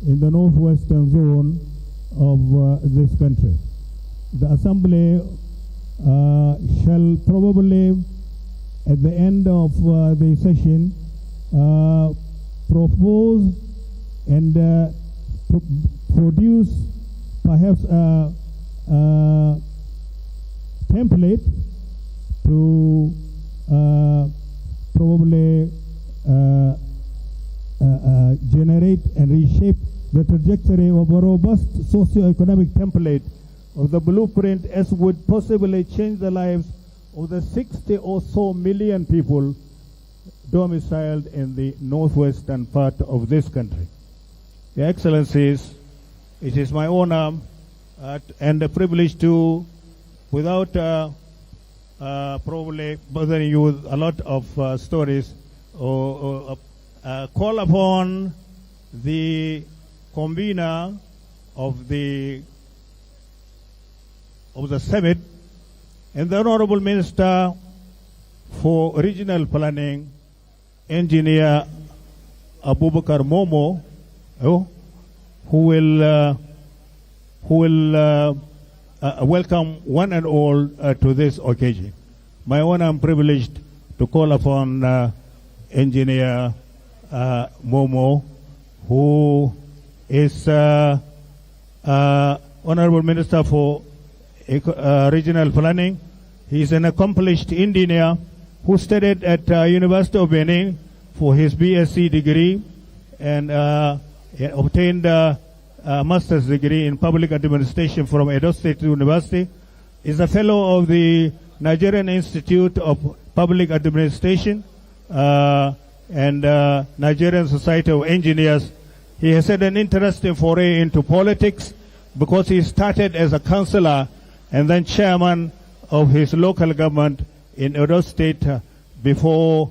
in the northwestern zone of this country. The Assembly shall probably, at the end of the session, propose and produce perhaps a template to probably generate and reshape the trajectory of a robust socio-economic template of the blueprint as would possibly change the lives of the 60 or so million people domiciled in the northwestern part of this country. Your Excellencies, it is my honor and a privilege to, without probably bothering you with a lot of stories, call upon the convener of the summit and the Honorable Minister for Regional Planning, Engineer Abubakar Momo, who will welcome one and all to this occasion. My honor and privileged to call upon Engineer Momo, who is Honorable Minister for Regional Planning. He is an accomplished engineer who studied at University of Benin for his BSc degree and obtained a master's degree in public administration from Edo State University. Is a fellow of the Nigerian Institute of Public Administration and Nigerian Society of Engineers. He has had an interesting foray into politics because he started as a councillor and then chairman of his local government in Edo State before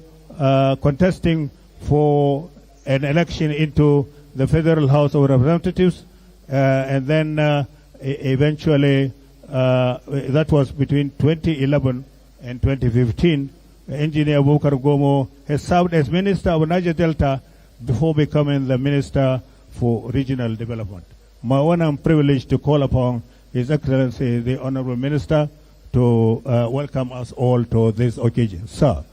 contesting for an election into the Federal House of Representatives, and then eventually, that was between 2011 and 2015, Engineer Abubakar Gomo has served as Minister of Niger Delta before becoming the Minister for Regional Development. My honor and privilege to call upon His Excellency, the Honorable Minister, to welcome us all to this occasion. Sir.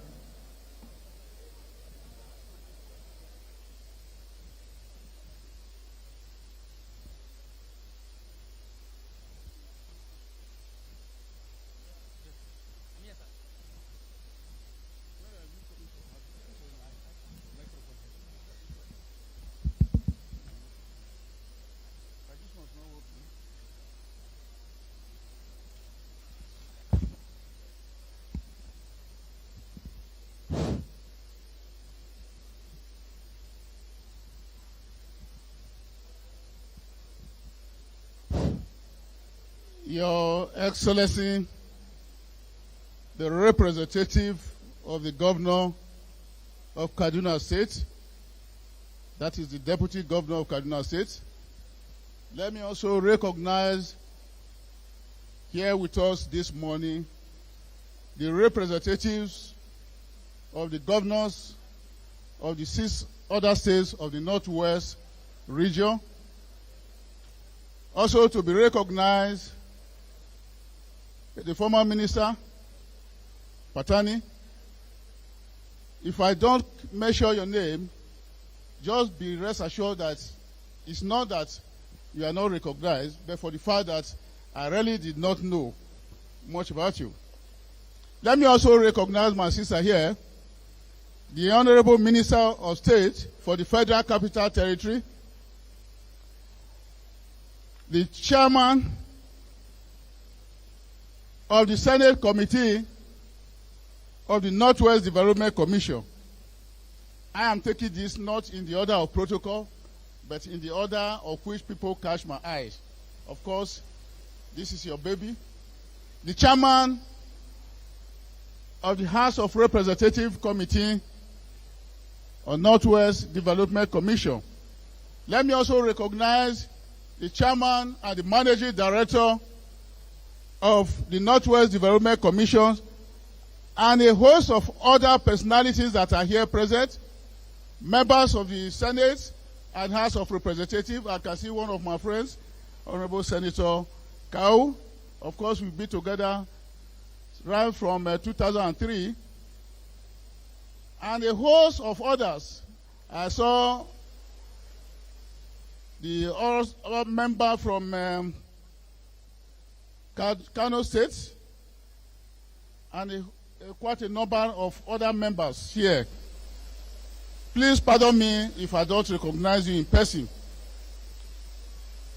Your Excellency, the representative of the Governor of Kaduna State, that is the Deputy Governor of Kaduna State, let me also recognize here with us this morning the representatives of the governors of the 6 other states of the Northwest region. Also to be recognized the former minister, Patani. If I don't mention your name, just be rest assured that it's not that you are not recognized, but for the fact that I really did not know much about you. Let me also recognize my sister here, the Honorable Minister of State for the Federal Capital Territory, the Chairman of the Senate Committee of the Northwest Development Commission. I am taking this not in the order of protocol, but in the order of which people catch my eyes. Of course, this is your baby. The Chairman of the House of Representatives Committee on Northwest Development Commission. Let me also recognize the Chairman and the Managing Director of the Northwest Development Commission and a host of other personalities that are here present, members of the Senate and House of Representatives. I can see one of my friends, Honorable Senator Kau. Of course, we've been together right from 2003. And a host of others. I saw the other member from Kano State, and quite a number of other members here. Please pardon me if I don't recognize you in person.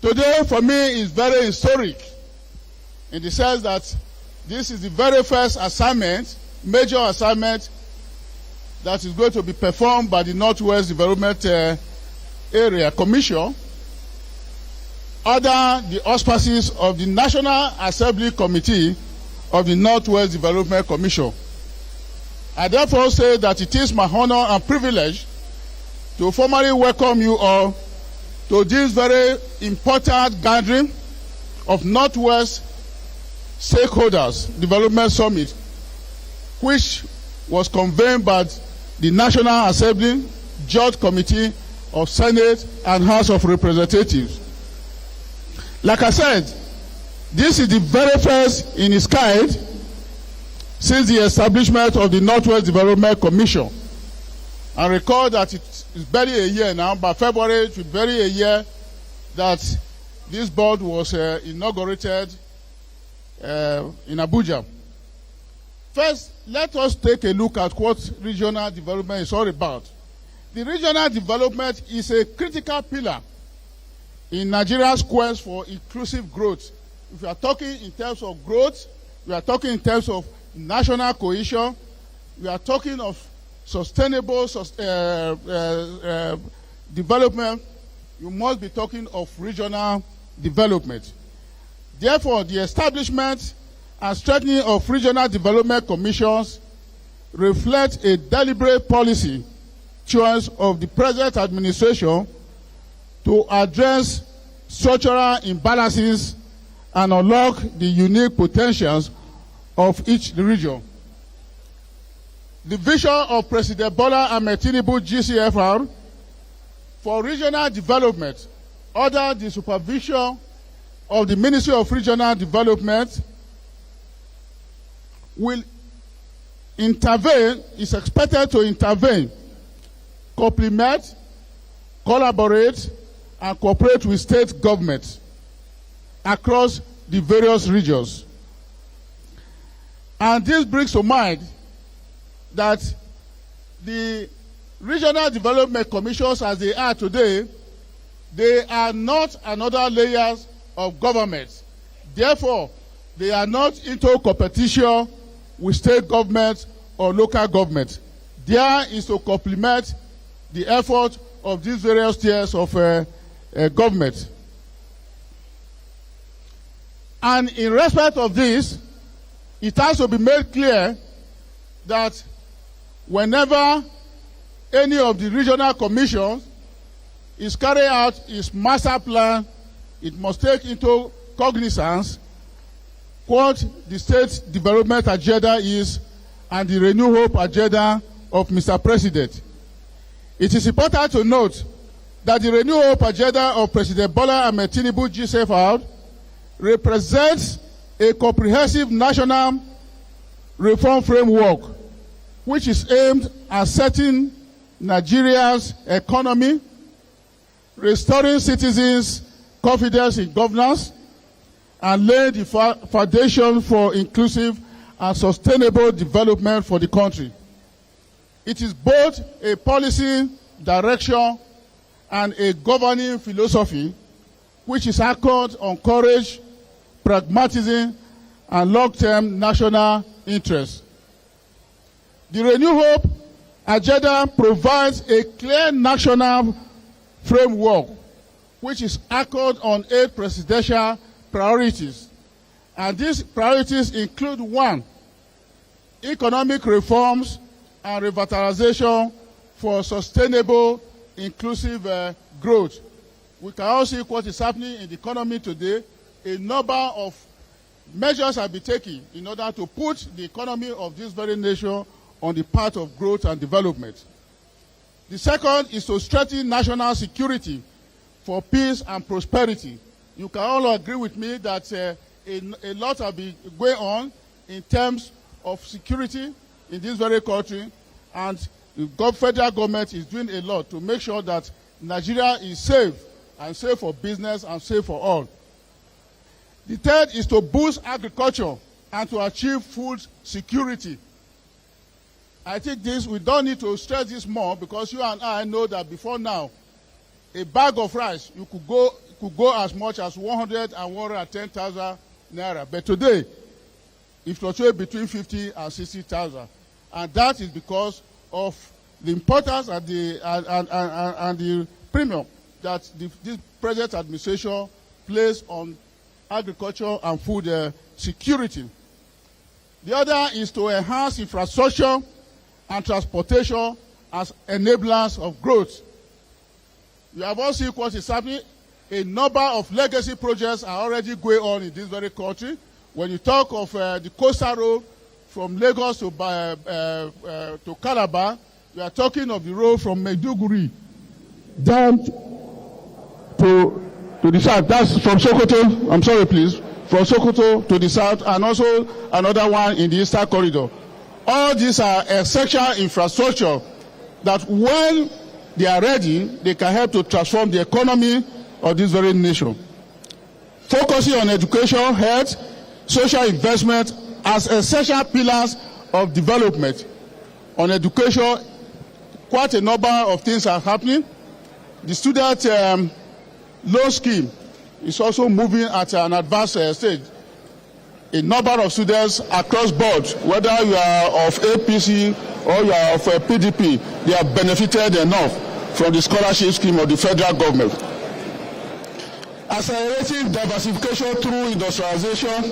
Today, for me, is very historic in the sense that this is the very first assignment, major assignment, that is going to be performed by the Northwest Development Area Commission under the auspices of the National Assembly Committee of the Northwest Development Commission. I therefore say that it is my honor and privilege to formally welcome you all to this very important gathering of Northwest Stakeholders Development Summit, which was convened by the National Assembly Joint Committee of Senate and House of Representatives. Like I said, this is the very first in its kind since the establishment of the Northwest Development Commission. I recall that it is barely a year now, by February it will be barely a year that this board was inaugurated in Abuja. First, let us take a look at what regional development is all about. The regional development is a critical pillar in Nigeria's quest for inclusive growth. If we are talking in terms of growth, we are talking in terms of national cohesion, we are talking of sustainable development, you must be talking of regional development. Therefore, the establishment and strengthening of regional development commissions reflect a deliberate policy choice of the present administration to address structural imbalances and unlock the unique potentials of each region. The vision of President Bola Ahmed Tinubu GCFR for regional development under the supervision of the Ministry of Regional Development will intervene, is expected to intervene, complement, collaborate, and cooperate with state governments across the various regions. And this brings to mind that the regional development commissions as they are today, they are not another layers of government. Therefore, they are not into competition with state government or local government. There is to complement the effort of these various tiers of government. And in respect of this, it has to be made clear that whenever any of the regional commissions is carrying out its master plan, it must take into cognizance what the state development agenda is and the Renew Hope agenda of Mr. President. It is important to note that the Renew Hope agenda of President Bola Ahmed Tinubu GCFR represents a comprehensive national reform framework which is aimed at setting Nigeria's economy, restoring citizens' confidence in governance, and laying the foundation for inclusive and sustainable development for the country. It is both a policy direction and a governing philosophy which is anchored on courage, pragmatism, and long-term national interests. The Renew Hope agenda provides a clear national framework which is anchored on 8 presidential priorities. And these priorities include 1, economic reforms and revitalization for sustainable, inclusive growth. We can all see what is happening in the economy today. A number of measures have been taken in order to put the economy of this very nation on the path of growth and development. The second is to strengthen national security for peace and prosperity. You can all agree with me that a lot have been going on in terms of security in this very country, and the federal government is doing a lot to make sure that Nigeria is safe, and safe for business and safe for all. The third is to boost agriculture and to achieve food security. I think we don't need to stress this more, because you and I know that before now, a bag of rice could go as much as 100 and 110,000 naira. But today, it fluctuates between 50 and 60,000, and that is because of the importance and the premium that this present administration places on agriculture and food security. The other is to enhance infrastructure and transportation as enablers of growth. You have all seen what is happening. A number of legacy projects are already going on in this very country. When you talk of the coastal road from Lagos to Calabar, we are talking of the road from Maiduguri down to the south. That's from Sokoto, I'm sorry please, from Sokoto to the south, and also another one in the eastern corridor. All these are essential infrastructure that when they are ready, they can help to transform the economy of this very nation. Focusing on education, health, social investment as essential pillars of development. On education, quite a number of things are happening. The student loan scheme is also moving at an advanced stage. A number of students across board, whether you are of APC or you are of PDP, they have benefited enough from the scholarship scheme of the federal government. Accelerating diversification through industrialization,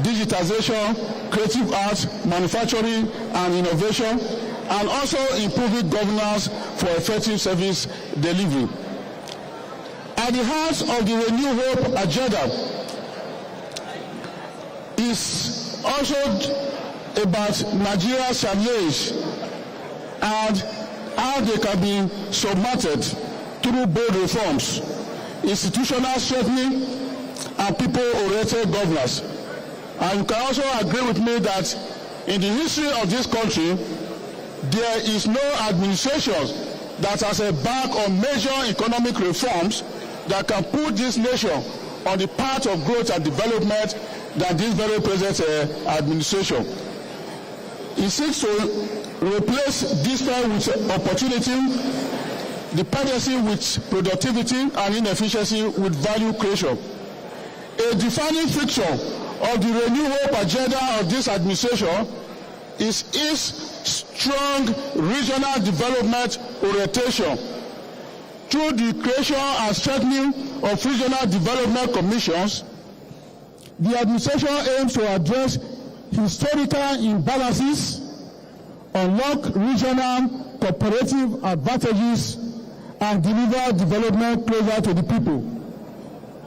digitization, creative arts, manufacturing, and innovation, and also improving governance for effective service delivery. At the heart of the Renew Hope agenda is also about Nigeria's challenge and how they can be subverted through bold reforms, institutional strengthening, and people-oriented governance. And you can also agree with me that in the history of this country, there is no administration that has embarked on major economic reforms that can put this nation on the path of growth and development than this very present administration. It seeks to replace distance with opportunity, dependency with productivity, and inefficiency with value creation. A defining feature of the Renew Hope agenda of this administration is its strong regional development orientation. Through the creation and strengthening of regional development commissions, the administration aims to address historical imbalances, unlock regional cooperative advantages, and deliver development closer to the people.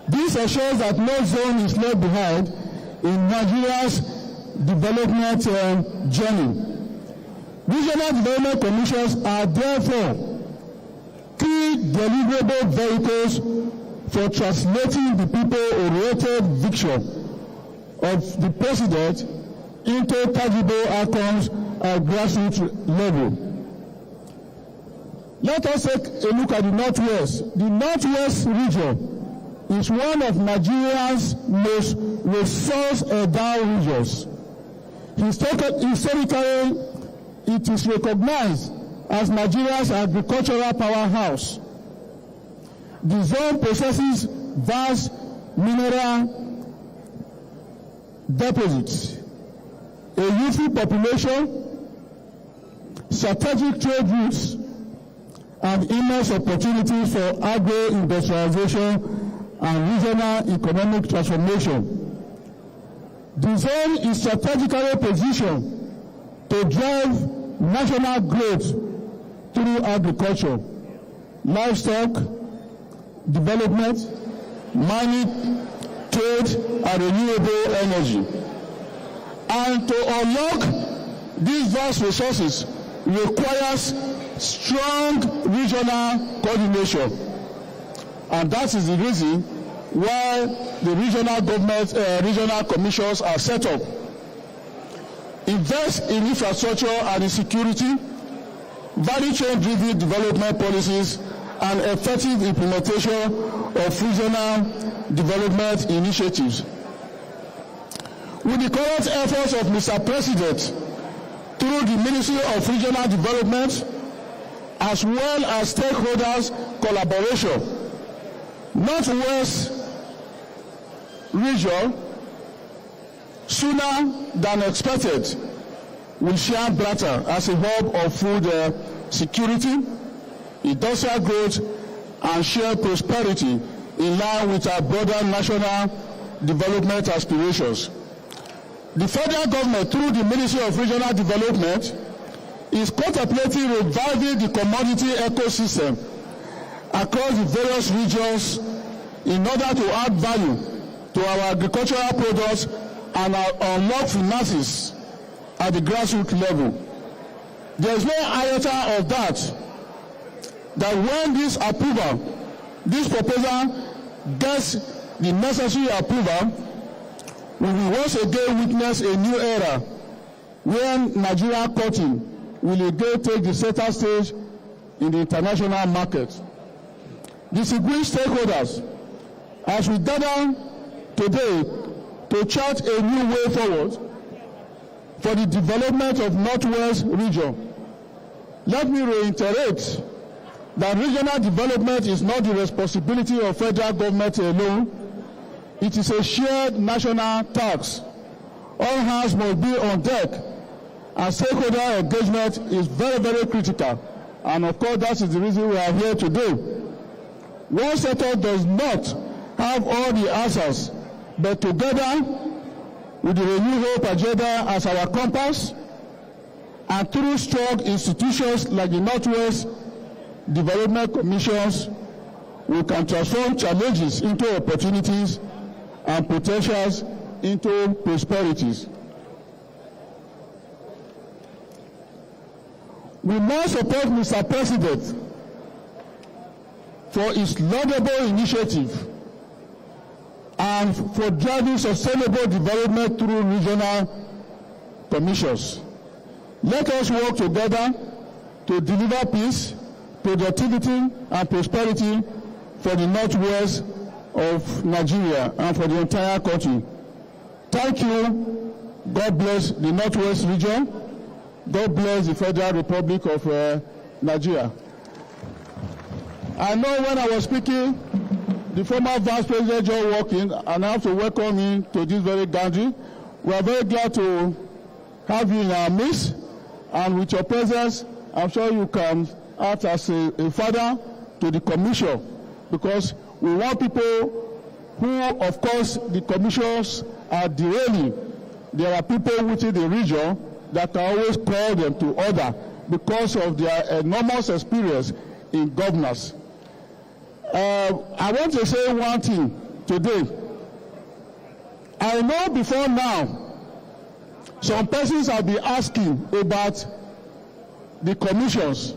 This ensures that no zone is left behind in Nigeria's development journey. Regional development commissions are therefore key deliverable vehicles for translating the people-oriented vision of the president into tangible outcomes at grassroots level. Let us take a look at the Northwest. The Northwest region is one of Nigeria's most resource-endowed regions. Historically, it is recognized as Nigeria's agricultural powerhouse. The zone possesses vast mineral deposits, a youthful population, strategic trade routes, and immense opportunities for agro-industrialization and regional economic transformation. The zone is strategically positioned to drive national growth through agriculture, livestock development, mining, trade, and renewable energy. And to unlock these vast resources requires strong regional coordination. And that is the reason why the regional commissions are set up. Invest in infrastructure and in security, value chain-driven development policies, and effective implementation of regional development initiatives. With the current efforts of Mr. President through the Ministry of Regional Development, as well as stakeholders' collaboration, Northwest region, sooner than expected, will shine brighter as a hub of food security, industrial growth, and shared prosperity in line with our broader national development aspirations. The federal government, through the Ministry of Regional Development, is contemplating reviving the commodity ecosystem across the various regions in order to add value to our agricultural products and unlock finances at the grassroots level. There is no iota of that when this proposal gets the necessary approval, we will once again witness a new era where Nigeria cotton will again take the center stage in the international market. Distinguished stakeholders, as we gather today to chart a new way forward for the development of Northwest region, let me reiterate that regional development is not the responsibility of federal government alone. It is a shared national task. All hands must be on deck, and stakeholder engagement is very, very critical. And of course, that is the reason we are here today. One sector does not have all the answers, but together with the Renew Hope agenda as our compass, and through strong institutions like the Northwest Development Commissions, we can transform challenges into opportunities and potentials into prosperities. We must support Mr. President for his laudable initiative and for driving sustainable development through regional commissions. Let us work together to deliver peace, productivity, and prosperity for the Northwest of Nigeria and for the entire country. Thank you. God bless the Northwest region. God bless the Federal Republic of Nigeria. I know when I was speaking, the former Vice President John walked in, and I have to welcome him to this very gathering. We are very glad to have you in our midst, and with your presence, I'm sure you can act as a father to the commission, because we want people who, of course, the commissions are derailing. There are people within the region that can always call them to order because of their enormous experience in governance. I want to say one thing today. I know before now, some persons have been asking about the commissions,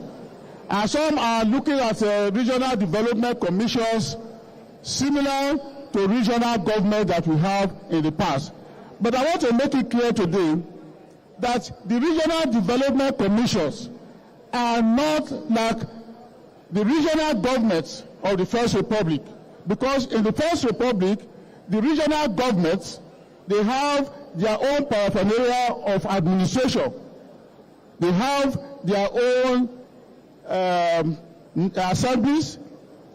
and some are looking at regional development commissions similar to regional government that we have in the past. But I want to make it clear today that the regional development commissions are not like the regional governments of the First Republic. Because in the First Republic, the regional governments, they have their own paraphernalia of administration. They have their own assemblies.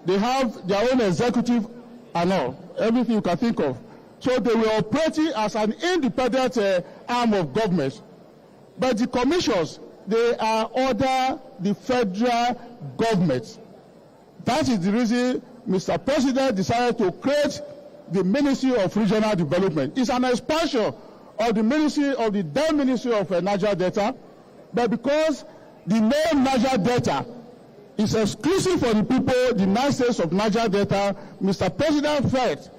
They have their own executive and all, everything you can think of. So they were operating as an independent arm of government. But the commissions, they are under the federal government. That is the reason Mr. President decided to create the Ministry of Regional Development. It's an expansion of the Ministry of the then Ministry of Niger Delta, but because the name Niger Delta is exclusive for the people, the 9 states of Niger Delta, Mr. President felt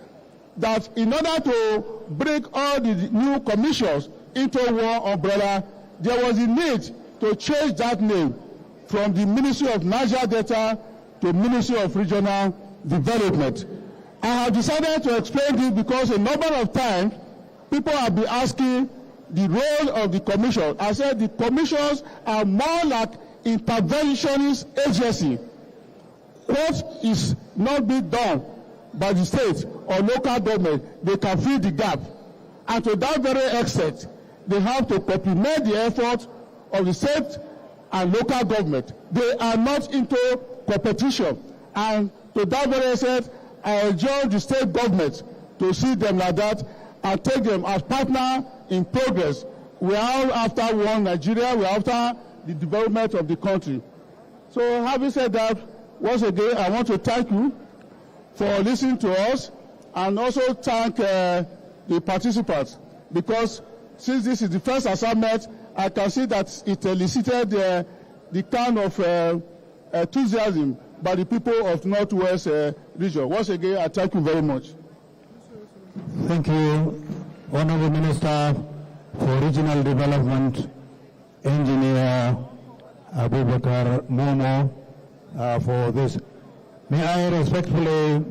that in order to bring all the new commissions into one umbrella, there was a need to change that name from the Ministry of Niger Delta to Ministry of Regional Development. I have decided to explain this because a number of times people have been asking the role of the commission. I said the commissions are more like interventionist agency. What is not being done by the state or local government, they can fill the gap. And to that very extent, they have to complement the effort of the state and local government. They are not into competition. And to that very extent, I urge the state government to see them like that and take them as partner in progress. We are after one Nigeria, we are after the development of the country. So having said that, once again, I want to thank you for listening to us and also thank the participants, because since this is the first assignment, I can see that it elicited the kind of enthusiasm by the people of Northwest region. Once again, I thank you very much. Thank you, Honorable Minister for Regional Development, Engineer Abubakar Momo, for this. May I respectfully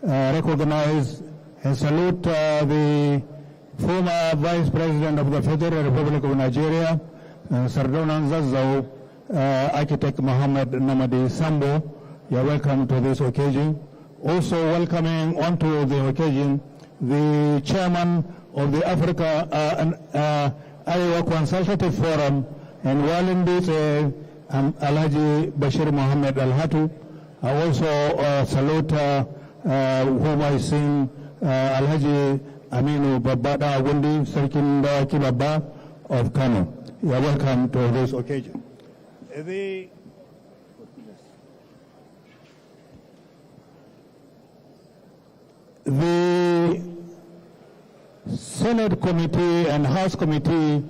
recognize and salute the former Vice President of the Federal Republic of Nigeria, Sardonan Zazzau, Architect Mohammed Namadi Sambo. You are welcome to this occasion. Also welcoming onto the occasion the Chairman of the Africa Iowa Consultative Forum and Wallenbit Alhaji Bashir Mohammed Al-Hatu. I also salute whom I sing Alhaji Aminu Babada Agundi, Sarkin Dawaki Baba of Kano. You are welcome to this occasion. The Senate Committee and House Committee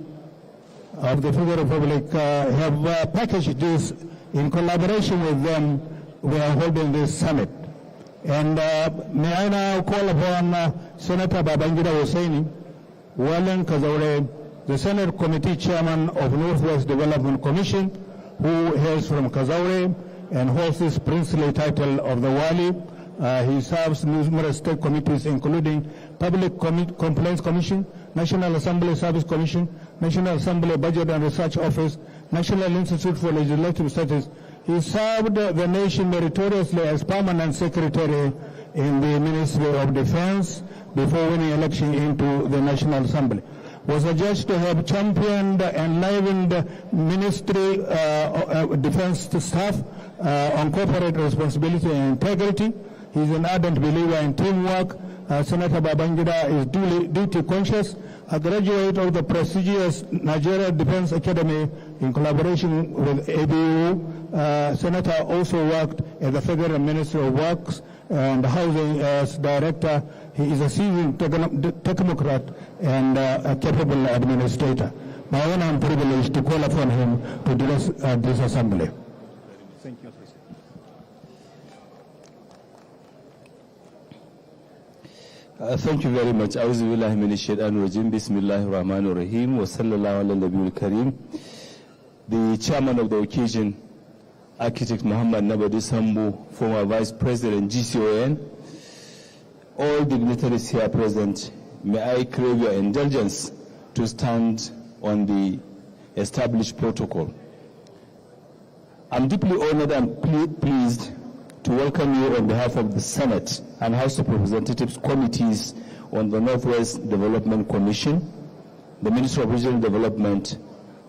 of the Federal Republic have packaged this in collaboration with them. We are holding this summit. And may I now call upon Senator Babangida Hussaini, Walen Kazaure, the Senate Committee Chairman of Northwest Development Commission, who hails from Kazaure and holds this princely title of the Wali. He serves numerous state committees, including Public Complaints Commission, National Assembly Service Commission, National Assembly Budget and Research Office, National Institute for Legislative Studies. He served the nation meritoriously as permanent secretary in the Ministry of Defense before winning election into the National Assembly. Was adjudged to have championed and enlivened ministry defense staff on corporate responsibility and integrity. He's an ardent believer in teamwork. Senator Babangida is duty conscious, a graduate of the prestigious Nigeria Defense Academy in collaboration with ABU. Senator also worked at the Federal Ministry of Works and Housing as director. He is a seasoned technocrat and a capable administrator. My honor and privilege to call upon him to address this assembly. Thank you. Thank you very much. Auzubillahi minash shaitanir rajim. Bismillahir rahmanir rahim. Wa sallallahu ala nabiyil kareem. The chairman of the occasion, Architect Muhammad Nabadi Sambo, former Vice President GCON, all dignitaries here present, may I crave your indulgence to stand on the established protocol. I'm deeply honored and pleased to welcome you on behalf of the Senate and House of Representatives committees on the Northwest Development Commission, the Ministry of Regional Development,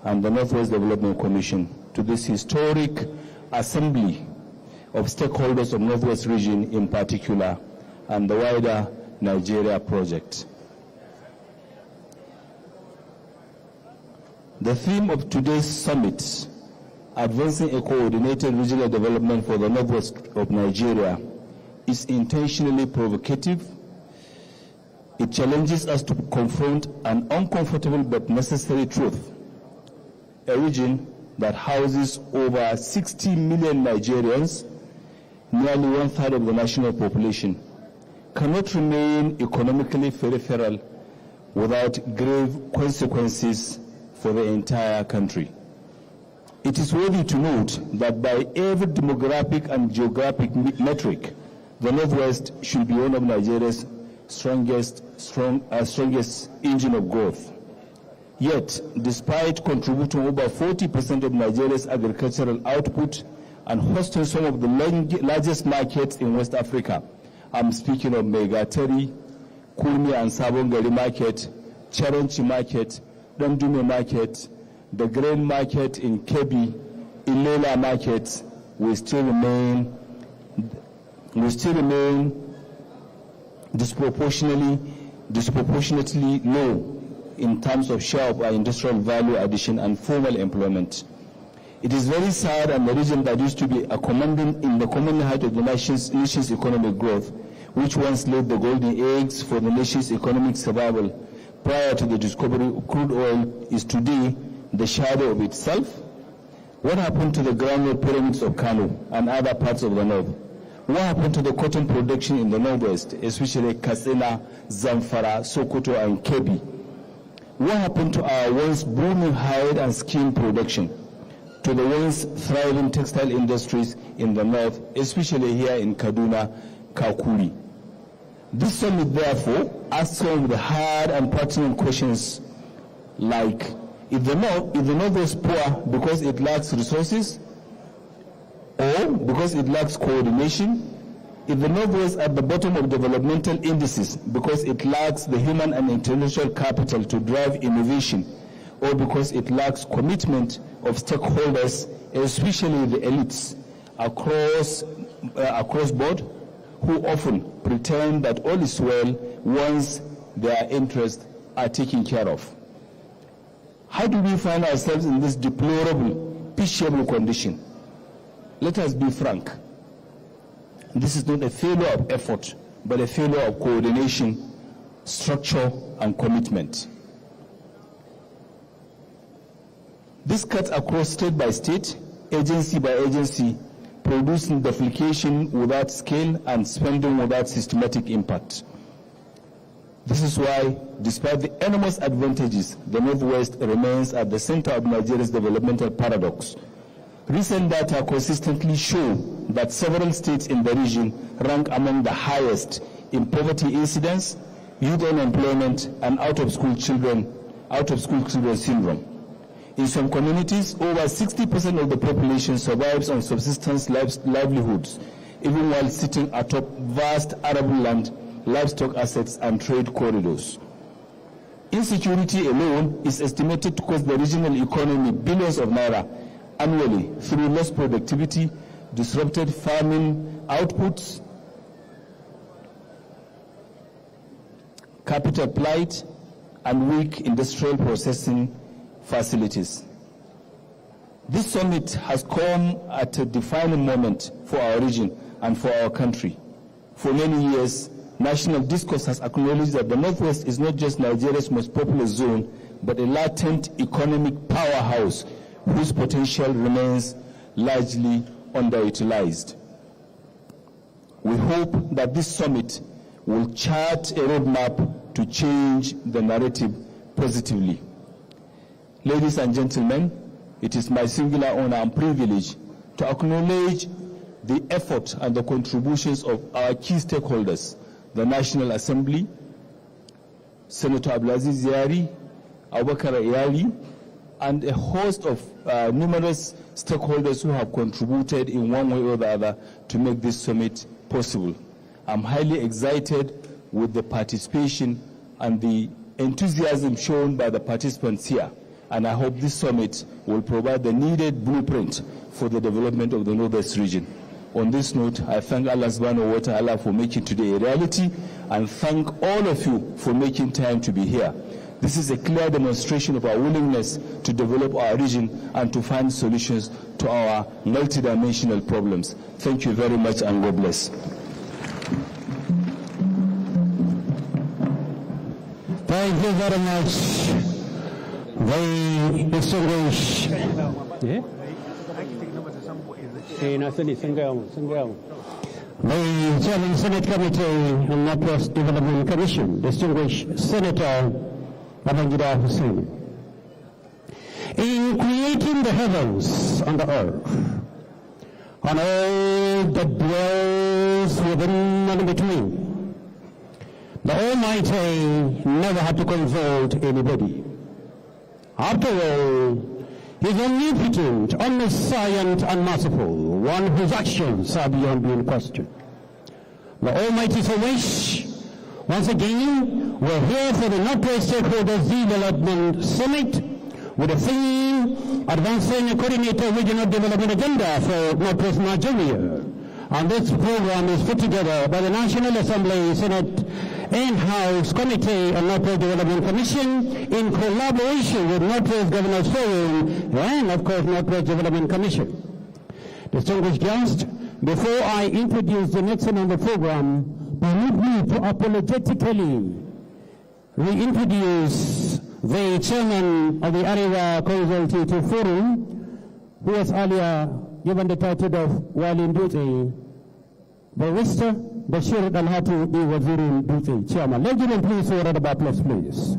and the Northwest Development Commission to this historic assembly of stakeholders of Northwest region in particular and the wider Nigeria project. The theme of today's summit, Advancing a Coordinated Regional Development for the Northwest of Nigeria, is intentionally provocative. It challenges us to confront an uncomfortable but necessary truth. A region that houses over 60 million Nigerians, nearly one-third of the national population, cannot remain economically peripheral without grave consequences for the entire country. It is worthy to note that by every demographic and geographic metric, the Northwest should be one of Nigeria's strongest engine of growth. Yet, despite contributing over 40% of Nigeria's agricultural output and hosting some of the largest markets in West Africa, I'm speaking of Megateri, Kurmi and Sabongari market, Charonchi market, Dandume market, the grain market in Kebbi, Ilela markets, will still remain disproportionately low in terms of share of our industrial value addition and formal employment. It is very sad, and the region that used to be a commanding height of the nation's economic growth, which once laid the golden eggs for the nation's economic survival prior to the discovery of crude oil, is today the shadow of itself. What happened to the groundnut pyramids of Kano and other parts of the north? What happened to the cotton production in the northwest, especially Katsina, Zamfara, Sokoto, and Kebbi? What happened to our once booming hide and skin production? To the once thriving textile industries in the north, especially here in Kaduna, Kakuri? This summit, therefore, asks some of the hard and pertinent questions like, if the North is poor because it lacks resources, or because it lacks coordination? If the North is at the bottom of developmental indices because it lacks the human and intellectual capital to drive innovation, or because it lacks commitment of stakeholders, especially the elites across board, who often pretend that all is well once their interests are taken care of? How do we find ourselves in this deplorable, pitiable condition? Let us be frank. This is not a failure of effort, but a failure of coordination, structure, and commitment. This cuts across state by state, agency by agency, producing duplication without scale and spending without systematic impact. This is why, despite the enormous advantages, the Northwest remains at the center of Nigeria's developmental paradox. Recent data consistently show that several states in the region rank among the highest in poverty incidence, youth unemployment, and out-of-school children syndrome. In some communities, over 60% of the population survives on subsistence livelihoods, even while sitting atop vast arable land, livestock assets, and trade corridors. Insecurity alone is estimated to cost the regional economy billions of naira annually through lost productivity, disrupted farming outputs, capital plight, and weak industrial processing facilities. This summit has come at a defining moment for our region and for our country. For many years, national discourse has acknowledged that the Northwest is not just Nigeria's most populous zone, but a latent economic powerhouse whose potential remains largely underutilized. We hope that this summit will chart a roadmap to change the narrative positively. Ladies and gentlemen, it is my singular honor and privilege to acknowledge the effort and the contributions of our key stakeholders, the National Assembly, Senator Abdulaziz Yari, Abubakar Iyali, and a host of numerous stakeholders who have contributed in one way or the other to make this summit possible. I'm highly excited with the participation and the enthusiasm shown by the participants here, and I hope this summit will provide the needed blueprint for the development of the Northwest region. On this note, I thank Allah subhanahu wa ta'ala for making today a reality, and thank all of you for making time to be here. This is a clear demonstration of our willingness to develop our region and to find solutions to our multidimensional problems. Thank you very much, and God bless. Thank you very much. Very distinguished. The Chairman Senate Committee on Northwest Development Commission, distinguished Senator Babangida Hussein. in creating the heavens and the earth, and all that dwells within and between, the Almighty never had to consult anybody. After all, He is omnipotent, omniscient, and merciful, one whose actions are beyond being questioned. The Almighty's wish, once again, we're here for the Northwest Stakeholders Development Summit with the theme, Advancing a Coordinated Regional Development Agenda for Northwest Nigeria. And this program is put together by the National Assembly, Senate, and House Committee on Northwest Development Commission in collaboration with Northwest Governors Forum and, of course, Northwest Development Commission. Distinguished guests, before I introduce the next one on the program, permit me to apologetically reintroduce the chairman of the Arewa Consultative Forum, who was earlier given the title of Walin Dutse, Barrister Bashir Dalhatu B. Wazirin Dutse, Chairman. Ladies and gentlemen, please, a round of applause, please.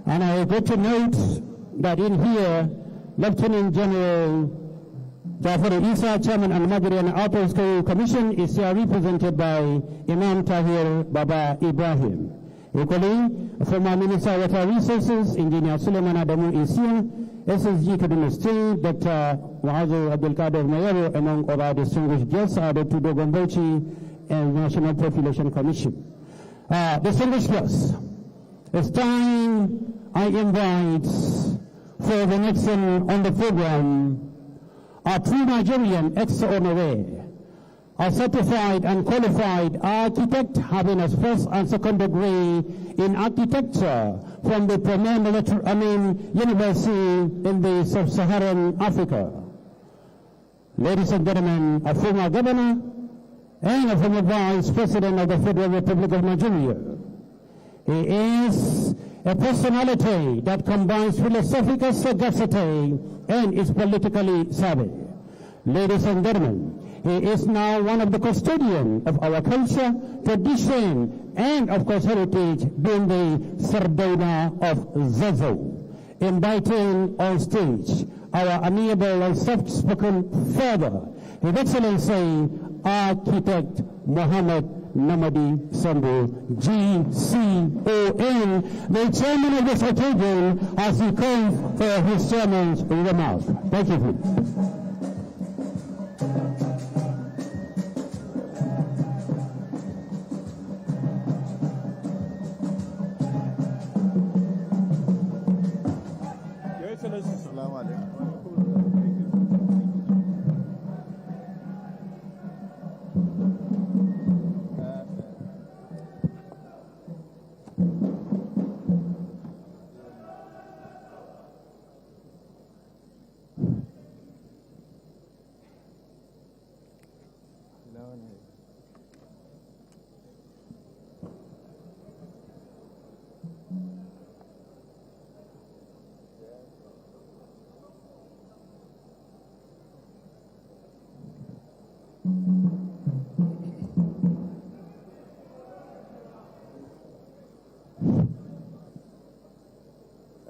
And I got to note that in here, Lieutenant General Jafar Isa, Chairman and Madrian Outer School Commission, is here represented by Imam Tahir Baba Ibrahim. Equally, former Minister of Water Resources, Engineer Suleiman Adamu is here. SSG Kaduna State, Dr. Wahazo Abdelkader Mayero, among other distinguished guests, are Dr. Dogombochi and National Population Commission. Distinguished guests, it's time I invite for the next one on the program our true Nigerian ex-honorary, a certified and qualified architect having a first and second degree in architecture from the premier university in the sub-Saharan Africa. Ladies and gentlemen, a former governor and a former vice president of the Federal Republic of Nigeria. He is a personality that combines philosophical sagacity and is politically savvy. Ladies and gentlemen, he is now one of the custodians of our culture, tradition, and of course heritage, being the Sardauna of Zazo, inviting on stage our amiable and soft-spoken father, His Excellency Architect Mohammed Namadi Sambo, GCON, the chairman of this occasion, as he comes for his chairman's remarks. Thank you, please.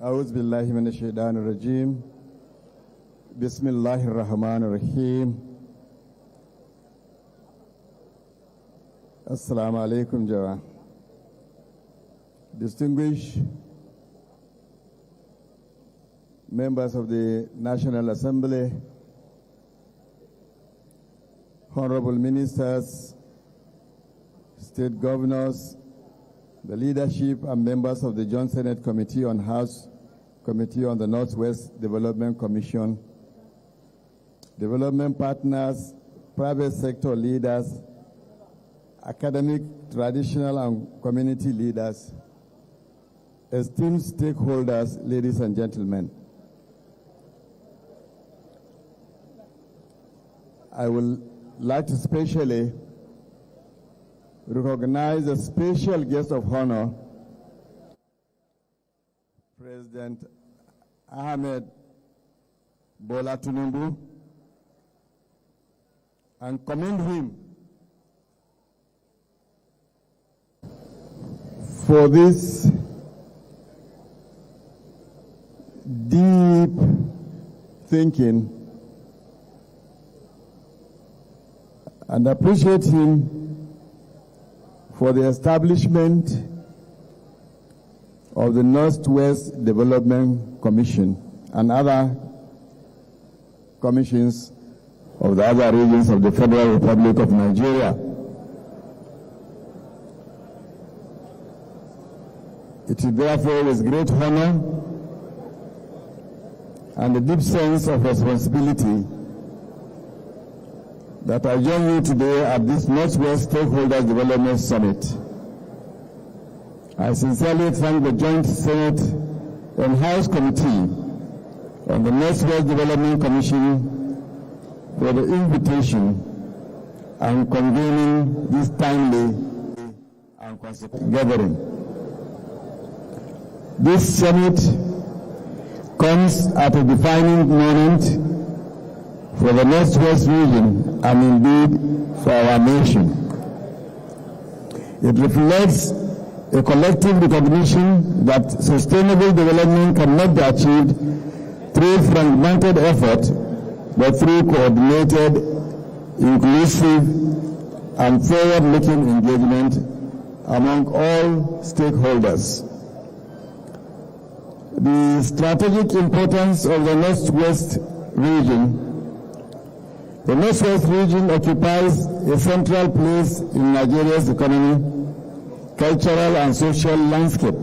أعوذ بالله من الشيطان الرجيم بسم الله الرحمن الرحيم Assalamu alaikum, Jawa. Distinguished members of the National Assembly, honorable ministers, state governors, the leadership and members of the Joint Senate Committee on House Committee on the Northwest Development Commission, development partners, private sector leaders, academic, traditional, and community leaders, esteemed stakeholders, ladies and gentlemen. I would like to specially recognize a special guest of honor, President Ahmed Bola Tinubu, and commend him for this deep thinking and appreciate him for the establishment of the Northwest Development Commission and other commissions of the other regions of the Federal Republic of Nigeria. It is therefore with great honor and a deep sense of responsibility that I join you today at this Northwest Stakeholders Development Summit. I sincerely thank the Joint Senate and House Committee on the Northwest Development Commission for the invitation and convening this timely and consequent gathering. This summit comes at a defining moment for the Northwest region and indeed for our nation. It reflects a collective recognition that sustainable development cannot be achieved through fragmented effort, but through coordinated, inclusive, and forward-looking engagement among all stakeholders. The strategic importance of the Northwest region. The Northwest region occupies a central place in Nigeria's economy, cultural and social landscape,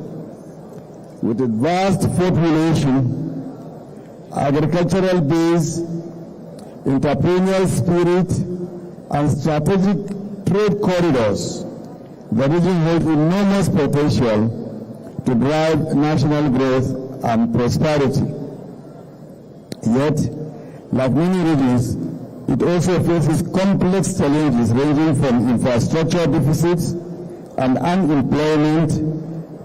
with a vast population, agricultural base, entrepreneurial spirit, and strategic trade corridors. The region holds enormous potential to drive national growth and prosperity. Yet, like many regions, it also faces complex challenges ranging from infrastructure deficits and unemployment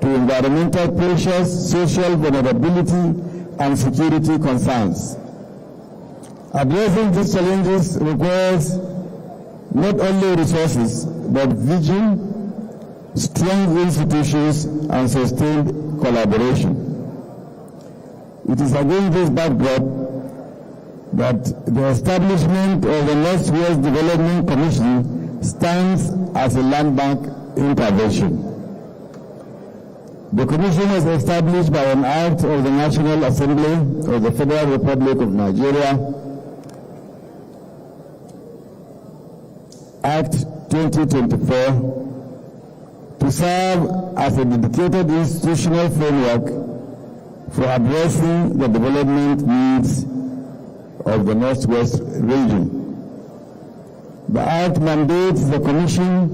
to environmental pressures, social vulnerability, and security concerns. Addressing these challenges requires not only resources, but vision, strong institutions, and sustained collaboration. It is against this backdrop that the establishment of the Northwest Development Commission stands as a landmark intervention. The Commission was established by an Act of the National Assembly of the Federal Republic of Nigeria, Act 2024, to serve as a dedicated institutional framework for addressing the development needs of the Northwest region. The Act mandates the Commission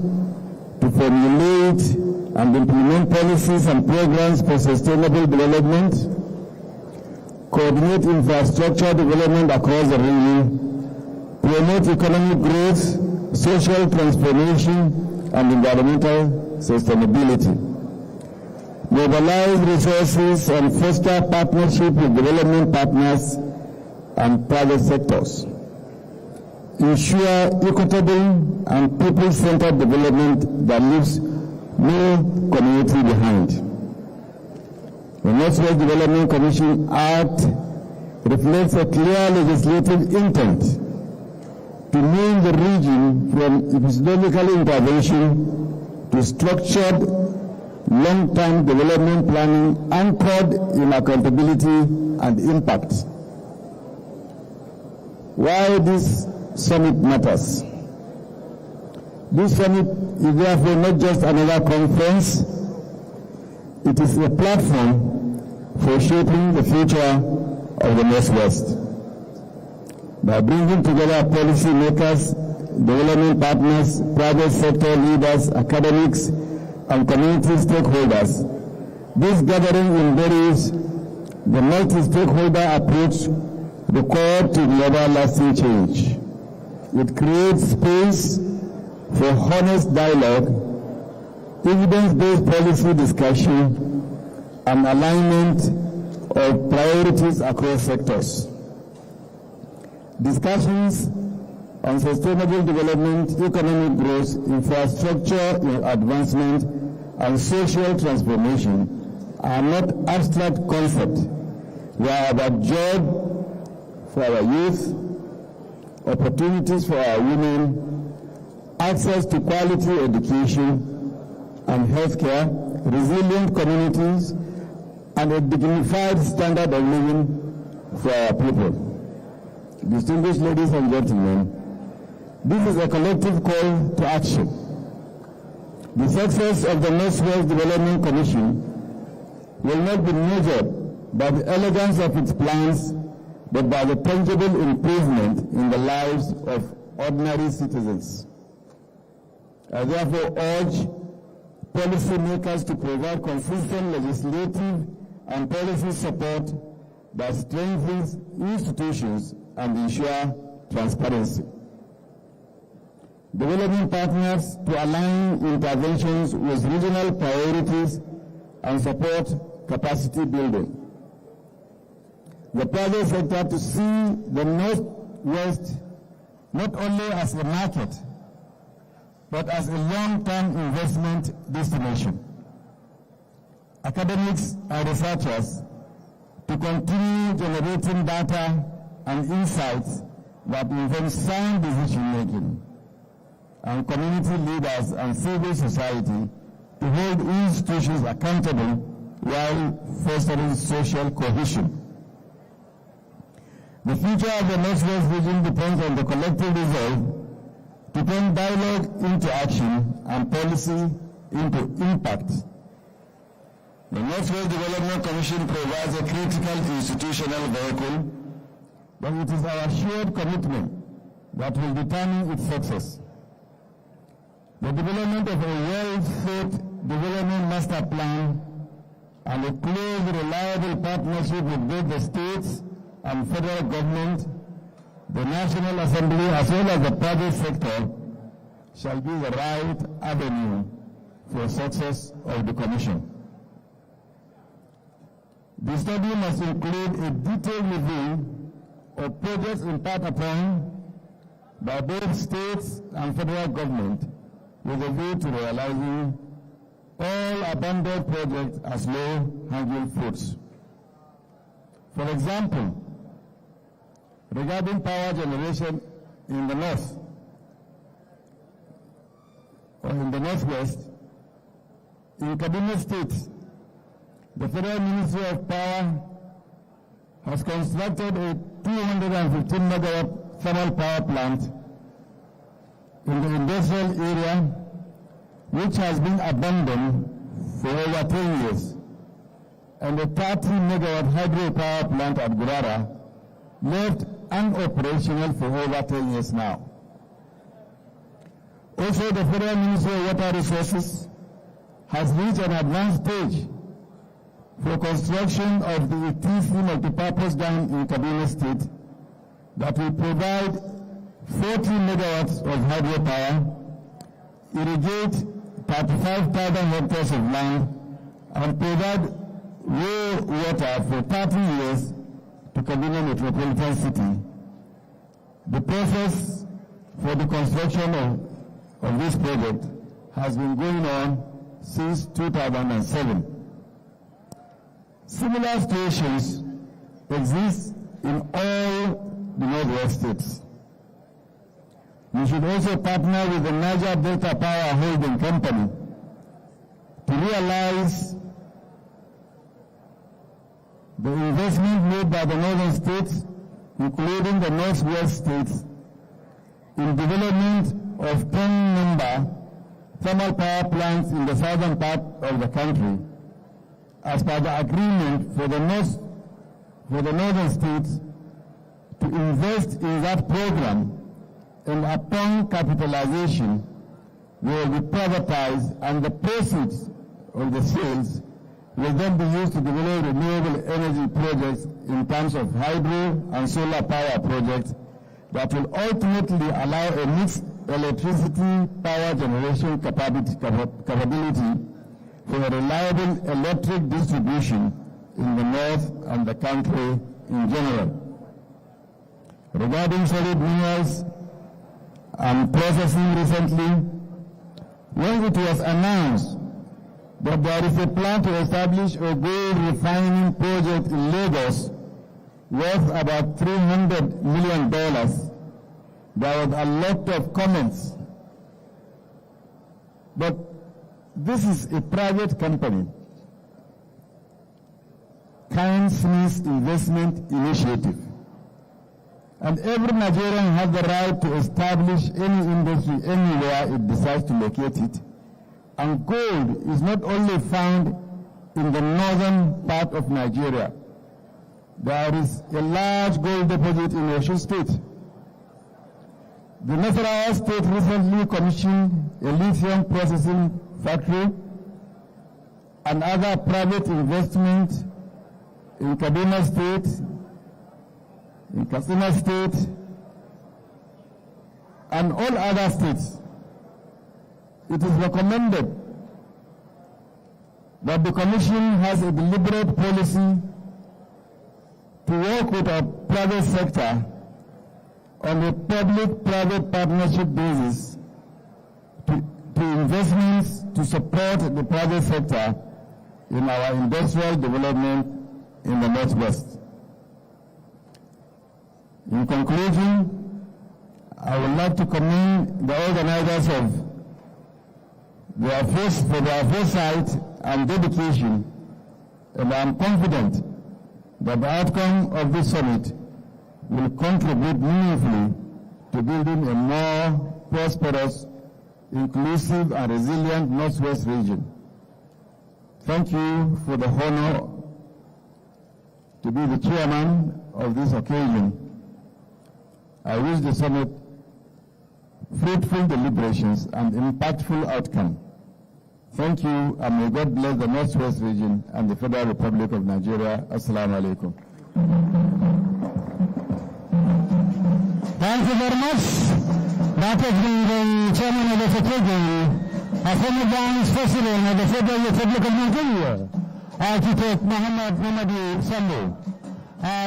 to formulate and implement policies and programs for sustainable development, coordinate infrastructure development across the region, promote economic growth, social transformation, and environmental sustainability, mobilize resources and foster partnership with development partners and private sectors, ensure equitable and people-centered development that leaves no community behind. The Northwest Development Commission Act reflects a clear legislative intent to move the region from episodal intervention to structured long-term development planning anchored in accountability and impact. Why this summit matters? This summit is therefore not just another conference, it is a platform for shaping the future of the Northwest. By bringing together policy makers, development partners, private sector leaders, academics, and community stakeholders, this gathering embodies the multi-stakeholder approach required to deliver lasting change. It creates space for honest dialogue, evidence-based policy discussion, and alignment of priorities across sectors. Discussions on sustainable development, economic growth, infrastructure advancement, and social transformation are not abstract concepts. They are about job, for our youth, opportunities for our women, access to quality education and healthcare, resilient communities, and a dignified standard of living for our people. Distinguished ladies and gentlemen, this is a collective call to action. The success of the Northwest Development Commission will not be measured by the elegance of its plans, but by the tangible improvement in the lives of ordinary citizens. I therefore urge policymakers to provide consistent legislative and policy support that strengthens institutions and ensure transparency. Development partners to align interventions with regional priorities and support capacity building. The private sector to see the Northwest not only as a market, but as a long-term investment destination. Academics and researchers to continue generating data and insights that inform sound decision-making, and community leaders and civil society to hold institutions accountable while fostering social cohesion. The future of the Northwest region depends on the collective resolve to turn dialogue into action and policy into impact. The Northwest Development Commission provides a critical institutional vehicle, but it is our shared commitment that will determine its success. The development of a well-thought development master plan and a close, reliable partnership with both the states and federal government, the National Assembly, as well as the private sector, shall be the right avenue for success of the Commission. The study must include a detailed review of projects embarked upon by both states and federal government with a view to realizing all abandoned projects as low-hanging fruits. For example, regarding power generation in the north or in the Northwest, in Kaduna State, the Federal Ministry of Power has constructed a 215 megawatt thermal power plant in the industrial area, which has been abandoned for over 10 years, and a 30 megawatt hydropower plant at Gurara, left unoperational for over 10 years now. Also, the Federal Ministry of Water Resources has reached an advanced stage for construction of the TVC multipurpose dam in Kaduna State that will provide 40 megawatts of hydropower, irrigate 35,000 hectares of land, and provide raw water for 30 years to Kaduna Metropolitan City. The process for the construction of this project has been going on since 2007. Similar situations exist in all the Northwest states. We should also partner with the Niger Delta Power Holding Company to realize the investment made by the northern states, including the Northwest states, in development of 10-member thermal power plants in the southern part of the country, as per the agreement for the northern states to invest in that program, and upon capitalization, they will be privatized, and the proceeds of the sales will then be used to develop renewable energy projects in terms of hydro and solar power projects that will ultimately allow a mixed electricity power generation capability for a reliable electric distribution in the north and the country in general. Regarding solid minerals and processing recently, when it was announced that there is a plan to establish a gold refining project in Lagos, worth about $300 million. There was a lot of comments. But this is a private company, Kind Smith Investment Initiative. And every Nigerian has the right to establish any industry anywhere it decides to locate it. And gold is not only found in the northern part of Nigeria. There is a large gold deposit in Osun State. The Nasarawa State recently commissioned a lithium processing factory and other private investment in Kaduna State, in Kaduna State, and all other states. It is recommended that the Commission has a deliberate policy to work with our private sector on a public-private partnership basis to investments to support the private sector in our industrial development in the Northwest. In conclusion, I would like to commend the organizers of their foresight and dedication, and I am confident that the outcome of this summit will contribute meaningfully to building a more prosperous, inclusive, and resilient Northwest region. Thank you for the honor to be the chairman of this occasion. I wish the summit fruitful deliberations and impactful outcome. Thank you, and may God bless the Northwest region and the Federal Republic of Nigeria. Assalamu alaikum. Thank you very much. That has been the chairman of the occasion, a former vice president of the Federal Republic of Nigeria, Architect Muhammad Mamadi Sambo.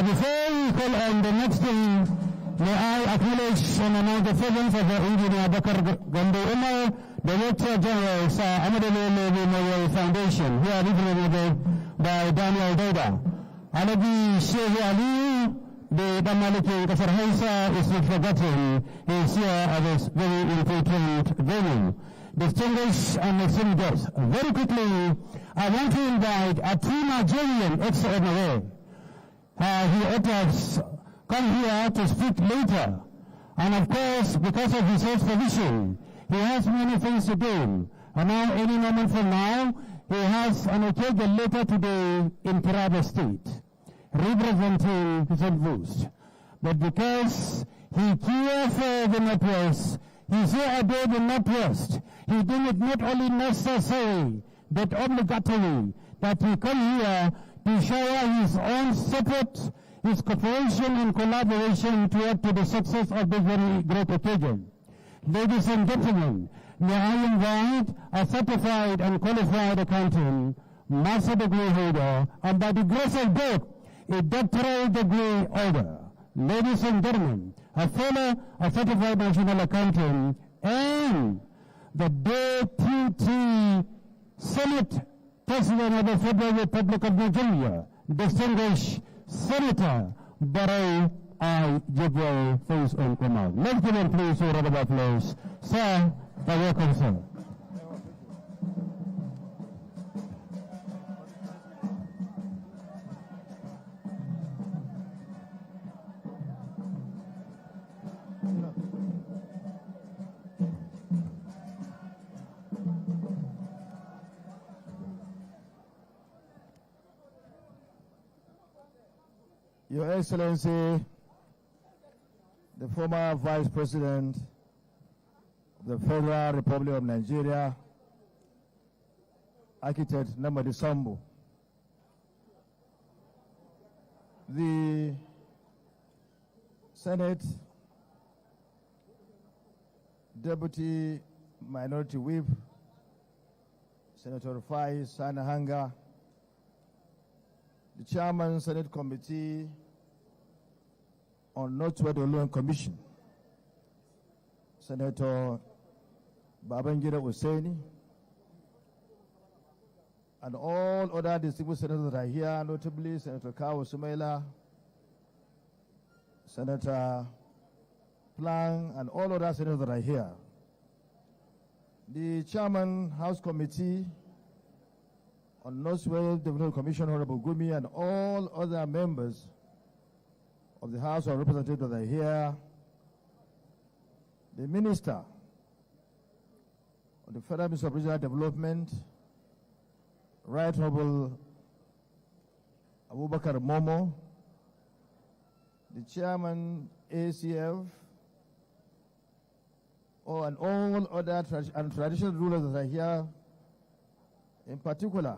Before we call on the next thing, may I acknowledge and announce the presence of the Engineer Bakar Gando Umar, Director General, Sir Amadou Memorial Foundation, who are represented by Daniel Deda. Alabi Shehu Ali, the Damaliki Kasar Hausa, is not forgotten. He is here at a very important venue. Distinguished and esteemed guests, very quickly, I want to invite a true Nigerian extraordinaire. He has come here to speak later. And of course, because of his health condition, he has many things to do. And now, any moment from now, he has an occasion later today in Taraba State, representing his own voice. But because he cares for the Northwest, he so adored the Northwest, he deemed it not only necessary, but obligatory, that he come here to shower his own support, his cooperation and collaboration to add to the success of this very great occasion. Ladies and gentlemen, may I invite a certified and qualified accountant, master degree holder, and by the grace of God, a doctoral degree holder. Ladies and gentlemen, a fellow, a certified national accountant, and the Deputy Senate President of the Federal Republic of Nigeria, distinguished Senator Barrow I. Goodwill, for his own command. Let's give him please a round of applause. Sir, you're welcome, sir. Your Excellency, the former Vice President of the Federal Republic of Nigeria, Architect Namadi Sambo, the Senate Deputy Minority Whip, Senator Rufai Sanahanga, the Chairman Senate Committee on Northwest Loan Commission, Senator Babangida Hussaini, and all other distinguished senators that are here, notably Senator Kawu Sumaila, Senator Plang, and all other senators that are here, the Chairman, House Committee on Northwest Development Commission, Honorable Gumi, and all other members of the House of Representatives that are here, the Minister of the Federal Ministry of Regional Development, Right Honorable Abubakar Momo, the Chairman ACF, and all other traditional rulers that are here, in particular,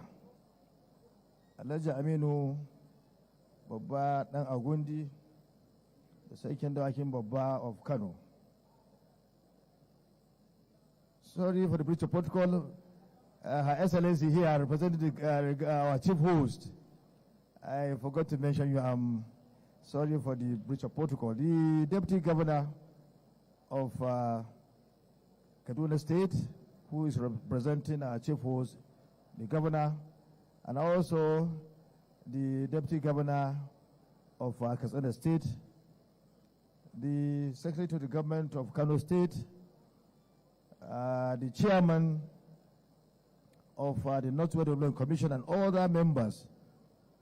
Alhaji Aminu Babba Dan Agundi, the second Dawakin Babba of Kano. Sorry for the breach of protocol. Her Excellency here, representing our chief host. I forgot to mention you. I'm sorry for the breach of protocol. The Deputy Governor of Kaduna State, who is representing our chief host, the Governor, and also the Deputy Governor of Kaduna State, the Secretary to the Government of Kano State, the Chairman of the Northwest Development Commission, and other members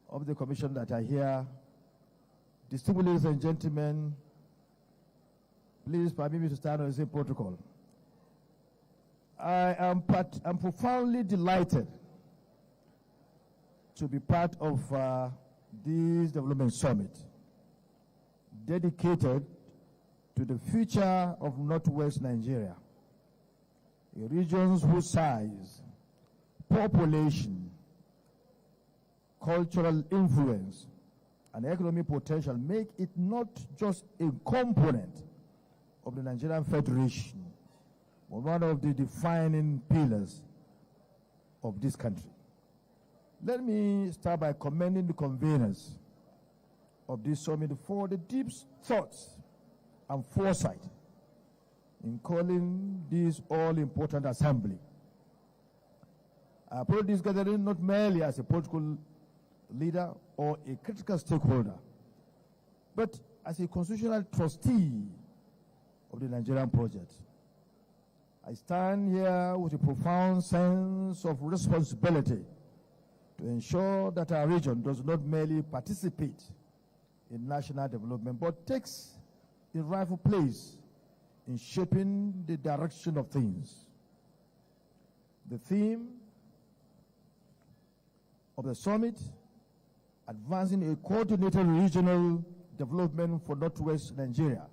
of the Commission that are here. Distinguished ladies and gentlemen, please permit me to stand on the same protocol. I'm profoundly delighted to be part of this development summit dedicated to the future of Northwest Nigeria, a region whose size, population, cultural influence, and economic potential make it not just a component of the Nigerian Federation, but one of the defining pillars of this country. Let me start by commending the conveners of this summit for the deep thoughts and foresight in calling this all-important assembly. I approach this gathering not merely as a political leader or a critical stakeholder, but as a constitutional trustee of the Nigerian project. I stand here with a profound sense of responsibility to ensure that our region does not merely participate in national development, but takes a rightful place in shaping the direction of things. The theme of the summit, advancing a coordinated regional development for Northwest Nigeria,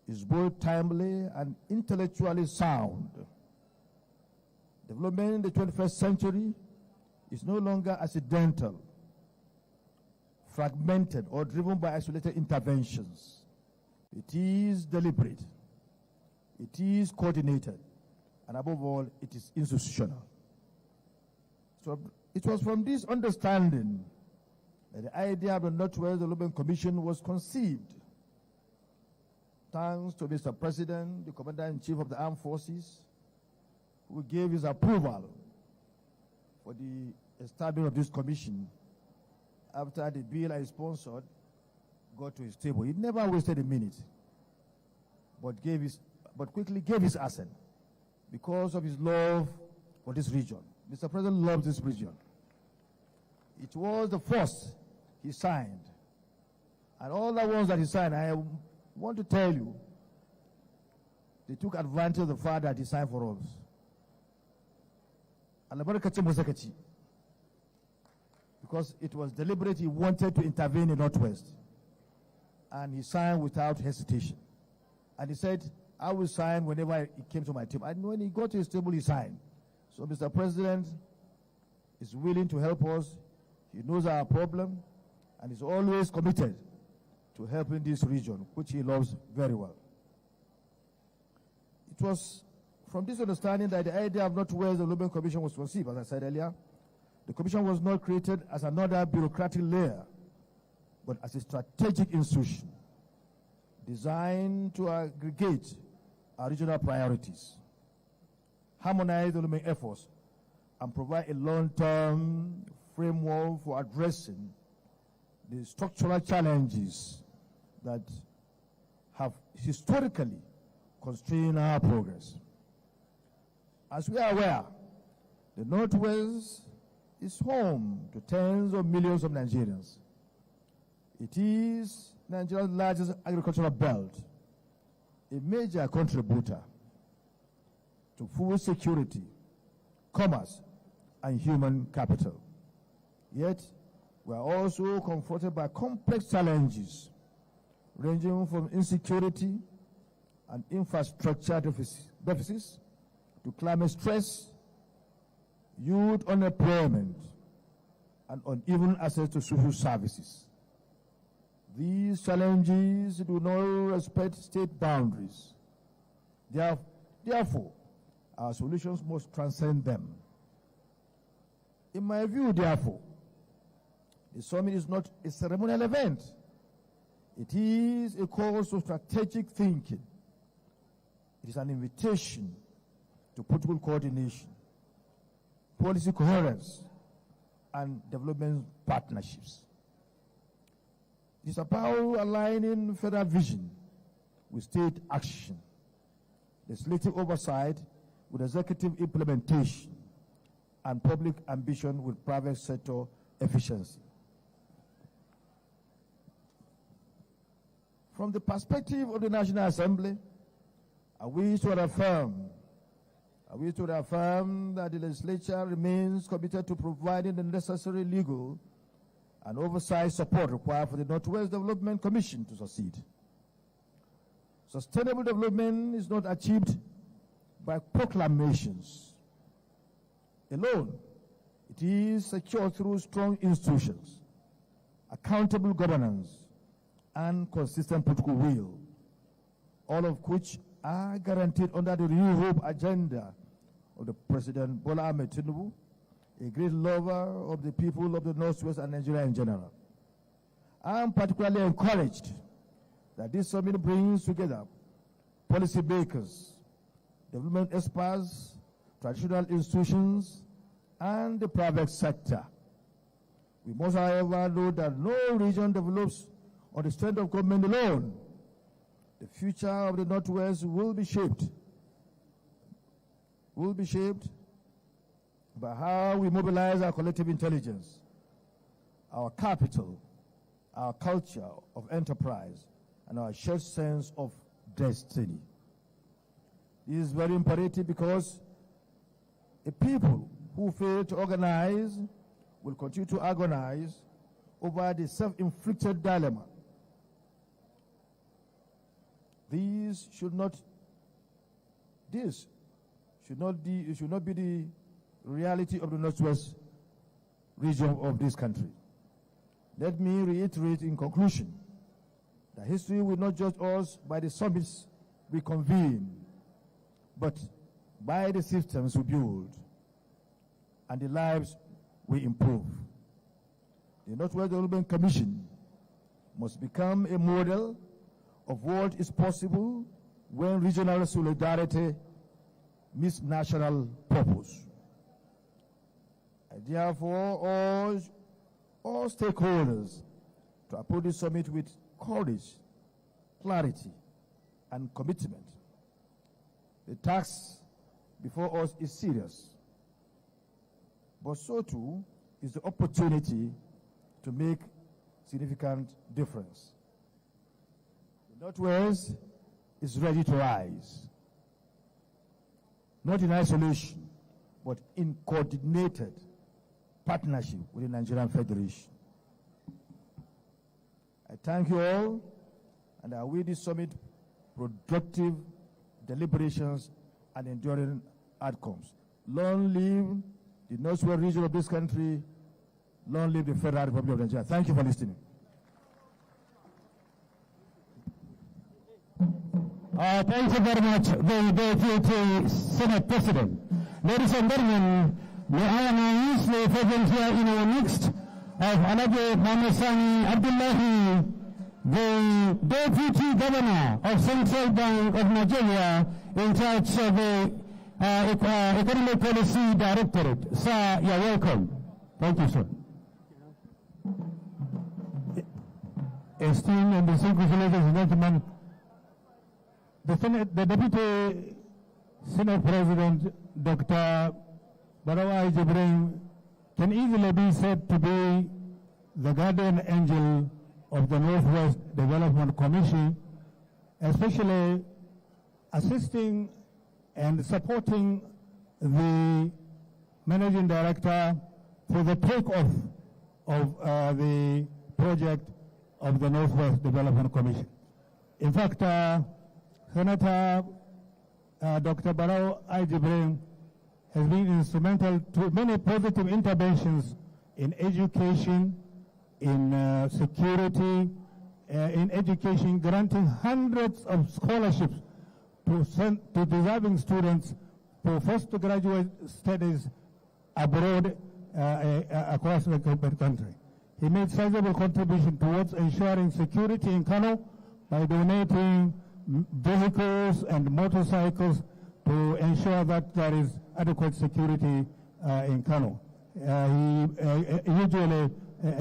is both timely and intellectually sound. Development in the 21st century is no longer accidental, fragmented, or driven by isolated interventions. It is deliberate, it is coordinated, and above all, it is institutional. So it was from this understanding that the idea of the Northwest Development Commission was conceived. Thanks to Mr. President, the Commander-in-Chief of the Armed Forces, who gave his approval for the establishment of this commission after the bill I sponsored got to his table. He never wasted a minute, but quickly gave his assent because of his love for this region. Mr. President loves this region. It was the first he signed, and all the ones that he signed, I want to tell you, they took advantage of the fact that he signed for us. Because it was deliberate, he wanted to intervene in Northwest. And he signed without hesitation. And he said, I will sign whenever he came to my table. And when he got to his table, he signed. So Mr. President is willing to help us. He knows our problem, and is always committed to helping this region, which he loves very well. It was from this understanding that the idea of Northwest Development Commission was conceived. As I said earlier, the commission was not created as another bureaucratic layer, but as a strategic institution designed to aggregate our regional priorities, harmonize development efforts, and provide a long-term framework for addressing the structural challenges that have historically constrained our progress. As we are aware, the Northwest is home to tens of millions of Nigerians. It is Nigeria's largest agricultural belt, a major contributor to food security, commerce, and human capital. Yet, we are also confronted by complex challenges ranging from insecurity and infrastructure deficits to climate stress, youth unemployment, and uneven access to social services. These challenges do not respect state boundaries. Therefore, our solutions must transcend them. In my view, therefore, the summit is not a ceremonial event. It is a course of strategic thinking. It is an invitation to political coordination, policy coherence, and development partnerships. It is about aligning federal vision with state action, legislative oversight with executive implementation, and public ambition with private sector efficiency. From the perspective of the National Assembly, I wish to affirm that the legislature remains committed to providing the necessary legal and oversight support required for the Northwest Development Commission to succeed. Sustainable development is not achieved by proclamations alone. It is secured through strong institutions, accountable governance, and consistent political will, all of which are guaranteed under the New Hope agenda of the President Bola Ahmed Tinubu, a great lover of the people of the Northwest and Nigeria in general. I am particularly encouraged that this summit brings together policymakers, development experts, traditional institutions, and the private sector. We must, however, note that no region develops on the strength of government alone. The future of the Northwest will be shaped by how we mobilize our collective intelligence, our capital, our culture of enterprise, and our shared sense of destiny. This is very imperative because a people who fail to organize will continue to agonize over the self-inflicted dilemma. This should not be the reality of the Northwest region of this country. Let me reiterate in conclusion that history will not judge us by the summits we convene, but by the systems we build and the lives we improve. The Northwest Development Commission must become a model of what is possible when regional solidarity meets national purpose. I therefore urge all stakeholders to approach this summit with courage, clarity, and commitment. The task before us is serious, but so too is the opportunity to make significant difference. The Northwest is ready to rise, not in isolation, but in coordinated partnership with the Nigerian Federation. I thank you all, and I wish this summit productive deliberations and enduring outcomes. Long live the Northwest region of this country. Long live the Federal Republic of Nigeria. Thank you for listening. Thank you very much, the Deputy Senate President. Ladies and gentlemen, may I announce the presence here in our midst of Alhaji Mamesani Abdullahi, the Deputy Governor of Central Bank of Nigeria, in charge of the Economic Policy Directorate. Sir, you're welcome. Thank you, sir. Esteemed and distinguished ladies and gentlemen, The Deputy Senate President, Dr. Barawai Jibrin, can easily be said to be the guardian angel of the Northwest Development Commission, especially assisting and supporting the Managing Director for the takeoff of the project of the Northwest Development Commission. In fact, Senator Dr. Barrow I. Jibrin has been instrumental to many positive interventions in education, in security, in education, granting hundreds of scholarships to deserving students for postgraduate studies abroad across the country. He made sizable contribution towards ensuring security in Kano by donating vehicles and motorcycles to ensure that there is adequate security in Kano. He usually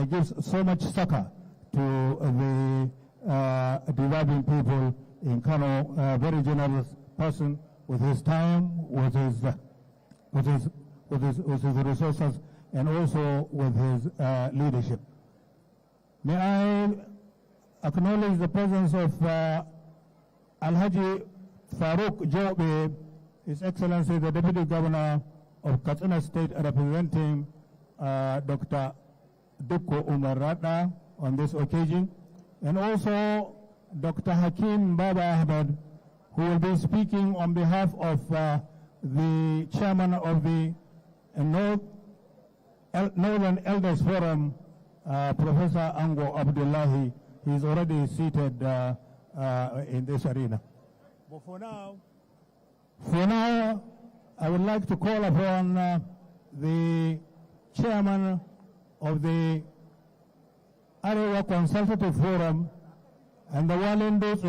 gives so much succor to the deserving people in Kano. A very generous person with his time, with his resources, and also with his leadership. May I acknowledge the presence of Alhaji Farouk Jobe, His Excellency the Deputy Governor of Katsina State, representing Dr. Dukko Umar Rada on this occasion, and also Dr. Hakim Baba Ahmed, who will be speaking on behalf of the chairman of the Northern Elders Forum, Professor Ango Abdullahi. He is already seated in this arena. But for now, I would like to call upon the chairman of the Arewa Consultative Forum and the Walindus,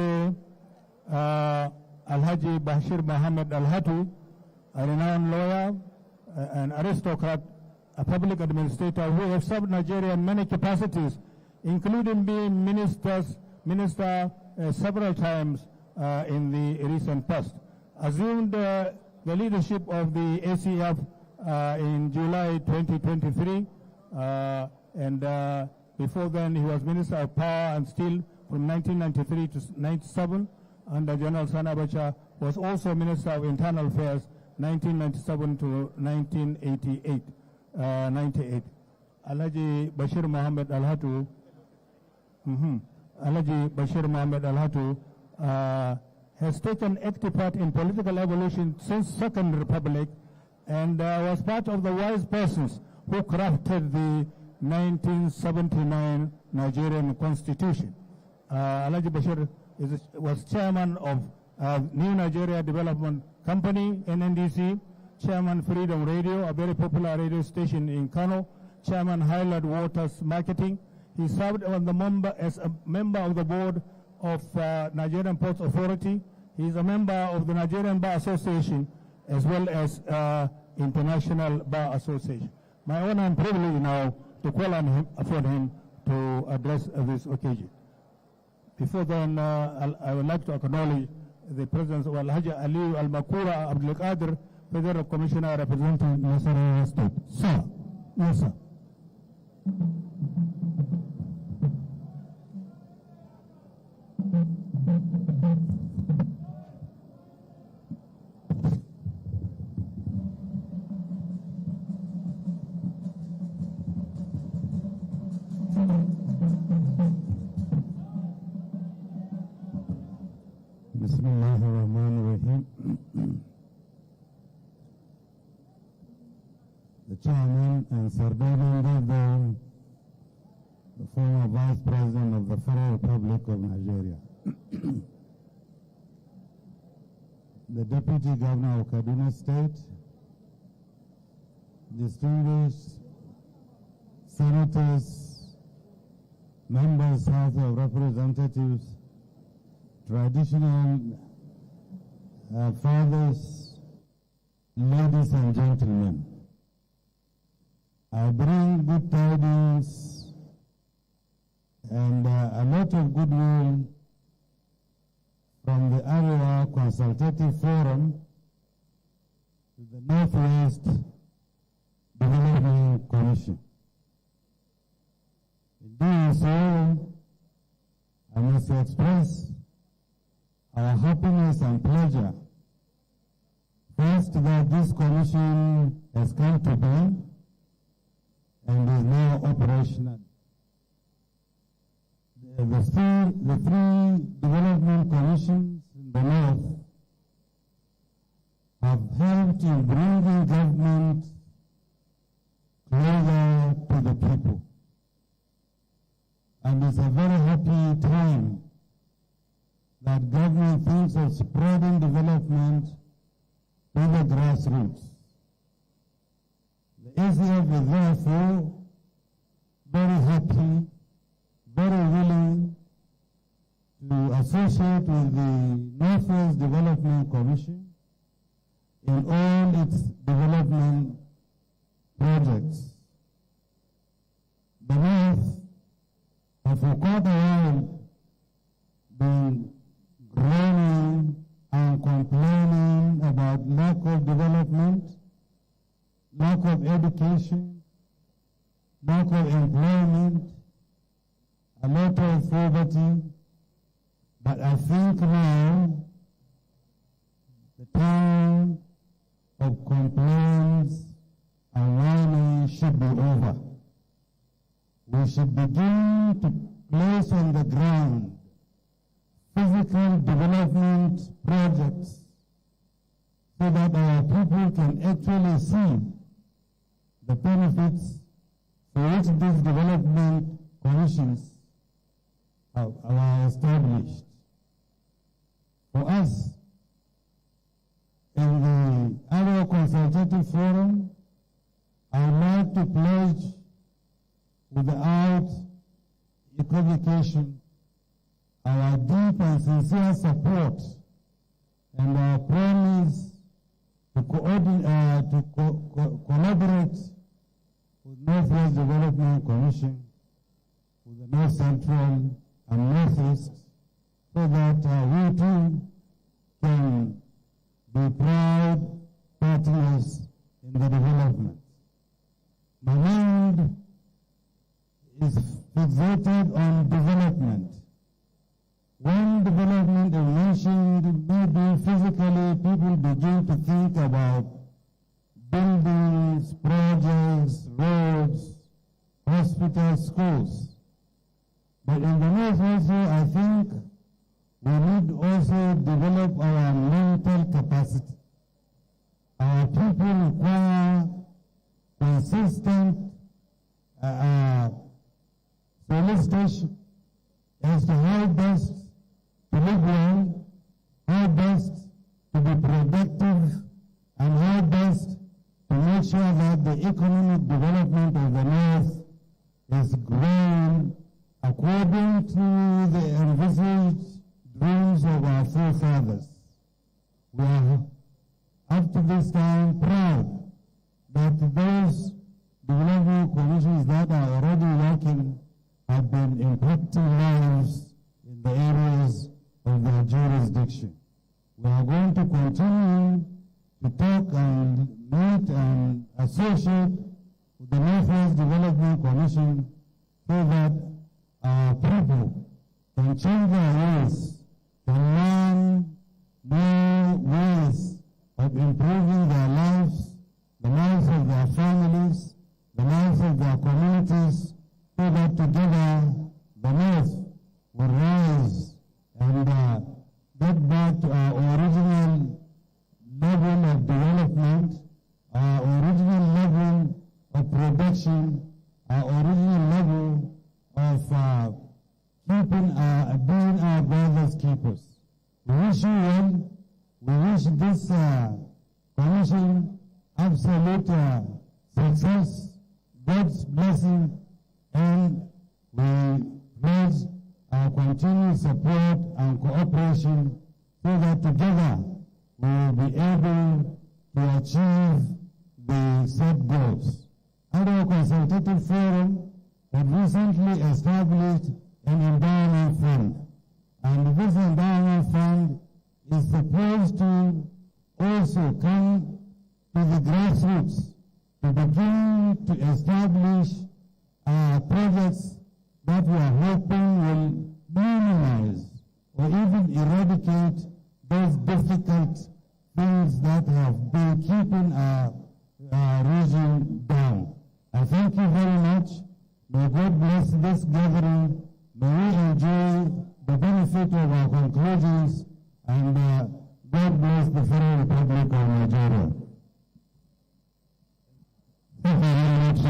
Alhaji Bashir Mohammed Al-Hatu, a renowned lawyer, an aristocrat, a public administrator who has served Nigeria in many capacities, including being minister several times in the recent past. Assumed the leadership of the ACF in July 2023, and before then he was Minister of Power and Steel from 1993 to 97 under General Sani Abacha, was also Minister of Internal Affairs 1997 to 1988. 98. Alhaji Bashir Mohammed Al-Hatu, Alhaji Bashir Mohammed Al-Hatu has taken active part in political evolution since Second Republic, and was part of the wise persons who crafted the 1979 Nigerian Constitution. Alhaji Bashir was chairman of New Nigeria Development Company, NNDC, chairman Freedom Radio, a very popular radio station in Kano, chairman Highland Waters Marketing. He served as a member of the board of Nigerian Ports Authority. He is a member of the Nigerian Bar Association as well as International Bar Association. My honor and privilege now to call on him, for him to address this occasion. Before then, I would like to acknowledge the presence of Alhaji Ali Al-Makura Abdul Qadir, Federal Commissioner representing Nasarawa State. Sir. Yes, sir. Bismillahirrahmanirrahim. The chairman and Sir David Goodwill, the former Vice President of the Federal Republic of Nigeria, the Deputy Governor of Kaduna State, distinguished senators, members, House of Representatives, traditional fathers, ladies and gentlemen. I bring good tidings and a lot of goodwill from the Arewa Consultative Forum to the Northwest Development Commission. In doing so, I must express our happiness and pleasure. First, that this commission has come to be and is now operational. The three development commissions in the North have helped in bringing government closer to the people. And it's a very happy time that government thinks of spreading development to the grassroots. The ACF is therefore very happy, very willing to associate with the Northwest Development Commission in all its development projects. The North have for quite a while been groaning and complaining about lack of development, lack of education, lack of employment, a lot of poverty. But I think now the time of complaints and whining should be over. We should begin to place on the ground physical development projects so that our people can actually see the benefits for which these development commissions are established. For us, in the Area Consultative Forum, I would like to pledge without equivocation our deep and sincere support and our promise to collaborate with Northwest Development Commission, with the North Central and Northeast, so that we too can be proud partners in the development. My mind is fixated on development. When development is mentioned, maybe physically people begin to think about buildings, projects, roads, hospitals, schools. But in the North also, I think we need also develop our mental capacity. Our people require consistent solicitation as to how best to live well, how best to be productive, and how best to make sure that the economic development of the North is growing according to the envisaged dreams of our forefathers. We are, up to this time, proud that those development commissions that are already working have been impacting lives in the areas of their jurisdiction. We are going to continue to talk and meet and associate with the Northwest Development Commission so that our people can change their ways, can learn new ways of improving their lives, the lives of their families, the lives of their communities, so that together the North will rise and get back to our original level of development, our original level of production, our original level of being our brothers' keepers. We wish you well. We wish this commission absolute success, God's blessing, and we pledge our continued support and cooperation so that together we will be able to achieve the set goals. Our Consultative Forum had recently established an endowment fund, and this endowment fund is supposed to also come to the grassroots to begin to establish projects that we are hoping will minimize or even eradicate those difficult things that have been keeping our region down. I thank you very much. May God bless this gathering. May we enjoy the benefit of our conclusions, and God bless the Federal Republic of Nigeria. Thank you very much.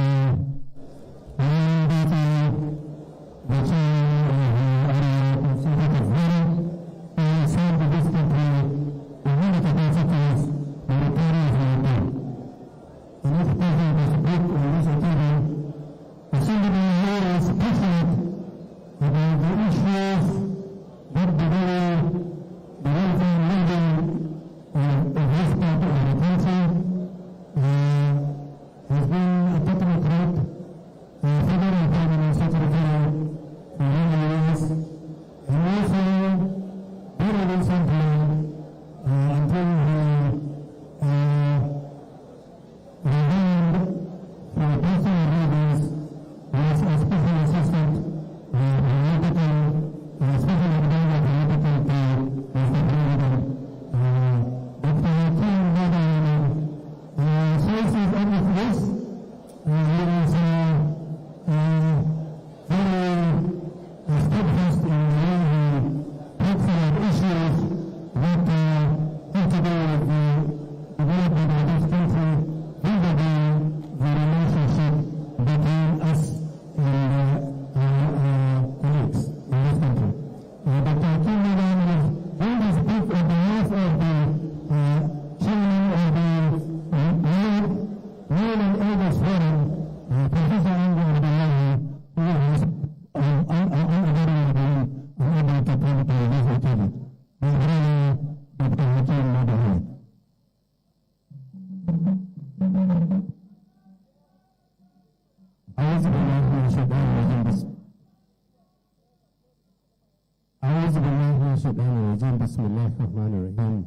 Bismillahirrahmanirrahim.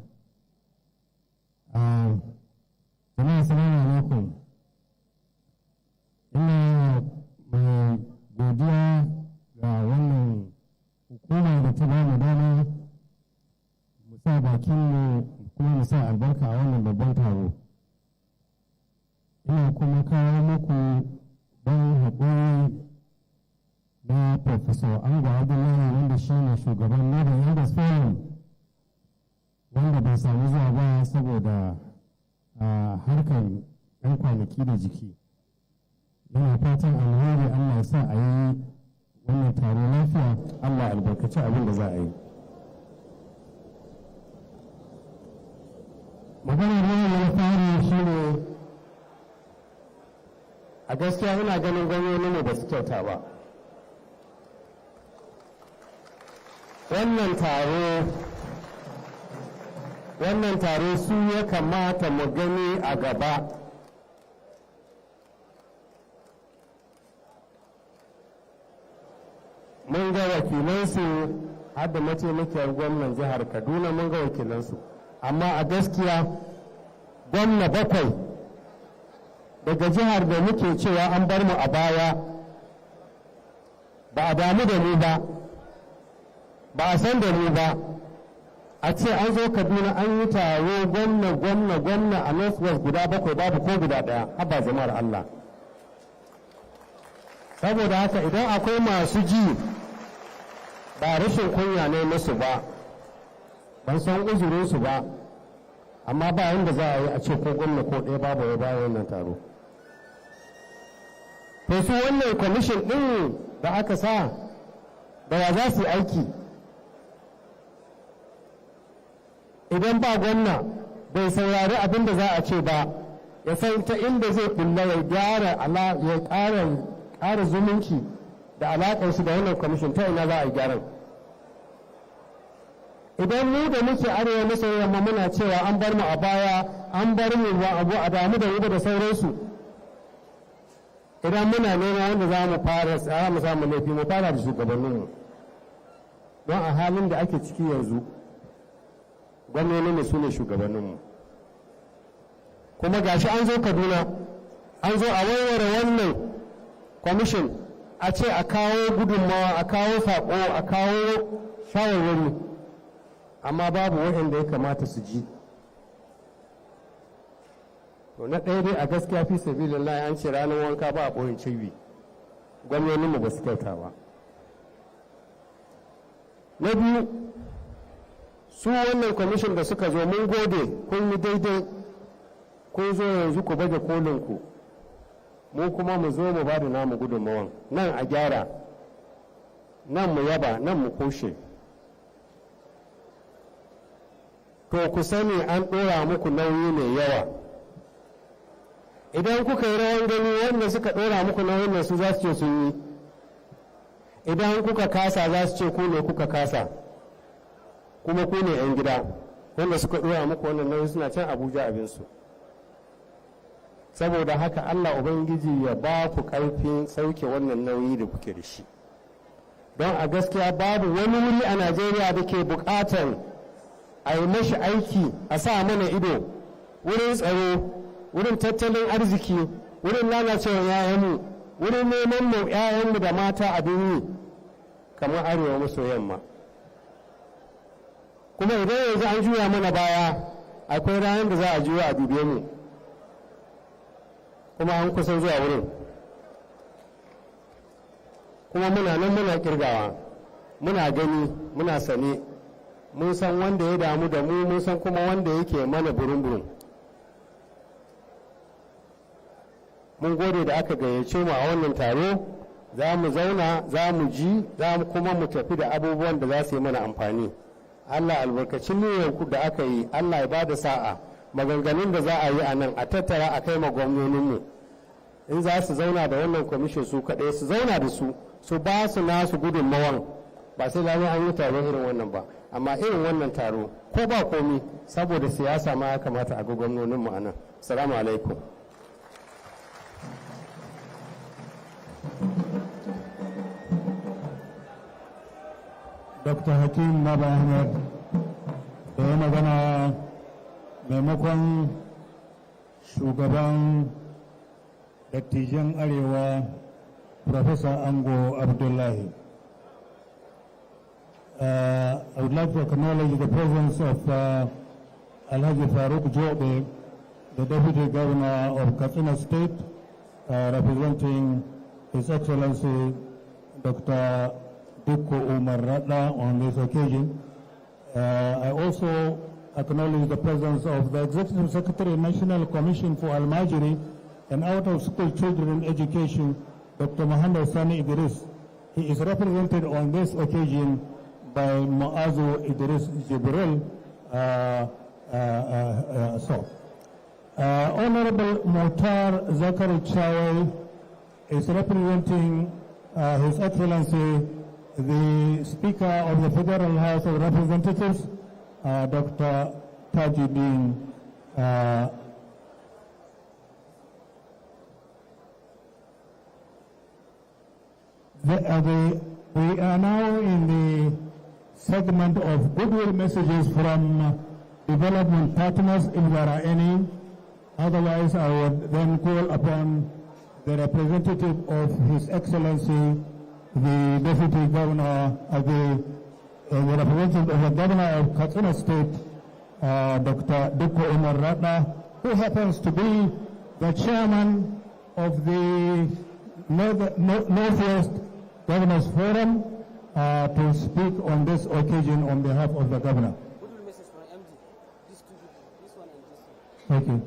Jama'a assalamu alaikum. Ina mai godiya ga wannan hukuma da ta bamu dama mu sa bakinmu kuma mu sa albarka a wannan babban taro. Ina kuma kawo muku don haƙuri na Professor Ango Abdullahi, wanda shi ne shugaban Northern Elders Forum, wanda bai samu zuwa ba saboda harkar ɗan kwanaki da jiki. Yana fatan alheri Allah ya sa a yi wannan taro lafiya, Allah albarkaci abin da za a yi. Maganar yau ya fara shi ne, a gaskiya ina ganin gwamnoni ne ba su kyauta ba. Wannan taro su ya kamata mu gani a gaba. Mun ga wakilansu har da mataimakiyar gwamnan jihar Kaduna, mun ga wakilansu, amma a gaskiya gwamna 7 daga jihar da muke cewa an bar mu a baya, ba a damu da mu ba, ba a san da mu ba. A ce an zo Kaduna an yi taro gwamna a Northwest guda 7 babu ko guda 1, haba jama'ar Allah. Saboda haka idan akwai masu ji ba rashin kunya ne musu ba, ban san uzurinsu ba, amma ba yadda za a yi a ce ko gwamna ko ɗaya babu ya bayan wannan taro. To su wannan kwamishin ɗin da aka sa da ya za su yi aiki? Idan ba gwamna bai saurari abin da za a ce ba, ya san ta inda zai kulla ya ƙara zumunci da alaƙar shi da wannan kwamishin, ta ina za a yi gyaran. Idan mu da muke arewa maso yamma muna cewa an bar mu a baya, an bar mu ba abu a damu da da sauransu, idan muna nema wanda za mu fara mu samu laifi, mu fara da shugabanninmu. Don a halin da ake ciki yanzu, gwamnoninmu su ne shugabanninmu. Kuma gashi an zo Kaduna, an zo a warware wannan kwamishin, a ce a kawo gudunmawa, a kawo saƙo, a kawo shawarwari, amma babu waɗanda ya kamata su ji. To na ɗaya dai a gaskiya fi sabilillahi an ce ranar wanka ba a ɓoyin cibi, gwamnoninmu ba su kyauta ba. Na biyu, su wannan kwamishin da suka zo mun gode, kun yi daidai, kun zo yanzu ku baje kolinku, mu kuma mu zo mu ba da namu gudunmawan, nan a gyara, nan mu yaba, nan mu kushe. To ku sani an ɗora muku nauyi mai yawa. Idan kuka yi rawan gani wanda suka ɗora muku nauyin nan su za su ce sun yi, idan kuka kasa za su ce ku ne kuka kasa, kuma ku ne 'yan gida wanda suka ɗora muku wannan nauyi suna can Abuja abinsu. Saboda haka Allah Ubangiji ya ba ku ƙarfin sauke wannan nauyi da kuke da shi, don a gaskiya babu wani wuri a Najeriya da ke buƙatar a yi mashi aiki, a sa mana ido wurin tsaro, wurin tattalin arziki, wurin lalacewar 'ya'yanmu, wurin neman mu 'ya'yanmu da mata abin yi kamar arewa maso yamma. Kuma idan yanzu an juya mana baya, akwai ranar da za a juya a dube mu, kuma an kusan zuwa wurin, kuma muna nan muna kirgawa, muna gani, muna sane, mun san wanda ya damu da mu, mun san kuma wanda yake mana burin-burin. Mun gode da aka gayyace mu a wannan taro, za mu zauna, za mu ji, za mu kuma mu tafi da abubuwan da za su yi mana amfani. Allah albarkacin niyyarku da aka yi, Allah ya ba da sa'a, maganganun da za a yi a nan a tattara a kai ma gwamnoninmu. In za su zauna da wannan kwamishin su kaɗai, su zauna da su ba su nasu gudunmawan, ba sai lalai an yi taro irin wannan ba, amma irin wannan taro ko ba komi saboda siyasa ma ya kamata a ga gwamnoninmu a nan. Assalamu alaikum. Dr. Hakim Baba Ahmed da ya magana maimakon shugaban dattijan Arewa Professor Ango Abdullahi. I would like to acknowledge the presence of Alhaji Farouk Jobe, the Deputy Governor of Kaduna State, representing His Excellency Dr. Dikko Umar Radda on this occasion. I also acknowledge the presence of the Executive Secretary, National Commission for Al-Majiri and Out-of-School Children Education, Dr. Muhammad Sani Idris. He is represented on this occasion by Muazu Idris Jibril. Honorable Muhtar Zakari Chawai is representing His Excellency the Speaker of the Federal House of Representatives, Dr. Tajuddin we are now in the segment of goodwill messages from development partners, if there are any. Otherwise, I would then call upon the representative of His Excellency, the Deputy Governor of the representative of the Governor of Kaduna State, Dr. Dikko Umar Radda, who happens to be the chairman of the Northwest Governors Forum, to speak on this occasion on behalf of the Governor. Thank you.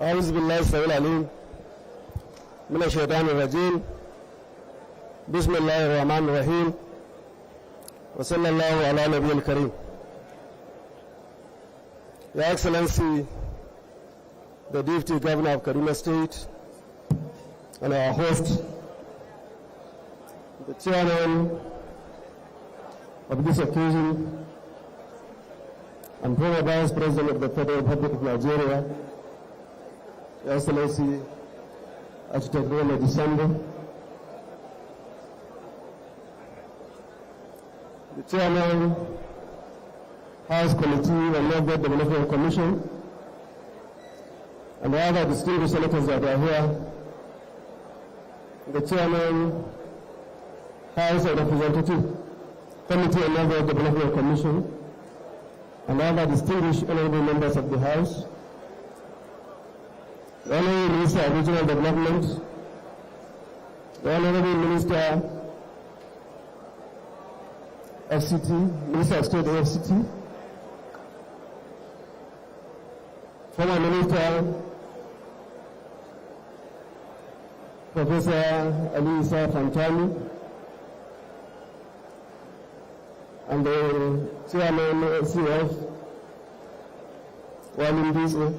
أعوذ بالله السميع العليم من الشيطان الرجيم بسم الله الرحمن الرحيم وصلى الله على نبي الكريم. Your Excellency, the Deputy Governor of Kaduna State, and our host, the Chairman of this occasion, and former Vice President of the Federal Republic of Nigeria, Your Excellency Architect Roma Disambo, the Chairman, House Committee and Network Development Commission, and the other distinguished senators that are here, the Chairman, House of Representatives Committee and Network Development Commission, and other distinguished honorable members of the House, the Honorable Minister of Regional Development, the Honorable Minister FCT, Minister of State FCT, former Minister Professor Ali Issa Fantani, and the Chairman CF, Walim Dise,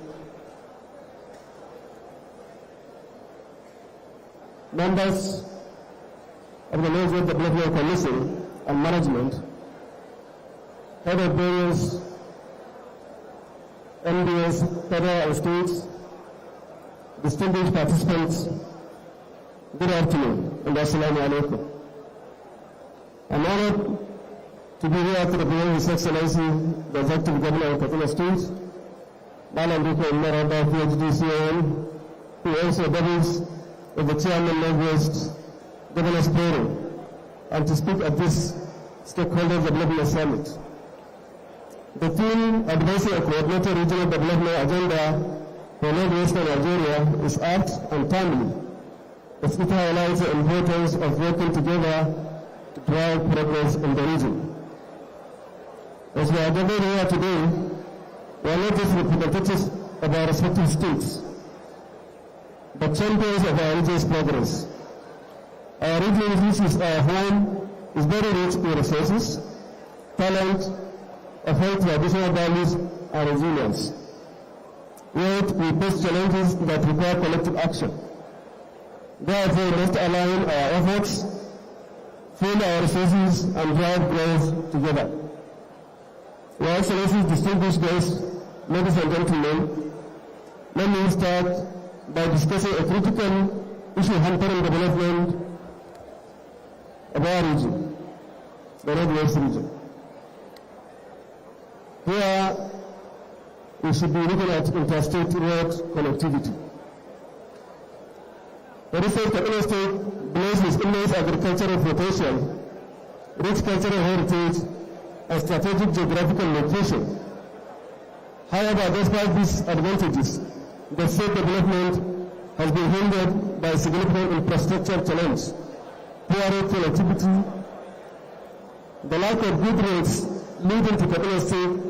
members of the Network Development Commission and management, head of various MDS, federal and states, distinguished participants, good afternoon and assalamu alaikum. I'm honored to be here to represent His Excellency, the Executive Governor of Kaduna State, Malam Diko Umarada, PhD CON, who also doubles as the Chairman Northwest Governors Forum, and to speak at this Stakeholders Development Summit. The theme advancing a coordinated regional development agenda for Northwestern Nigeria is apt and timely, as it highlights the importance of working together to drive progress in the region. As we are gathered here today, we are not just representatives of our respective states, but champions of our region's progress. Our region, which is our home, is very rich in resources, talent, upheld traditional values, and resilience. Yet we face challenges that require collective action. Therefore, we must align our efforts, pool our resources, and drive growth together. Your Excellencies, distinguished guests, ladies and gentlemen, let me start by discussing a critical issue hampering development of our region, the Northwest region. Here, we should be looking at interstate road connectivity. The recent Kaduna State blazed with immense agricultural potential, rich cultural heritage, and strategic geographical location. However, despite these advantages, the state development has been hindered by significant infrastructure challenge, poor road connectivity, the lack of good roads leading to Kaduna State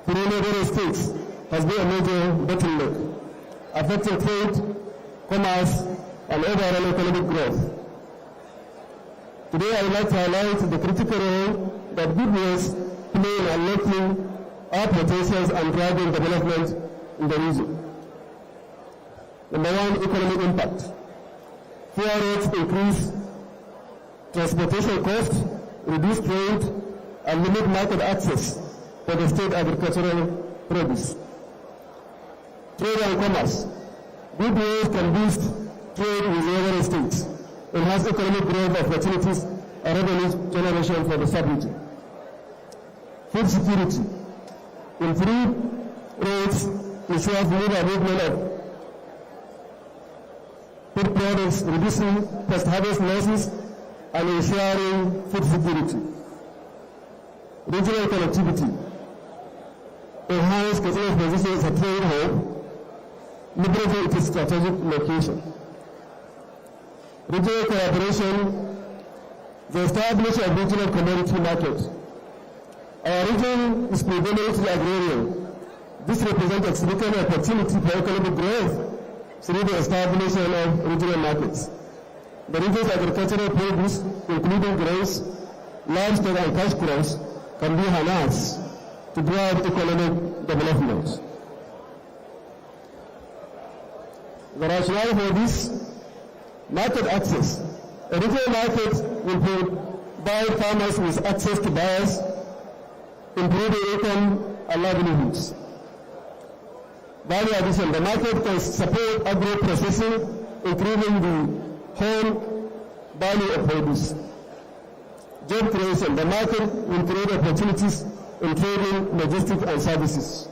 through neighboring states has been a major bottleneck, affecting trade, commerce, and overall economic growth. Today, I would like to highlight the critical role that good roads play in unlocking our potentials and driving development in the region. Number one, economic impact. Poor roads increase transportation costs, reduce trade, and limit market access for the state agricultural produce. Trade and commerce. Good roads can boost trade with neighboring states, enhance economic growth opportunities, and revenue generation for the sub-region. Food security. Improved roads ensure the movement of food products, reducing post-harvest losses, and ensuring food security. Regional connectivity. Enhance Kaduna's position as a trade hub, leveraging its strategic location. Regional collaboration, the establishment of regional commodity markets. Our region is predominantly agrarian. This represents a significant opportunity for economic growth through the establishment of regional markets. The region's agricultural produce, including grains, livestock, and cash crops, can be harnessed to drive economic development. The rationale for this: market access. A retail market will provide farmers with access to buyers, improving income and livelihoods. Value addition. The market can support agro-processing, improving the whole value of produce. Job creation. The market will create opportunities in trading, logistics, and services.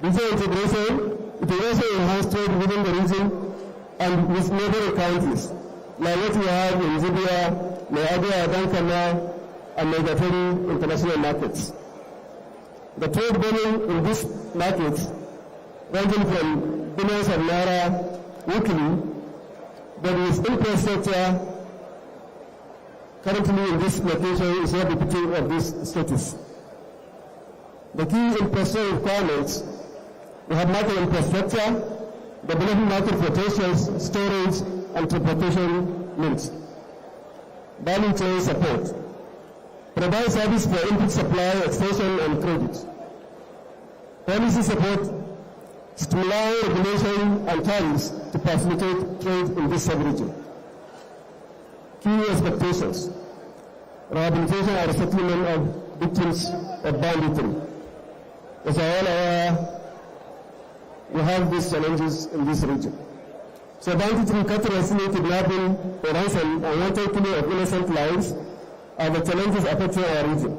Regional integration. It will also enhance trade within the region and with neighboring countries, like what we have in Zambia, Nigeria, Dankana, and migratory international markets. The trade volume in these markets, ranging from billions of naira weekly, but with infrastructure currently in this location is not depicting of this status. The key infrastructure requirements: we have market infrastructure, developing market quotations, storage, and transportation needs. Value chain support. Provide service for input supply, extension, and credit. Policy support. Stimulate regulation and tariffs to facilitate trade in this sub-region. Key expectations: rehabilitation and resettlement of victims of banditry. As all aware, we have these challenges in this region. So banditry, cutlery, kidnapping, ransom, and wanton killing of innocent lives are the challenges affecting our region.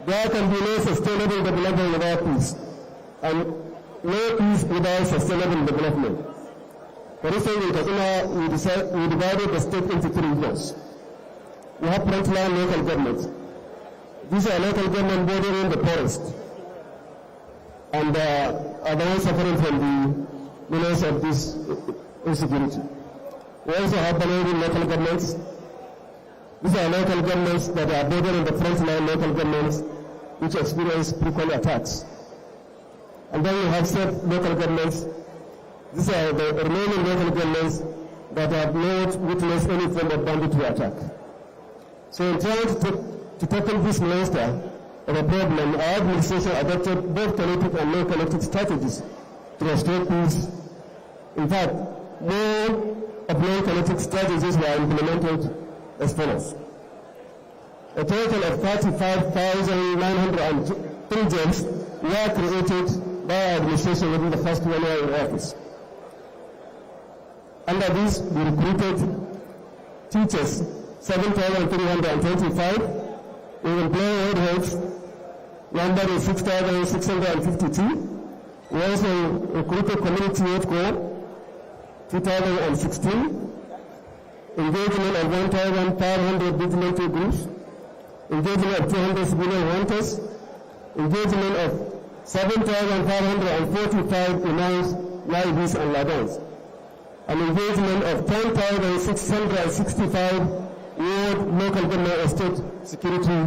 There can be no sustainable development without peace, and no peace without sustainable development. For instance, in Kaduna, we divided the state into 3 regions. We have frontline local governments. These are local government bordering the forest, and are the ones suffering from the menace of this insecurity. We also have Neighboring local governments. These are local governments that are bordering the frontline local governments, which experience frequent attacks. And then we have state local governments. These are the remaining local governments that have not witnessed any form of banditry attack. So in trying to tackle this monster of a problem, our administration adopted both kinetic and non-kinetic strategies to restore peace. In fact, more of non-kinetic strategies were implemented as follows. A total of 35,903 jobs were created by our administration within the first 1 year in office. Under this, we recruited teachers, 7,325, we employ head heads, number is 6,652. We also recruited community youth corps, 2016, engagement of 1,500 vigilante groups, engagement of 200 civilian hunters, engagement of 7,545 imams, naibis, and ladans, an engagement of 10,665 ward, local government, and state security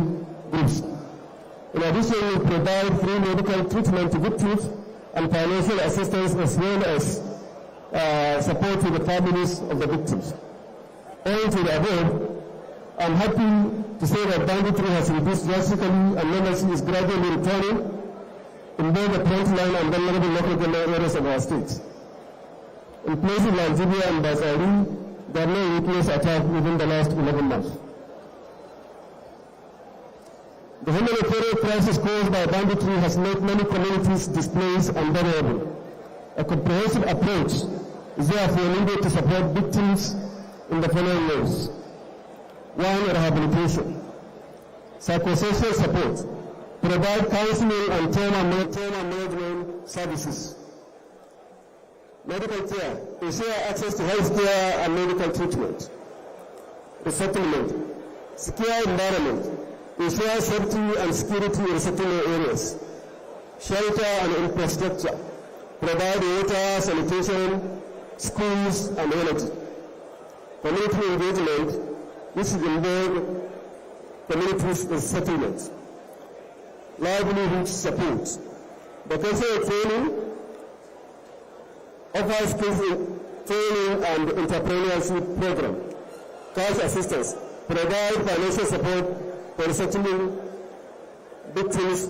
groups. In addition, we provide free medical treatment to victims and financial assistance, as well as support to the families of the victims. Owing to the above, I'm happy to say that banditry has reduced drastically and normalcy is gradually returning in both the frontline and vulnerable local government areas of our states. In places like Zambia and Bazari, there are no witness attack within the last 11 months. The humanitarian crisis caused by banditry has made many communities displaced and vulnerable. A comprehensive approach is therefore needed to support victims in the following ways. 1. Rehabilitation. Psychosocial support. Provide counseling and trauma management services. Medical care. Ensure access to health care and medical treatment. Resettlement. Secure environment. Ensure safety and security in resettlement areas. Shelter and infrastructure. Provide water, sanitation, schools, and energy. Community engagement. This is involved communities in settlements. Livelihood support. Vocational training. Offer skills training and entrepreneurship program. Cash assistance. Provide financial support for resettling victims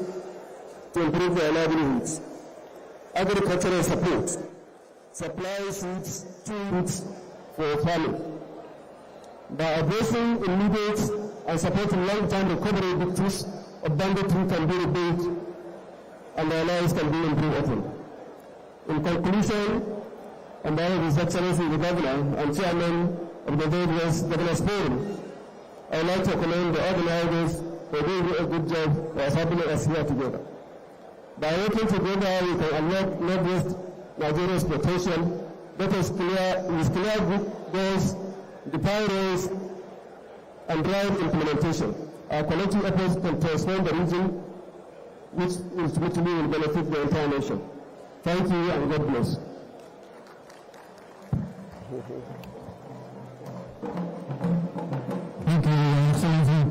to improve their livelihoods. Agricultural support. supply seeds, tools for farming. By addressing immediate and supporting long-term recovery victims of banditry can be rebuilt and their lives can be improved. In conclusion, on behalf of His Excellency the Governor and Chairman of the Governors Forum, I would like to commend the organizers for doing a good job for assembling us here together. By working together, we can unlock not just Nigeria's potential, but with clear goals, define roles, and drive implementation. Our collective efforts can transform the region, which ultimately will benefit the entire nation. Thank you and God bless. Thank you, Your Excellency.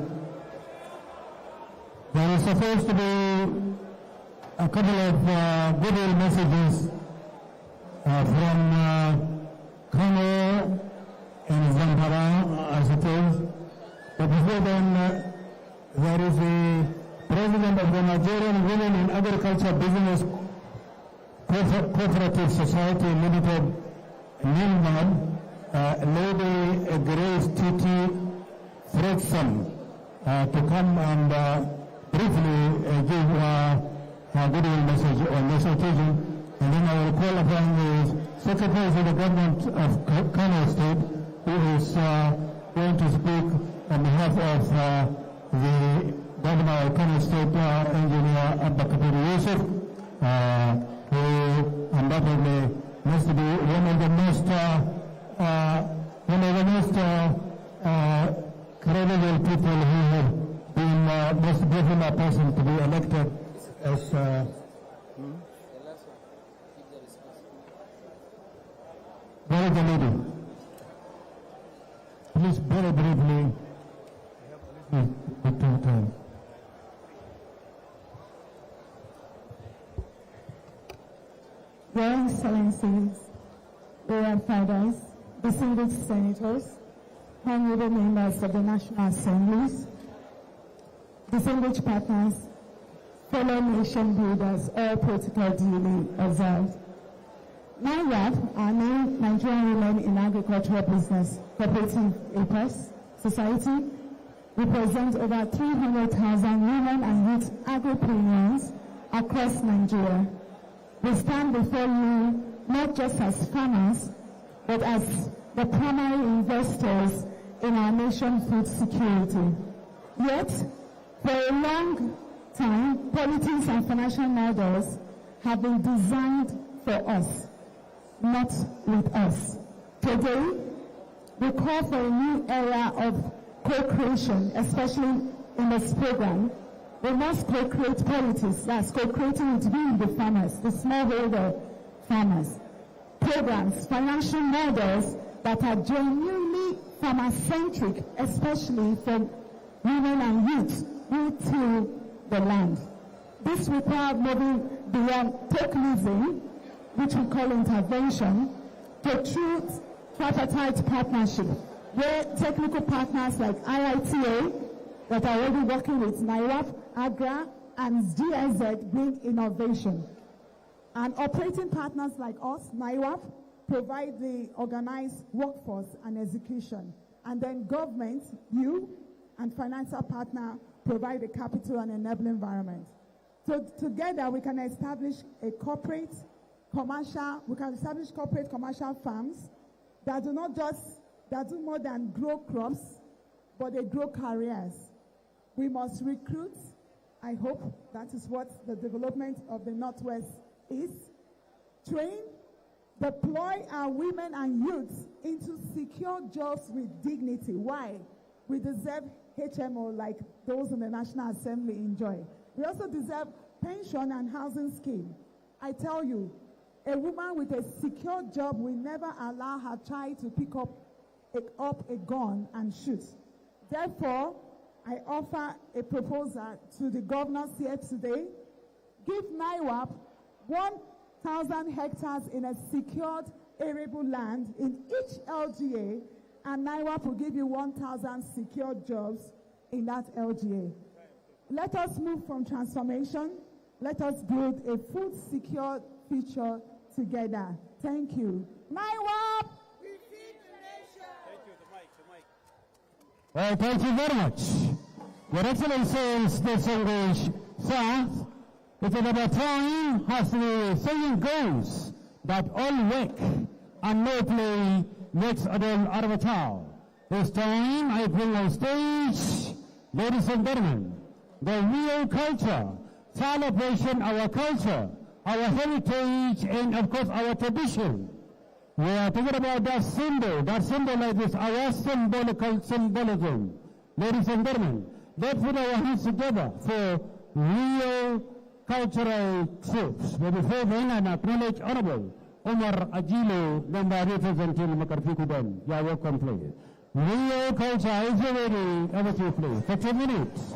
There is supposed to be a couple of goodwill messages from Kano and Zamfara, I suppose. But before then, there is the President of the Nigerian Women in Agriculture Business Cooperative Society Limited, NILMAD, Lady Grace Titi Fredson, to come and briefly give a goodwill message on this occasion. And then I will call upon the Secretary to the Government of Kano State, who is going to speak on behalf of the Governor of Kano State, Engineer Abba Kabir Yusuf, who undoubtedly must be one of the most credible people who have been most beautiful person to be elected as very good lady. Please very briefly. Your Excellencies, Royal Fathers, distinguished senators, honorable members of the National Assemblies, distinguished partners, fellow nation builders, all protocol duly observed. NIWAP, our Nigerian Women in Agricultural Business Cooperative APOS Society, represents over 300,000 women and youth agripreneurs across Nigeria. We stand before you not just as farmers, but as the primary investors in our nation's food security. Yet, for a long time, politics and financial models have been designed for us, not with us. Today, we call for a new era of co-creation, especially in this program. We must co-create politics, that's co-creating with the farmers, the smallholder farmers. Programs, financial models that are genuinely farmer-centric, especially for women and youth who till the land. This requires moving beyond tokenism, which we call intervention, to true tripartite partnership, where technical partners like IITA that are already working with NIWAP, AGRA, and GSZ bring innovation. And operating partners like us, NIWAP, provide the organized workforce and execution. And then government, you, and financial partner provide the capital and enabling environment. So together we can establish a corporate, commercial farms that do not just, that do more than grow crops, but they grow careers. We must recruit. I hope that is what the development of the Northwest is. Train, deploy our women and youths into secure jobs with dignity. Why? We deserve HMO like those in the National Assembly enjoy. We also deserve pension and housing scheme. I tell you, a woman with a secure job will never allow her child to pick up a gun and shoot. Therefore, I offer a proposal to the governors here today. Give NIWAP 1,000 hectares in a secured arable land in each LGA, and NIWAP will give you 1,000 secured jobs in that LGA. Let us move from transformation. Let us build a food secure future together. Thank you. NIWAP! Well, thank you very much. Your Excellencies, distinguished sir, it's about time, as the saying goes, that all work and no play makes adult out of a child. This time I bring on stage, ladies and gentlemen, the real culture, celebration our culture, our heritage, and of course our tradition. We are talking about that symbolizes our symbolism. Ladies and gentlemen, let's put our hands together for real cultural truths. But before then, I acknowledge Honorable Omar Ajilo, member representing Makarfi Kudan. You are welcome, please. Real culture is ready. Over to you, please. For 2 minutes.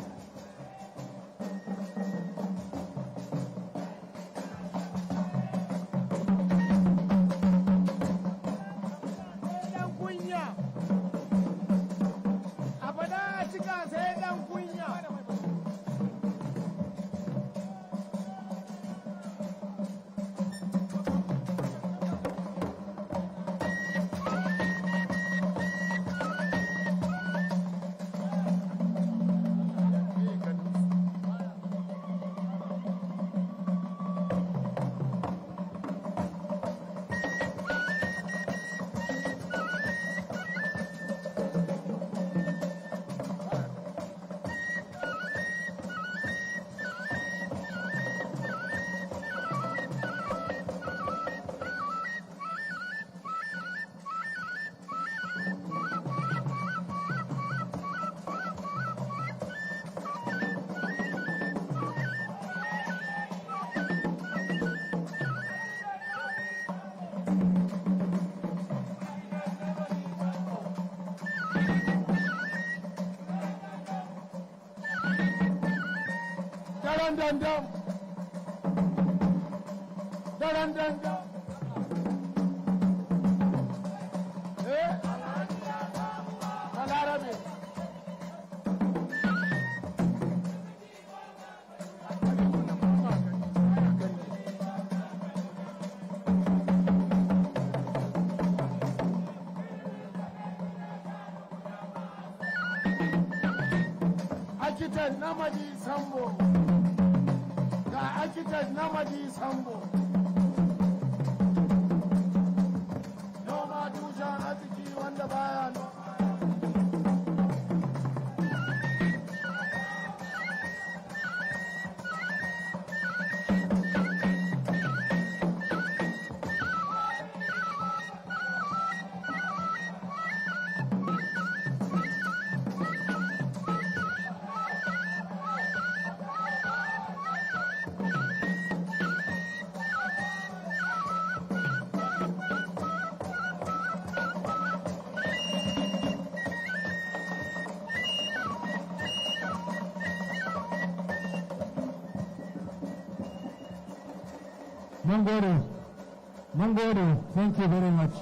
Mangode, thank you very much.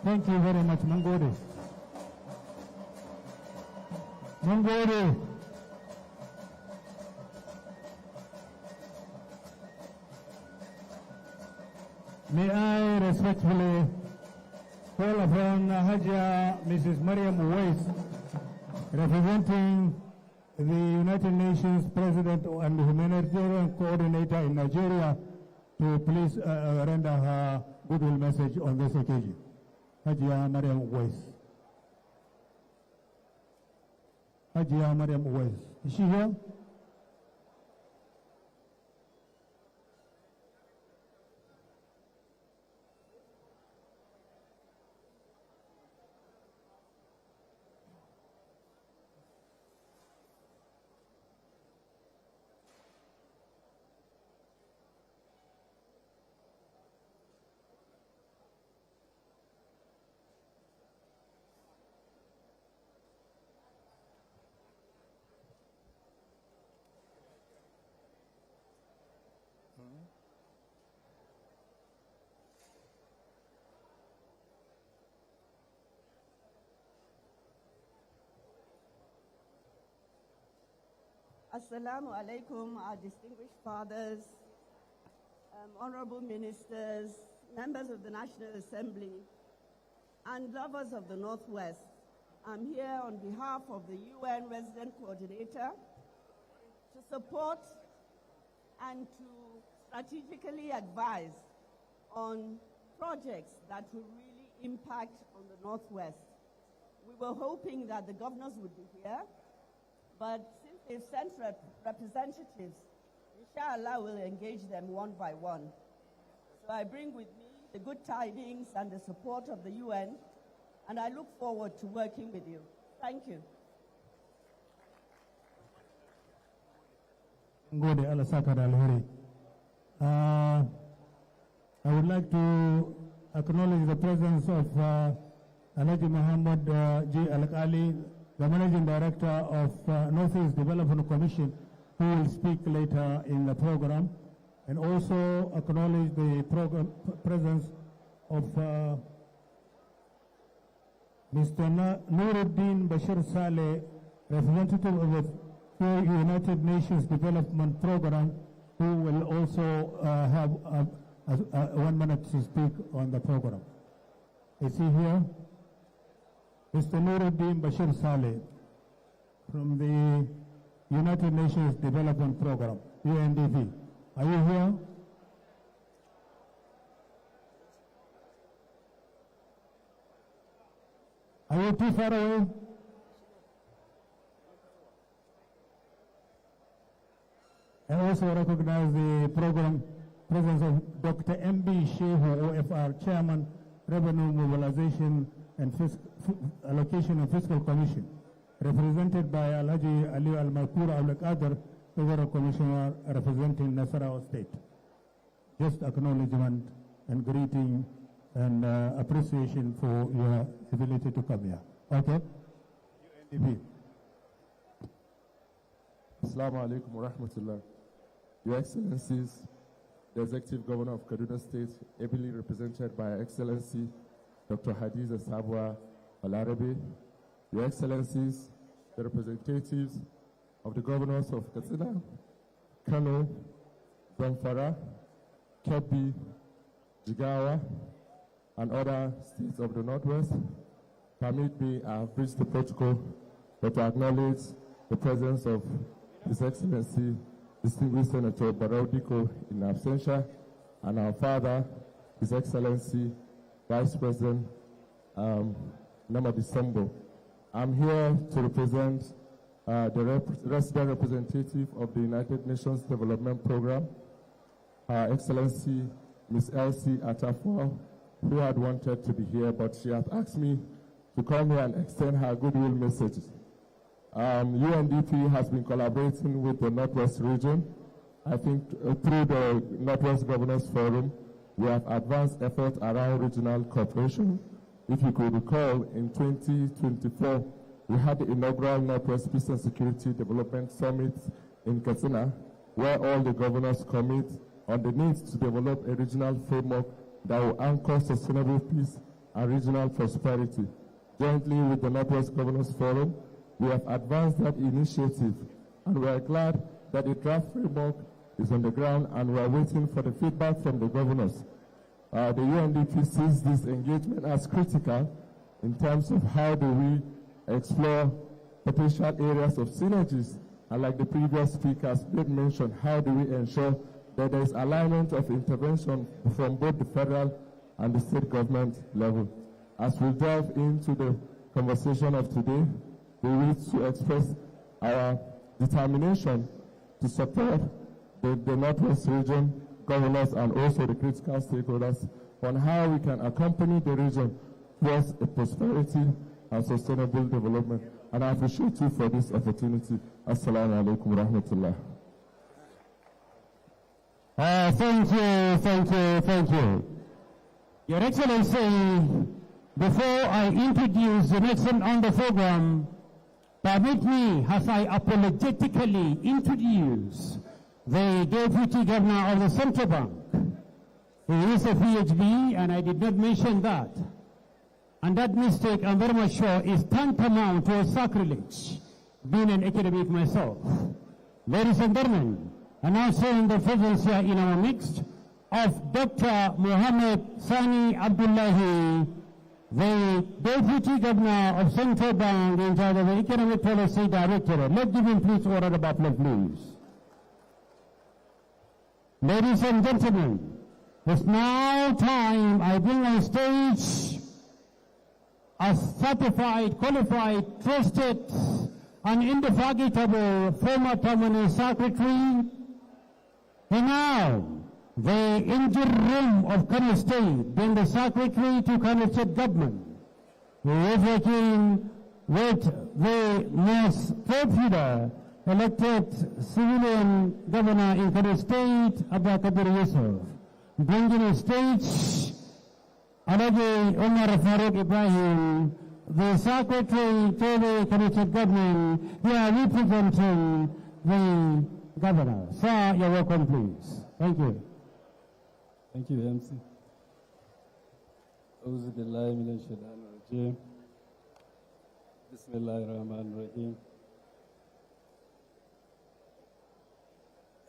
Thank you very much, Mangode. Mangode. May I respectfully call upon Hajia Mrs. Mariam Uwais, representing the United Nations President and Humanitarian Coordinator in Nigeria, to please render her goodwill message on this occasion. Hajia Mariam Uwais. Hajia Mariam Uwais. Is she here? Assalamu alaikum, our distinguished fathers, honorable ministers, members of the National Assembly, and lovers of the Northwest, I'm here on behalf of the UN Resident Coordinator to support and to strategically advise on projects that will really impact on the Northwest. We were hoping that the governors would be here, but since they've sent representatives, inshallah we'll engage them one by one. So I bring with me the good tidings and the support of the UN, and I look forward to working with you. Thank you. I would like to acknowledge the presence of Alhaji Muhammad G. Al-Kali, the Managing Director of Northeast Development Commission, who will speak later in the program, and also acknowledge the presence of Mr. Nuruddin Bashir Saleh, representative of the United Nations Development Program, who will also have 1 minute to speak on the program. Is he here? Mr. Nuruddin Bashir Saleh from the United Nations Development Program, UNDP. Are you here? Are you too far away? I also recognize the program presence of Dr. M.B. Shehu, OFR, Chairman, Revenue Mobilization and Allocation and Fiscal Commission, represented by Alhaji Ali Al-Makur Al-Qadir, Federal Commissioner representing Nasarawa State. Just acknowledgement and greeting and appreciation for your ability to come here. Okay? UNDP. Assalamu alaikum wa rahmatullah. Your Excellencies, the Executive Governor of Kaduna State, ably represented by Her Excellency Dr. Hadiza Sabwa Balarabe, Your Excellencies, the representatives of the governors of Katsina, Kano, Zamfara, Kebbi, Jigawa, and other states of the Northwest, permit me, I have breached the protocol, but to acknowledge the presence of His Excellency, distinguished Senator Barrow Diko in absentia, and our father, His Excellency, Vice President Namadi Sambo. I'm here to represent the resident representative of the United Nations Development Program, Her Excellency Ms. Elsie Atafua, who had wanted to be here, but she has asked me to come here and extend her goodwill messages. UNDP has been collaborating with the Northwest region. I think through the Northwest Governors Forum, we have advanced efforts around regional cooperation. If you could recall, in 2024, we had the inaugural Northwest Peace and Security Development Summit in Katsina, where all the governors commit on the need to develop a regional framework that will anchor sustainable peace and regional prosperity. Jointly with the Northwest Governors Forum, we have advanced that initiative, and we are glad that the draft framework is on the ground, and we are waiting for the feedback from the governors. The UNDP sees this engagement as critical in terms of how do we explore potential areas of synergies, and like the previous speakers did mention, how do we ensure that there is alignment of intervention from both the federal and the state government level. As we delve into the conversation of today, we wish to express our determination to support the Northwest region governors and also the critical stakeholders on how we can accompany the region towards a prosperity and sustainable development. And I appreciate you for this opportunity. Assalamu alaikum wa rahmatullah. Thank you. Your Excellency, before I introduce the next one on the program, permit me, as I apologetically introduce the Deputy Governor of the Central Bank. He is a PhD, and I did not mention that. And that mistake, I'm very much sure, is tantamount to a sacrilege, being an academic myself. Ladies and gentlemen, announcing the presence here in our midst of Dr. Mohammed Sani Abdullahi, the Deputy Governor of Central Bank in charge of the Economic Policy Directorate. Let's give him please order of applause, please. Ladies and gentlemen, it's now time I bring on stage a certified, qualified, trusted, and indefatigable former permanent secretary, and now the interim of Kano State, then the secretary to Kano State government, working with the most popular elected civilian governor in Kano State, Abba Kabir Yusuf, bringing on stage Alhaji Omar Farouk Ibrahim, the secretary to the Kano State government. They are representing the governor. Sir, you're welcome, please. Thank you. Thank you, MC. Auzu billahi minash shaitanir rajim. Bismillahir Rahmanir Rahim.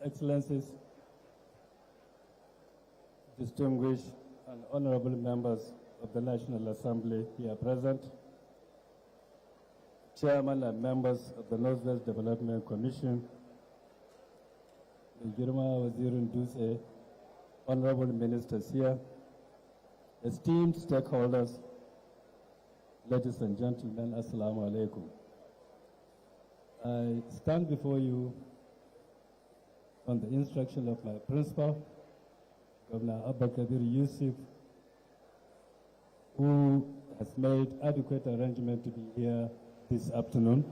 Excellencies, distinguished and honorable members of the National Assembly here present, Chairman and members of the Northwest Development Commission, the Girma Wazirin Dutse, honorable ministers here, esteemed stakeholders, ladies and gentlemen, Assalamu alaikum. I stand before you on the instruction of my principal, Governor Abba Kabir Yusuf, who has made adequate arrangement to be here this afternoon,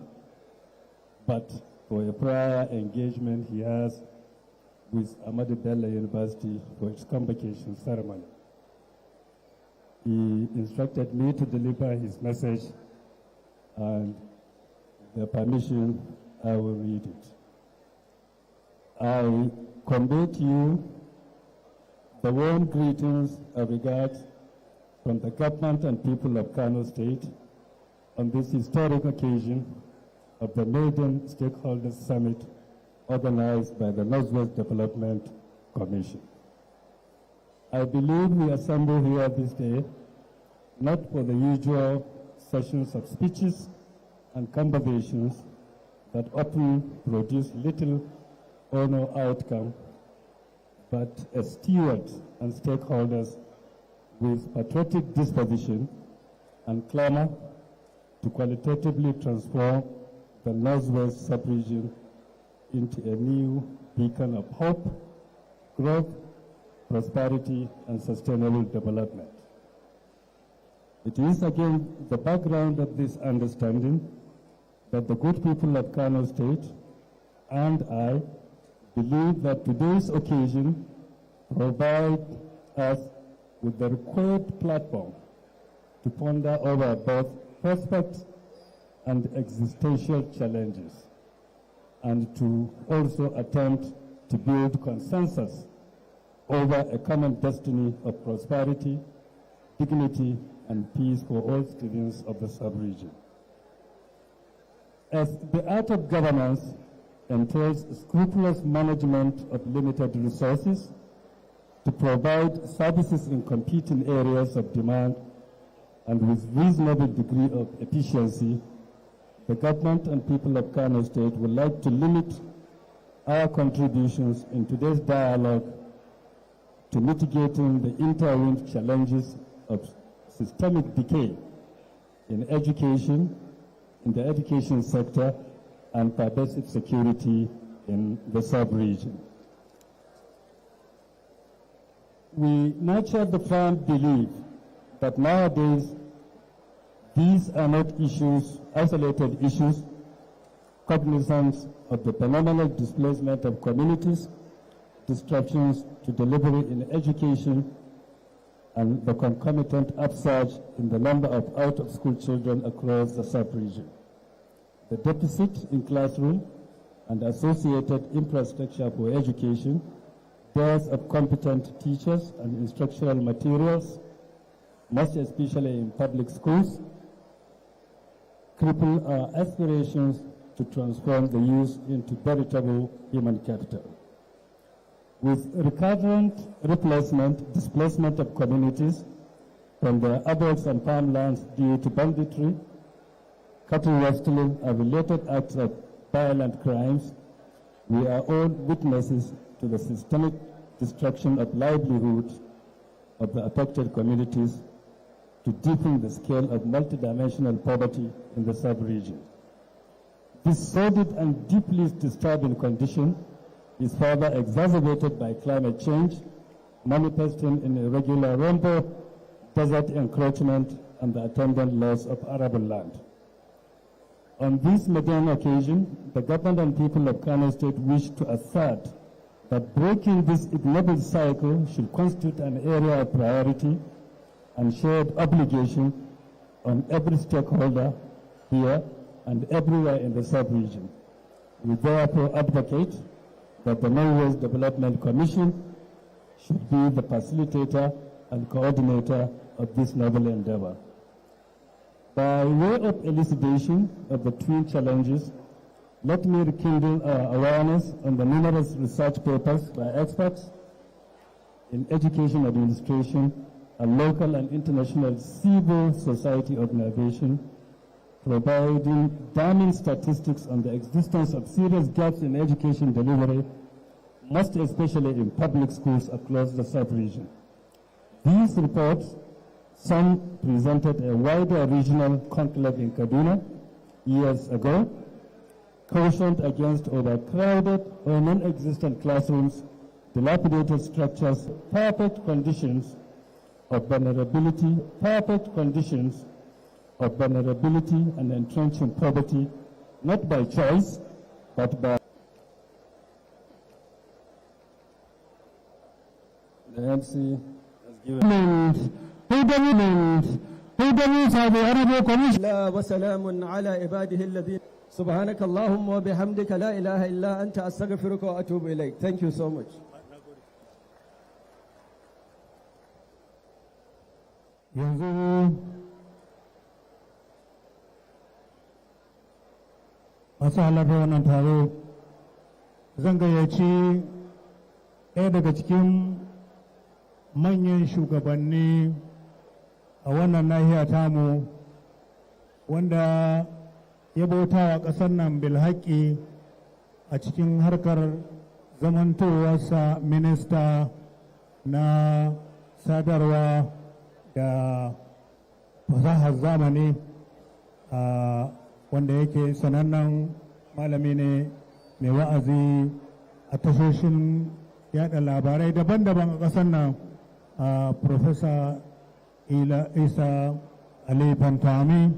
but for a prior engagement he has with Ahmadu Bello University for its convocation ceremony. He instructed me to deliver his message, and with the permission, I will read it. I convey to you the warm greetings of regards from the government and people of Kano State on this historic occasion of the maiden stakeholders summit organized by the Northwest Development Commission. I believe we assemble here this day not for the usual sessions of speeches and conversations that often produce little or no outcome, but as stewards and stakeholders with patriotic disposition and clamor to qualitatively transform the Northwest sub-region into a new beacon of hope, growth, prosperity, and sustainable development. It is again the background of this understanding that the good people of Kano State and I believe that today's occasion provides us with the required platform to ponder over both prospects and existential challenges, and to also attempt to build consensus over a common destiny of prosperity, dignity, and peace for all citizens of the sub-region. As the art of governance entails scrupulous management of limited resources to provide services in competing areas of demand and with reasonable degree of efficiency, the government and people of Kano State would like to limit our contributions in today's dialogue to mitigating the interlinked challenges of systemic decay in education, in the education sector, and pervasive security in the sub-region. We nurture the firm belief that nowadays these are not issues, isolated issues, cognizant of the phenomenal displacement of communities, disruptions to delivery in education, and the concomitant upsurge in the number of out-of-school children across the sub-region. The deficit in classroom and associated infrastructure for education, dearth of competent teachers and instructional materials, most especially in public schools, cripple our aspirations to transform the youth into veritable human capital. with recurrent displacement of communities from their adults and farmlands due to banditry, cattle rustling, and related acts of violent crimes, we are all witnesses to the systemic destruction of livelihoods of the affected communities to deepen the scale of multidimensional poverty in the sub-region. This sordid and deeply disturbing condition is further exacerbated by climate change, manifesting in irregular rainfall, desert encroachment, and the attendant loss of arable land. On this maiden occasion, the government and people of Kano State wish to assert that breaking this ignoble cycle should constitute an area of priority and shared obligation on every stakeholder here and everywhere in the sub-region. We therefore advocate that the Northwest Development Commission should be the facilitator and coordinator of this noble endeavor. By way of elucidation of the twin challenges, let me rekindle our awareness on the numerous research papers by experts in education administration and local and international civil society organizations, providing damning statistics on the existence of serious gaps in education delivery, most especially in public schools across the sub-region. These reports, some presented a wider regional conclave in Kaduna years ago, cautioned against overcrowded or non-existent classrooms, dilapidated structures, perfect conditions of vulnerability and entrenching poverty, not by choice, but by the MC has given. وسلام على عباده الذين سبحانك اللهم وبحمدك لا إله إلا أنت أستغفرك وأتوب إليك. Thank you so much. Yanzu masu halarta wannan taro zan gayyaci ɗaya daga cikin manyan shugabanni a wannan nahiya tamu wanda ya bauta wa ƙasar nan bilhaƙi a cikin harkar zamantowarsa minista na sadarwa da fasahar zamani wanda yake sanannen malami ne mai wa'azi a tashoshin yada labarai daban-daban a ƙasar nan Professor Isa Ali Pantami,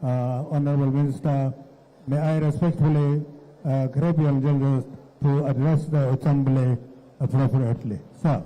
Honorable Minister, may I respectfully grab your indulgence to address the Assembly appropriately. Sir.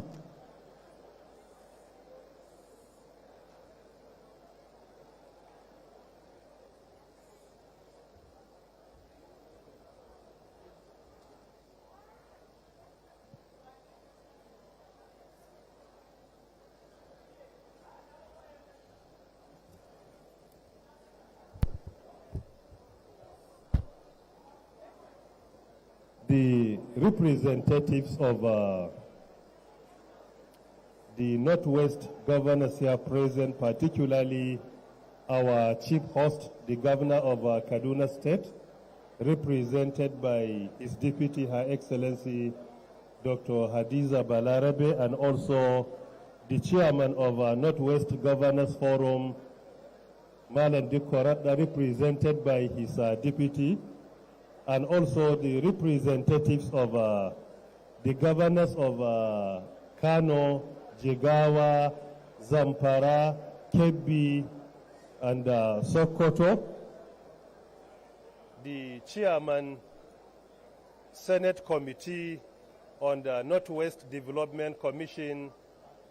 The representatives of the Northwest governors here present, particularly our chief host, the governor of Kaduna State, represented by his deputy, Her Excellency Dr. Hadiza Balarabe, and also the chairman of Northwest Governors Forum, Malan Dikoratna, represented by his deputy, and also the representatives of the governors of Kano, Jigawa, Zamfara, Kebbi, and Sokoto, the chairman, Senate Committee on the Northwest Development Commission,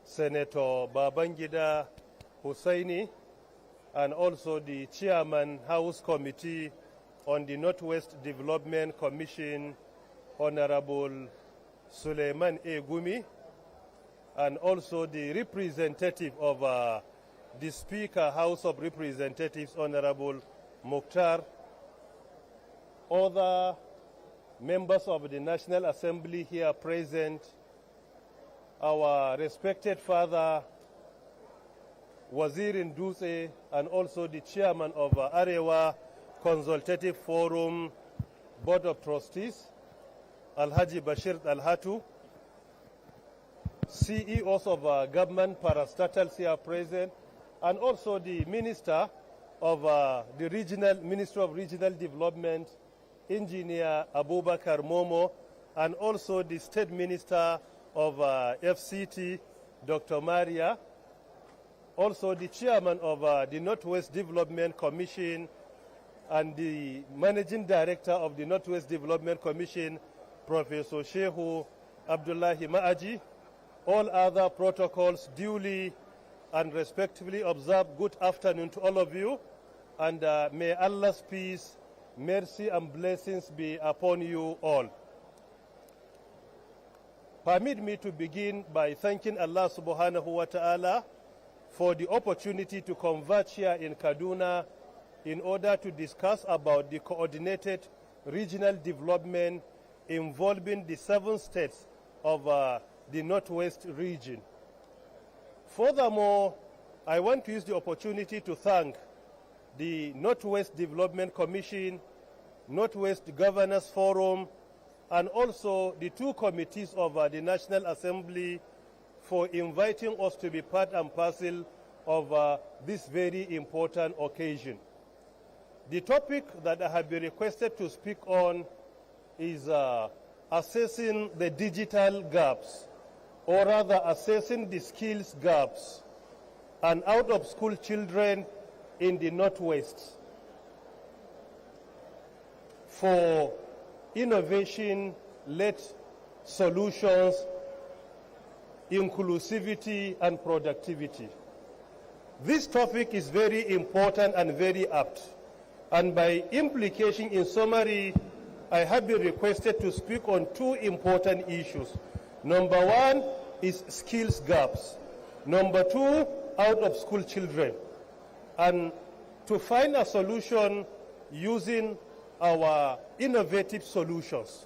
Senator Babangida Hussaini, and also the chairman, House Committee on the Northwest Development Commission, Honorable Suleiman A. Gumi, and also the representative of the Speaker, House of Representatives, Honorable Mukhtar, other members of the National Assembly here present, our respected father, Wazirin Dutse, and also the chairman of Arewa Consultative Forum Board of Trustees, Alhaji Bashir Alhatu, CEOs of government parastatals here present, and also the Minister of the Ministry of Regional Development, Engineer Abubakar Momo, and also the State Minister of FCT, Dr. Maria, also the Chairman of the Northwest Development Commission and the Managing Director of the Northwest Development Commission, Professor Shehu Abdullahi Ma'aji. All other protocols duly and respectively observed. Good afternoon to all of you, and may Allah's peace, mercy and blessings be upon you all. Permit me to begin by thanking Allah subhanahu wa ta'ala for the opportunity to converge here in Kaduna in order to discuss about the coordinated regional development involving the 7 states of the Northwest region. Furthermore, I want to use the opportunity to thank the Northwest Development Commission, Northwest Governors Forum, and also the 2 committees of the National Assembly for inviting us to be part and parcel of this very important occasion. The topic that I have been requested to speak on is assessing the digital gaps, or rather assessing the skills gaps and out-of-school children in the Northwest for innovation-led solutions, inclusivity, and productivity. This topic is very important and very apt, and by implication, in summary, I have been requested to speak on 2 important issues. Number 1 is skills gaps. Number 2, out-of-school children. And to find a solution using our innovative solutions.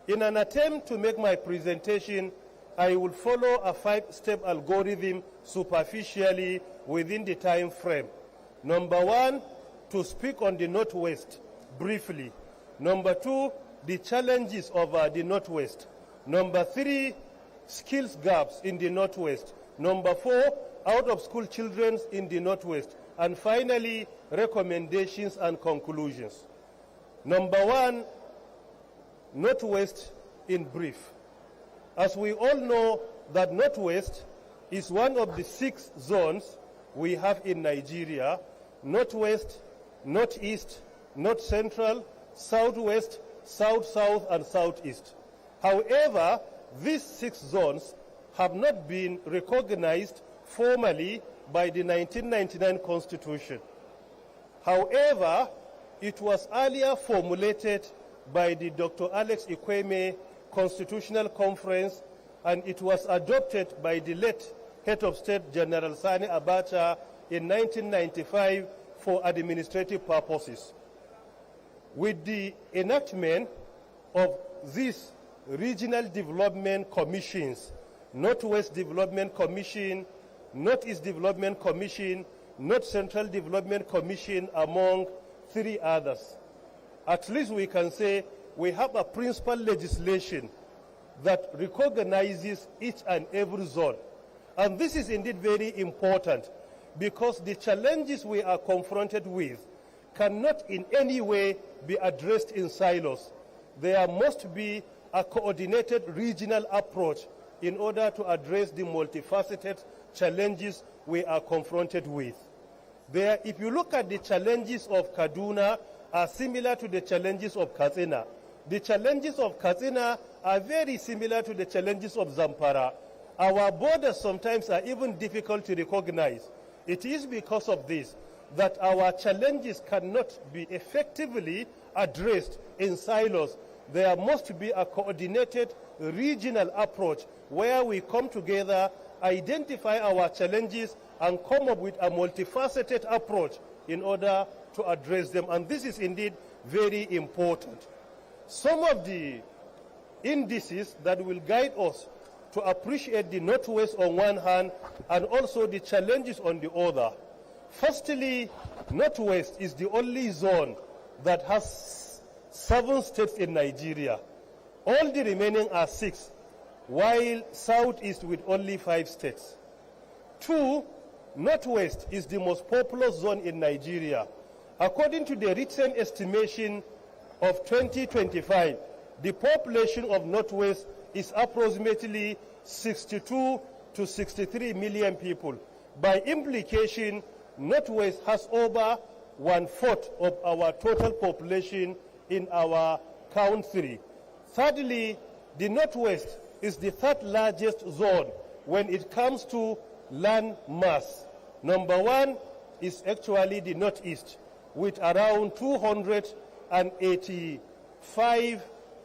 In an attempt to make my presentation, I will follow a 5-step algorithm superficially within the time frame. Number 1, to speak on the Northwest briefly. Number 2, the challenges of the Northwest. Number 3, skills gaps in the Northwest. Number 4, out-of-school children in the Northwest. And finally, recommendations and conclusions. Number 1, Northwest in brief. As we all know, that Northwest is one of the 6 zones we have in Nigeria: Northwest, Northeast, North Central, Southwest, South-South, and Southeast. However, these 6 zones have not been recognized formally by the 1999 Constitution. However, it was earlier formulated by the Dr. Alex Ikweme Constitutional Conference, and it was adopted by the late Head of State General Sani Abacha in 1995 for administrative purposes. With the enactment of these regional development commissions, Northwest Development Commission, Northeast Development Commission, North Central Development Commission, among 3 others, at least we can say we have a principal legislation that recognizes each and every zone. And this is indeed very important, because the challenges we are confronted with cannot in any way be addressed in silos. There must be a coordinated regional approach in order to address the multifaceted challenges we are confronted with. If you look at the challenges of Kaduna, are similar to the challenges of Katsina. The challenges of Katsina are very similar to the challenges of Zamfara. Our borders sometimes are even difficult to recognize. It is because of this that our challenges cannot be effectively addressed in silos. There must be a coordinated regional approach where we come together, identify our challenges, and come up with a multifaceted approach in order to address them. And this is indeed very important. Some of the indices that will guide us to appreciate the Northwest on one hand and also the challenges on the other. Firstly, Northwest is the only zone that has 7 states in Nigeria. All the remaining are 6, while Southeast with only 5 states. 2, Northwest is the most populous zone in Nigeria. According to the recent estimation of 2025, the population of Northwest is approximately 62 to 63 million people. By implication, Northwest has over 1/4 of our total population in our country. Thirdly, the Northwest is the 3rd largest zone when it comes to land mass. Number 1 is actually the Northeast, with around 285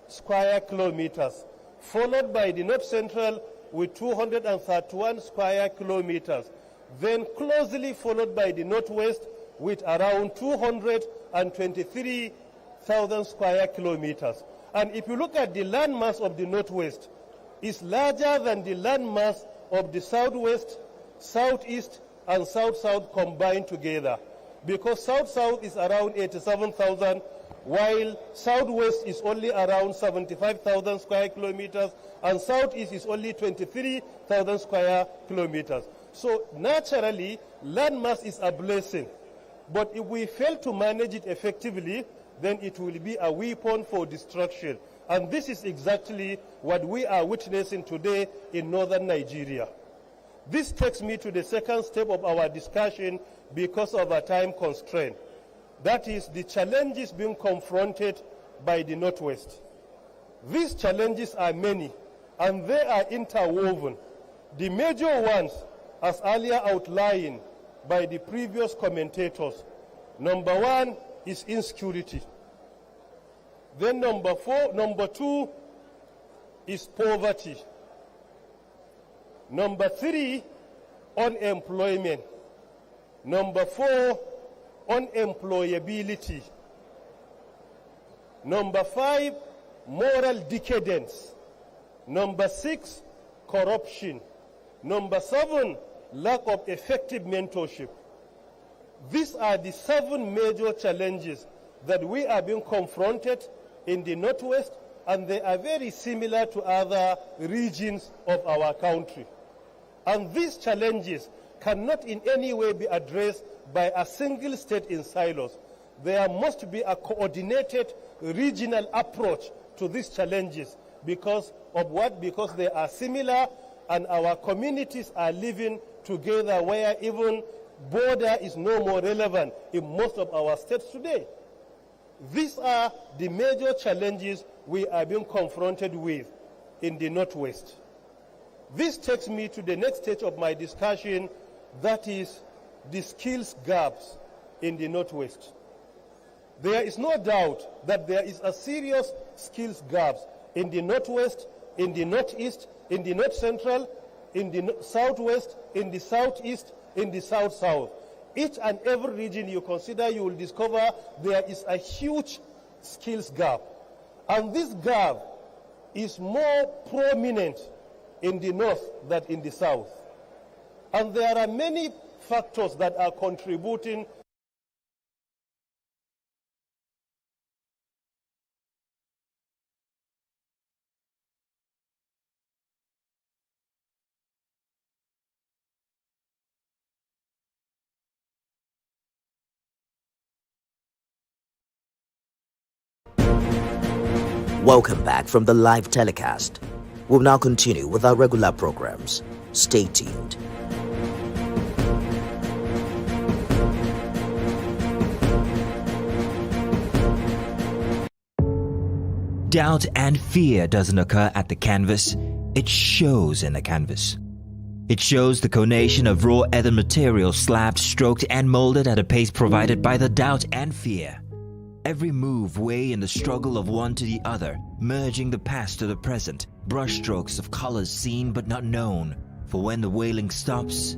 square kilometers, followed by the North Central with 231 square kilometers, then closely followed by the Northwest with around 223,000 square kilometers. And if you look at the land mass of the Northwest, it's larger than the land mass of the Southwest, Southeast, and South-South combined together, because South-South is around 87,000, while Southwest is only around 75,000 square kilometers, and Southeast is only 23,000 square kilometers. So naturally, land mass is a blessing, but if we fail to manage it effectively, then it will be a weapon for destruction. And this is exactly what we are witnessing today in northern Nigeria. This takes me to the second step of our discussion because of a time constraint. That is the challenges being confronted by the Northwest. These challenges are many, and they are interwoven. The major ones, as earlier outlined by the previous commentators. Number 1 is insecurity. Then number 2 is poverty. Number 3, unemployment. Number 4, unemployability. Number 5, moral decadence. Number 6, corruption. Number 7, lack of effective mentorship. These are the 7 major challenges that we are being confronted in the Northwest, and they are very similar to other regions of our country. And these challenges cannot in any way be addressed by a single state in silos. There must be a coordinated regional approach to these challenges because of what? Because they are similar, and our communities are living together where even border is no more relevant in most of our states today. These are the major challenges we are being confronted with in the Northwest. This takes me to the next stage of my discussion, that is the skills gaps in the Northwest. There is no doubt that there is a serious skills gaps in the Northwest, in the Northeast, in the North Central, in the Southwest, in the Southeast, in the South-South. Each and every region you consider, you will discover there is a huge skills gap. And this gap is more prominent in the North than in the South. And there are many factors that are contributing. Welcome back from the live telecast. We'll now continue with our regular programs. Stay tuned. Doubt and fear doesn't occur at the canvas, it shows in the canvas. It shows the conation of raw earthen material slabbed, stroked and molded at a pace provided by the doubt and fear. Every move way in the struggle of one to the other, merging the past to the present, brushstrokes of colors seen but not known, for when the wailing stops,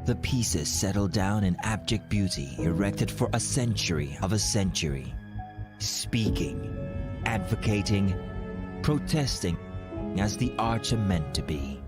the pieces settle down in abject beauty erected for a century of a century. Speaking, advocating, protesting, as the arts are meant to be.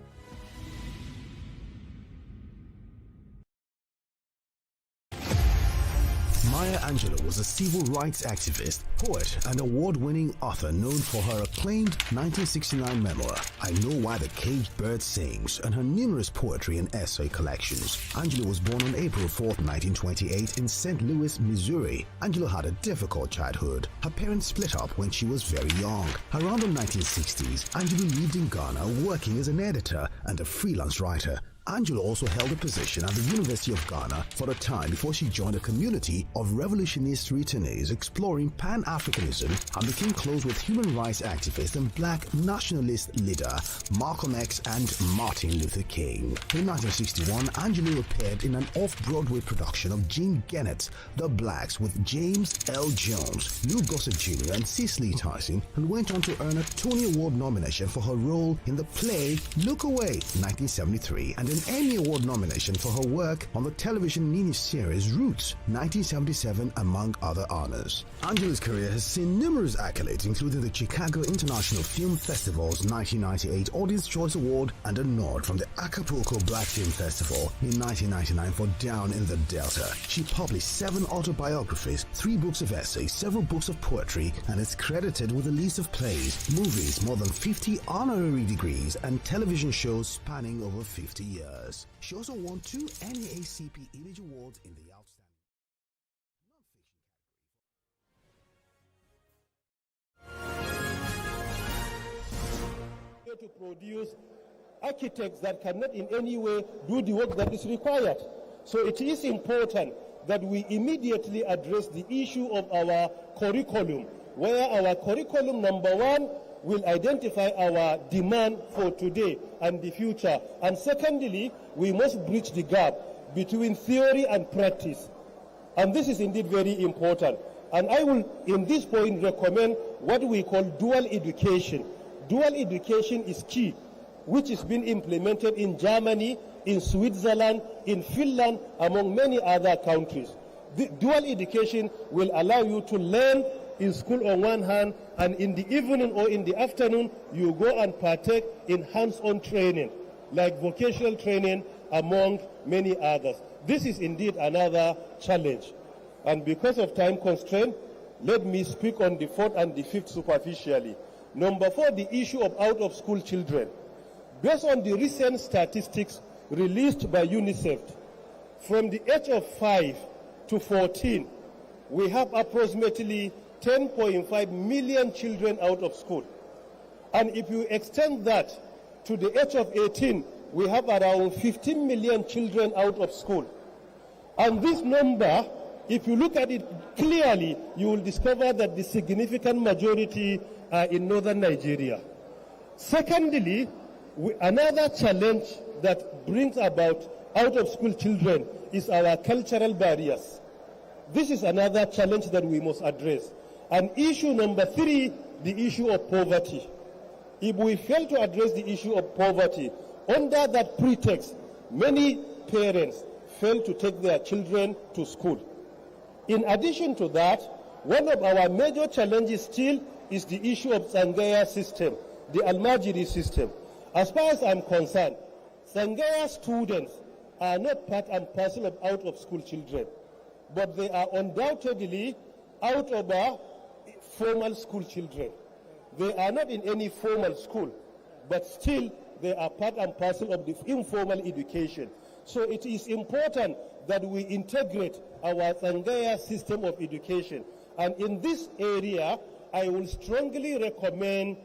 Maya Angelou was a civil rights activist, poet, and award-winning author known for her acclaimed 1969 memoir, I Know Why the Caged Bird Sings, and her numerous poetry and essay collections. Angelou was born on April 4, 1928 in St. Louis, Missouri. Angelou had a difficult childhood. Her parents split up when she was very young. Around the 1960s, Angelou lived in Ghana working as an editor and a freelance writer. Angelou also held a position at the University of Ghana for a time before she joined a community of revolutionist returnees exploring Pan-Africanism and became close with human rights activist and black nationalist leader Malcolm X and Martin Luther King. In 1961, Angelou appeared in an off-Broadway production of Jean Genet's The Blacks with James L. Jones, Lou Gossett Jr. and Cicely Tyson, and went on to earn a Tony Award nomination for her role in the play Look Away, 1973, and an Emmy Award nomination for her work on the television miniseries Roots, 1977, among other honors. Angelou's career has seen numerous accolades, including the Chicago International Film Festival's 1998 Audience Choice Award and a nod from the Acapulco Black Film Festival in 1999 for Down in the Delta. She published 7 autobiographies, 3 books of essays, several books of poetry, and is credited with a list of plays, movies, more than 50 honorary degrees, and television shows spanning over 50 years. She also won 2 NAACP Image Awards in the Outstanding to produce architects that cannot in any way do the work that is required. So it is important that we immediately address the issue of our curriculum, where our curriculum, number 1, will identify our demand for today and the future. And secondly, we must bridge the gap between theory and practice. And this is indeed very important. And I will, in this point, recommend what we call dual education. Dual education is key, which is being implemented in Germany, in Switzerland, in Finland, among many other countries. The dual education will allow you to learn in school on one hand, and in the evening or in the afternoon, you go and partake in hands-on training, like vocational training, among many others. This is indeed another challenge. And because of time constraint, let me speak on the 4th and the 5th superficially. Number 4, the issue of out-of-school children. Based on the recent statistics released by UNICEF, from the age of 5 to 14, we have approximately 10.5 million children out of school. And if you extend that to the age of 18, we have around 15 million children out of school. And this number, if you look at it clearly, you will discover that the significant majority are in northern Nigeria. Secondly, another challenge that brings about out-of-school children is our cultural barriers. This is another challenge that we must address. And issue number 3, the issue of poverty. If we fail to address the issue of poverty, under that pretext, many parents fail to take their children to school. In addition to that, one of our major challenges still is the issue of Sangaya system, the Almajiri system. As far as I'm concerned, Sangaya students are not part and parcel of out-of-school children, but they are undoubtedly out of formal school children. They are not in any formal school, but still they are part and parcel of the informal education. So it is important that we integrate our Sangaya system of education. And in this area, I will strongly recommend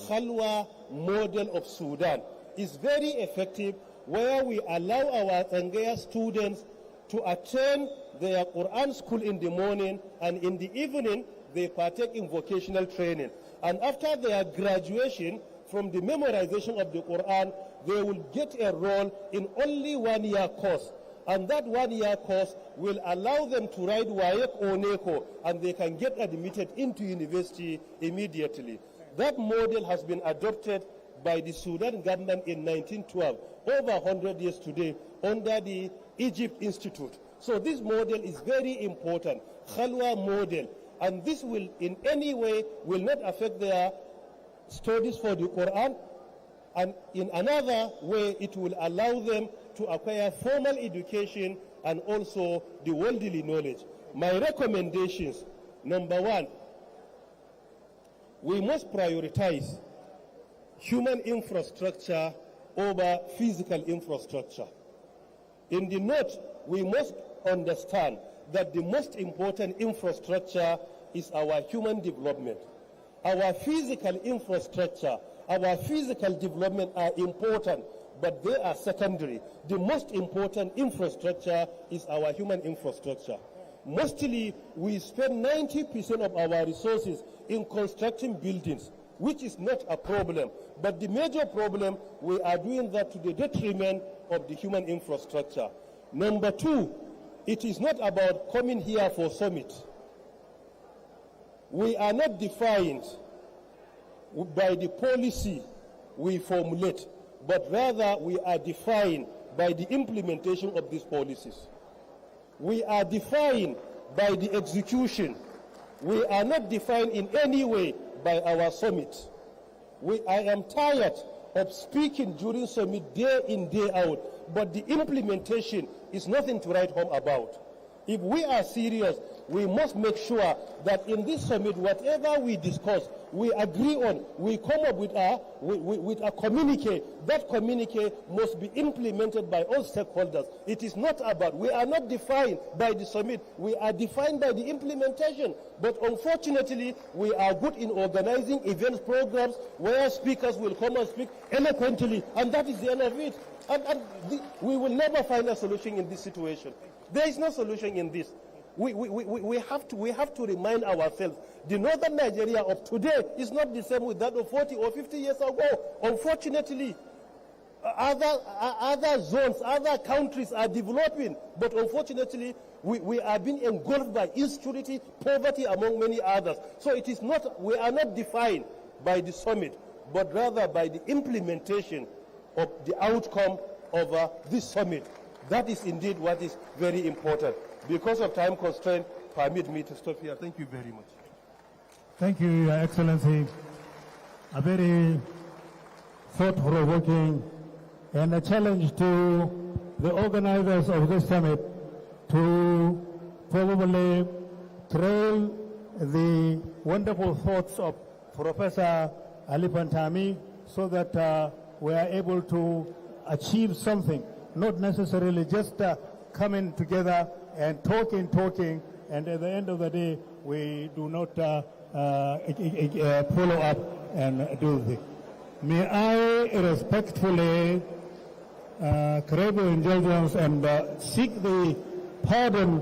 Khalwa model of Sudan. It's very effective, where we allow our Sangaya students to attend their Quran school in the morning, and in the evening they partake in vocational training. And after their graduation from the memorization of the Quran, they will get a role in only 1-year course. And that 1-year course will allow them to write WAEC or NECO, and they can get admitted into university immediately. That model has been adopted by the Sudan government in 1912, over 100 years today, under the Egypt Institute. So this model is very important, Khalwa model, and this will in any way will not affect their studies for the Quran, and in another way it will allow them to acquire formal education and also the worldly knowledge. My recommendations: number one, we must prioritize human infrastructure over physical infrastructure. In the North, we must understand that the most important infrastructure is our human development. Our physical infrastructure, our physical development are important, but they are secondary. The most important infrastructure is our human infrastructure. Mostly, we spend 90% of our resources in constructing buildings, which is not a problem. But the major problem, we are doing that to the detriment of the human infrastructure. Number two, it is not about coming here for summit. We are not defined by the policy we formulate, but rather we are defined by the implementation of these policies. We are defined by the execution. We are not defined in any way by our summit. I am tired of speaking during summit day in, day out, but the implementation is nothing to write home about. If we are serious, we must make sure that in this summit, whatever we discuss, we agree on, we come up with a communique. That communique must be implemented by all stakeholders. It is not about, we are not defined by the summit, we are defined by the implementation. But unfortunately, we are good in organizing events, programs, where speakers will come and speak eloquently, and that is the end of it. We will never find a solution in this situation. There is no solution in this. We have to remind ourselves, the northern Nigeria of today is not the same with that of 40 or 50 years ago. Unfortunately, other zones, other countries are developing, but unfortunately, we are being engulfed by insecurity, poverty, among many others. So it is not, we are not defined by the summit, but rather by the implementation of the outcome of this summit. That is indeed what is very important. Because of time constraint, permit me to stop here. Thank you very much. Thank you, Your Excellency. A very thought-provoking and a challenge to the organizers of this summit to probably trail the wonderful thoughts of Professor Ali Pantami so that we are able to achieve something, not necessarily just coming together and talking, and at the end of the day, we do not follow up and do this. May I respectfully crave your indulgence and seek the pardon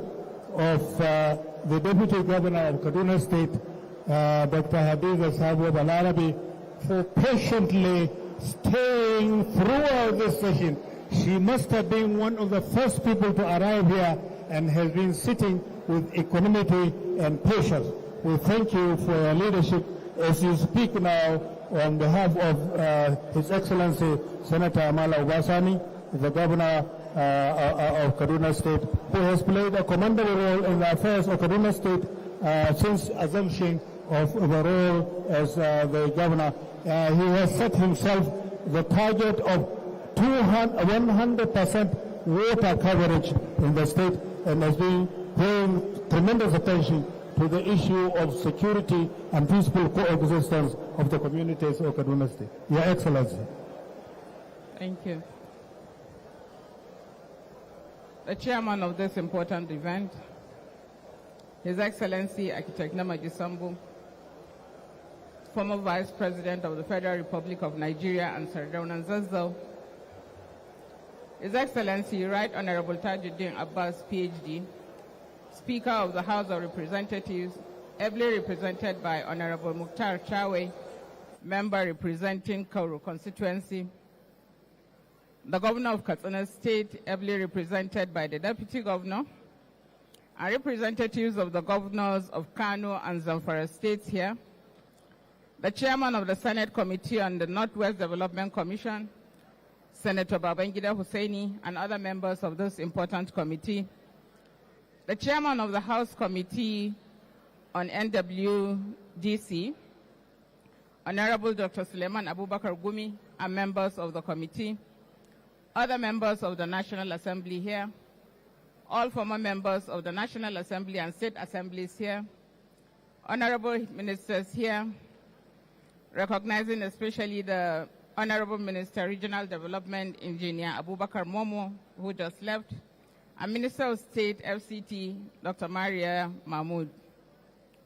of the Deputy Governor of Kaduna State, Dr. Hadiza Sabo Balarabi, for patiently staying throughout this session. She must have been one of the first people to arrive here and has been sitting with equanimity and patience. We thank you for your leadership as you speak now on behalf of His Excellency Senator Amala Obasani, the Governor of Kaduna State, who has played a commendable role in the affairs of Kaduna State since assumption of the role as the Governor. He has set himself the target of 100% water coverage in the state and has been paying tremendous attention to the issue of security and peaceful coexistence of the communities of Kaduna State. Your Excellency. Thank you. The chairman of this important event, His Excellency Architect Namaji Sambu, former Vice President of the Federal Republic of Nigeria and Sardauna Zazzau, His Excellency Right Honorable Tajuddin Abbas, PhD, Speaker of the House of Representatives, ably represented by Honorable Mukhtar Chawe, Member representing Kauru constituency, the Governor of Katsina State, ably represented by the Deputy Governor, and representatives of the Governors of Kano and Zamfara states here, the Chairman of the Senate Committee on the Northwest Development Commission, Senator Babangida Hussaini, and other members of this important committee, the Chairman of the House Committee on NWDC, Honorable Dr. Suleiman Abubakar Gumi, and members of the committee, other members of the National Assembly here, all former members of the National Assembly and state assemblies here, honorable ministers here, recognizing especially the Honorable Minister, Regional Development, Engineer Abubakar Momo, who just left, and Minister of State, FCT, Dr. Maria Mahmood.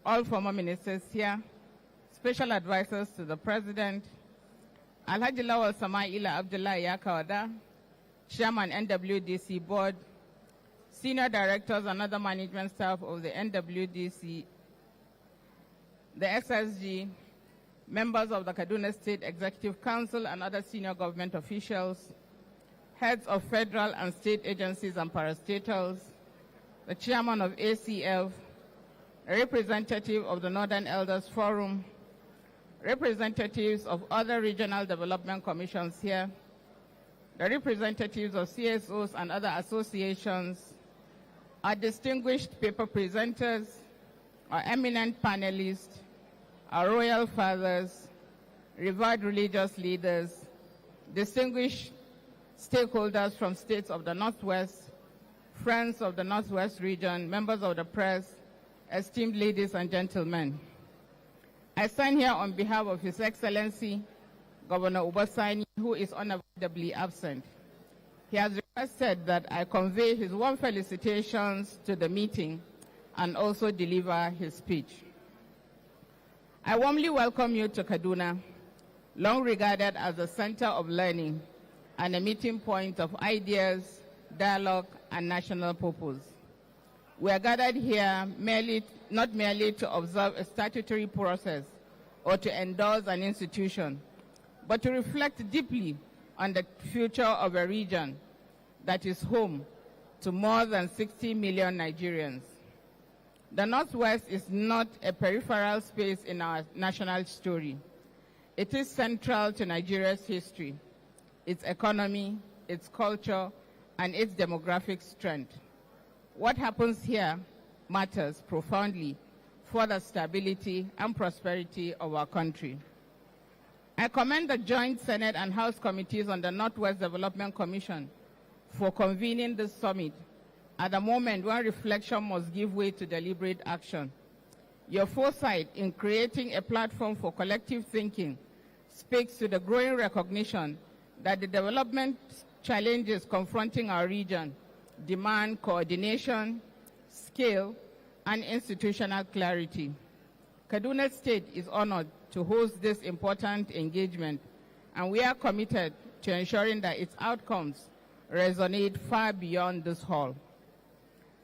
All former ministers here, special advisors to the President, Alhaji Lawal Samaila Abdullah Yakawada, Chairman NWDC Board, Senior Directors and other management staff of the NWDC, the SSG, members of the Kaduna State Executive Council and other senior government officials, heads of federal and state agencies and parastatals, the chairman of ACF, a representative of the Northern Elders Forum, representatives of other regional development commissions here, the representatives of CSOs and other associations, our distinguished paper presenters, our eminent panelists, our royal fathers, revered religious leaders, distinguished stakeholders from states of the Northwest, friends of the Northwest region, members of the press, esteemed ladies and gentlemen. I stand here on behalf of His Excellency, Governor Ubasani, who is unavoidably absent. He has requested that I convey his warm felicitations to the meeting and also deliver his speech. I warmly welcome you to Kaduna, long regarded as a center of learning and a meeting point of ideas, dialogue, and national purpose. We are gathered here not merely to observe a statutory process or to endorse an institution, but to reflect deeply on the future of a region that is home to more than 60 million Nigerians. The Northwest is not a peripheral space in our national story. It is central to Nigeria's history, its economy, its culture, and its demographic strength. What happens here matters profoundly for the stability and prosperity of our country. I commend the Joint Senate and House Committees on the Northwest Development Commission for convening this summit at a moment when reflection must give way to deliberate action. Your foresight in creating a platform for collective thinking speaks to the growing recognition that the development challenges confronting our region demand coordination, scale, and institutional clarity. Kaduna State is honored to host this important engagement, and we are committed to ensuring that its outcomes resonate far beyond this hall.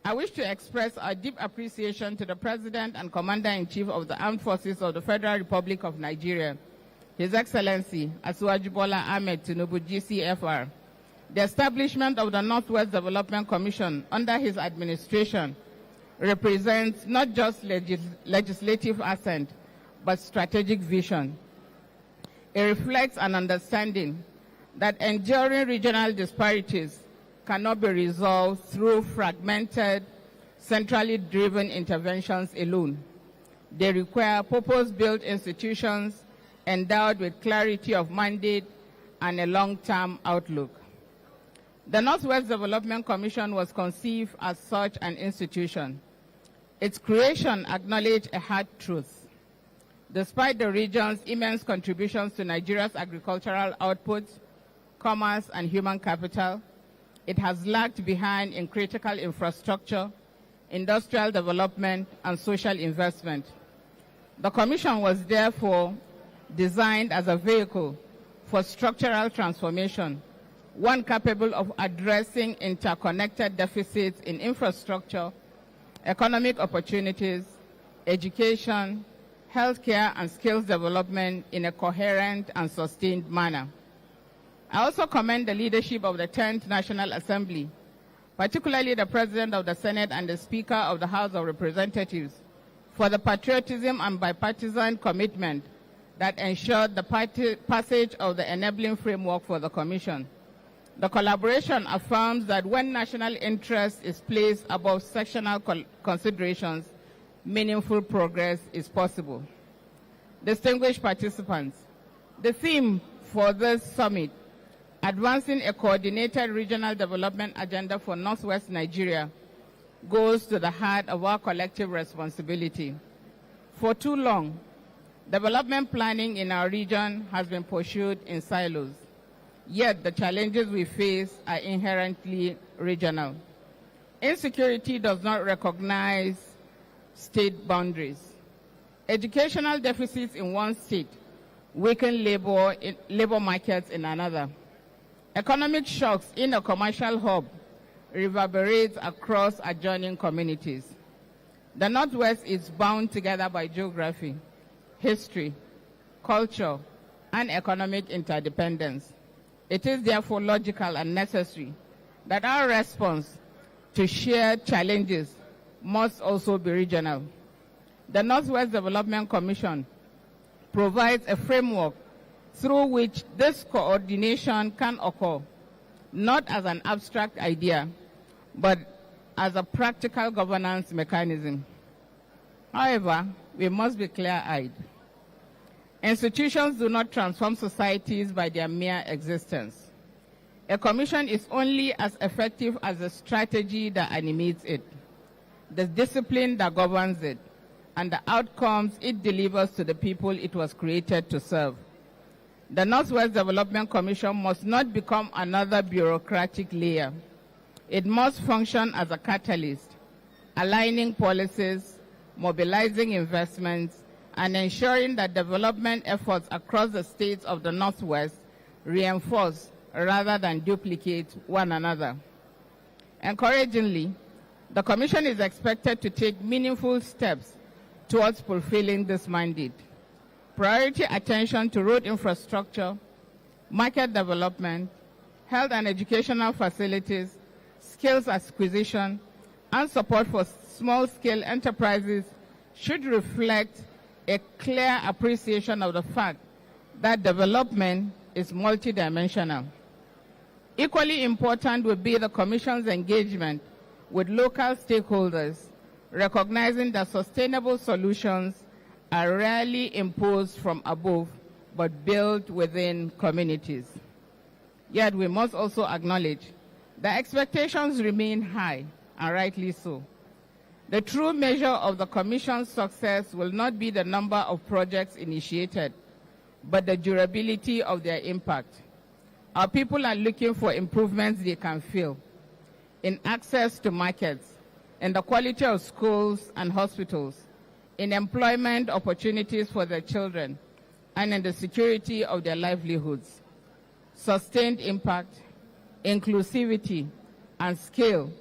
I wish to express our deep appreciation to the President and Commander-in-Chief of the Armed Forces of the Federal Republic of Nigeria, His Excellency Asiwaju Bola Ahmed Tinubu, GCFR. The establishment of the Northwest Development Commission under his administration represents not just legislative assent, but strategic vision. It reflects an understanding that enduring regional disparities cannot be resolved through fragmented, centrally driven interventions alone. They require purpose-built institutions endowed with clarity of mandate and a long-term outlook. The Northwest Development Commission was conceived as such an institution. Its creation acknowledged a hard truth. Despite the region's immense contributions to Nigeria's agricultural output, commerce, and human capital, it has lagged behind in critical infrastructure, industrial development, and social investment. The Commission was therefore designed as a vehicle for structural transformation, one capable of addressing interconnected deficits in infrastructure, economic opportunities, education, healthcare, and skills development in a coherent and sustained manner. I also commend the leadership of the 10th National Assembly, particularly the President of the Senate and the Speaker of the House of Representatives, for the patriotism and bipartisan commitment that ensured the passage of the enabling framework for the Commission. The collaboration affirms that when national interest is placed above sectional considerations, meaningful progress is possible. Distinguished participants, the theme for this summit, advancing a coordinated regional development agenda for Northwest Nigeria, goes to the heart of our collective responsibility. For too long, development planning in our region has been pursued in silos, yet the challenges we face are inherently regional. Insecurity does not recognize state boundaries. Educational deficits in one state weaken labor markets in another. Economic shocks in a commercial hub reverberate across adjoining communities. The Northwest is bound together by geography, history, culture, and economic interdependence. It is therefore logical and necessary that our response to shared challenges must also be regional. The Northwest Development Commission provides a framework through which this coordination can occur, not as an abstract idea, but as a practical governance mechanism. However, we must be clear-eyed. Institutions do not transform societies by their mere existence. A commission is only as effective as the strategy that animates it, the discipline that governs it, and the outcomes it delivers to the people it was created to serve. The Northwest Development Commission must not become another bureaucratic layer. It must function as a catalyst, aligning policies, mobilizing investments, and ensuring that development efforts across the states of the Northwest reinforce rather than duplicate one another. Encouragingly, the Commission is expected to take meaningful steps towards fulfilling this mandate. Priority attention to road infrastructure, market development, health and educational facilities, skills acquisition, and support for small-scale enterprises should reflect a clear appreciation of the fact that development is multidimensional. Equally important would be the Commission's engagement with local stakeholders, recognizing that sustainable solutions are rarely imposed from above, but built within communities. Yet we must also acknowledge that expectations remain high, and rightly so. The true measure of the Commission's success will not be the number of projects initiated, but the durability of their impact. Our people are looking for improvements they can feel in access to markets, in the quality of schools and hospitals, in employment opportunities for their children, and in the security of their livelihoods. Sustained impact, inclusivity, and scale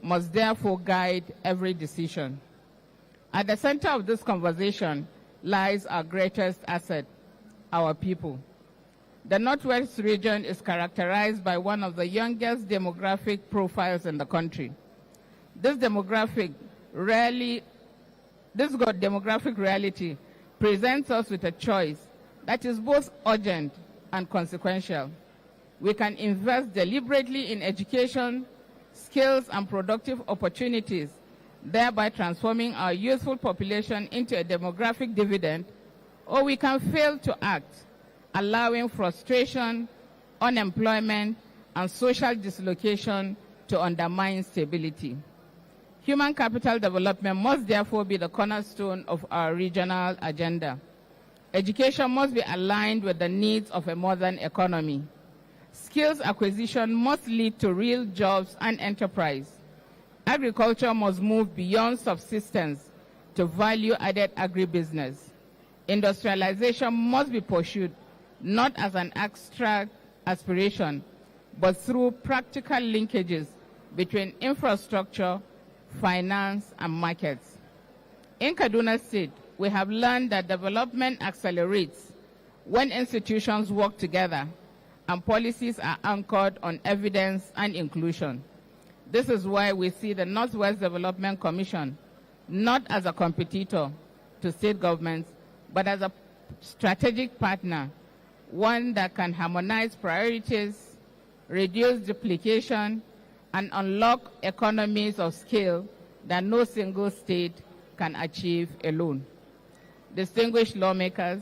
must therefore guide every decision. At the center of this conversation lies our greatest asset, our people. The Northwest region is characterized by one of the youngest demographic profiles in the country. This demographic reality presents us with a choice that is both urgent and consequential. We can invest deliberately in education, skills, and productive opportunities, thereby transforming our youthful population into a demographic dividend, or we can fail to act, allowing frustration, unemployment, and social dislocation to undermine stability. Human capital development must therefore be the cornerstone of our regional agenda. Education must be aligned with the needs of a modern economy. Skills acquisition must lead to real jobs and enterprise. Agriculture must move beyond subsistence to value-added agribusiness. Industrialization must be pursued not as an abstract aspiration, but through practical linkages between infrastructure, finance, and markets. In Kaduna State, we have learned that development accelerates when institutions work together and policies are anchored on evidence and inclusion. This is why we see the Northwest Development Commission not as a competitor to state governments, but as a strategic partner, one that can harmonize priorities, reduce duplication, and unlock economies of scale that no single state can achieve alone. Distinguished lawmakers,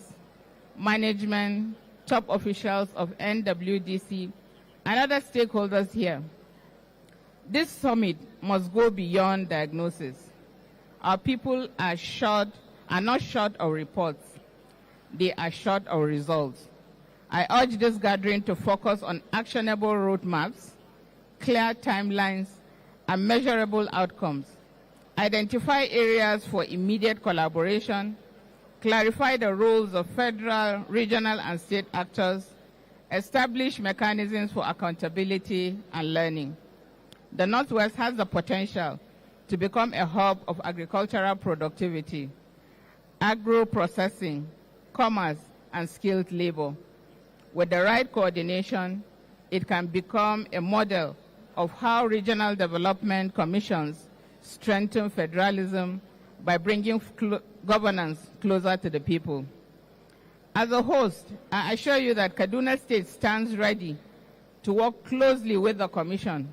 management, top officials of NWDC, and other stakeholders here. This summit must go beyond diagnosis. Our people are not short of reports. They are short of results. I urge this gathering to focus on actionable roadmaps, clear timelines, and measurable outcomes. Identify areas for immediate collaboration, clarify the roles of federal, regional, and state actors, establish mechanisms for accountability and learning. The Northwest has the potential to become a hub of agricultural productivity, agro-processing, commerce, and skilled labor. With the right coordination, it can become a model of how regional development commissions strengthen federalism by bringing governance closer to the people. As a host, I assure you that Kaduna State stands ready to work closely with the Commission,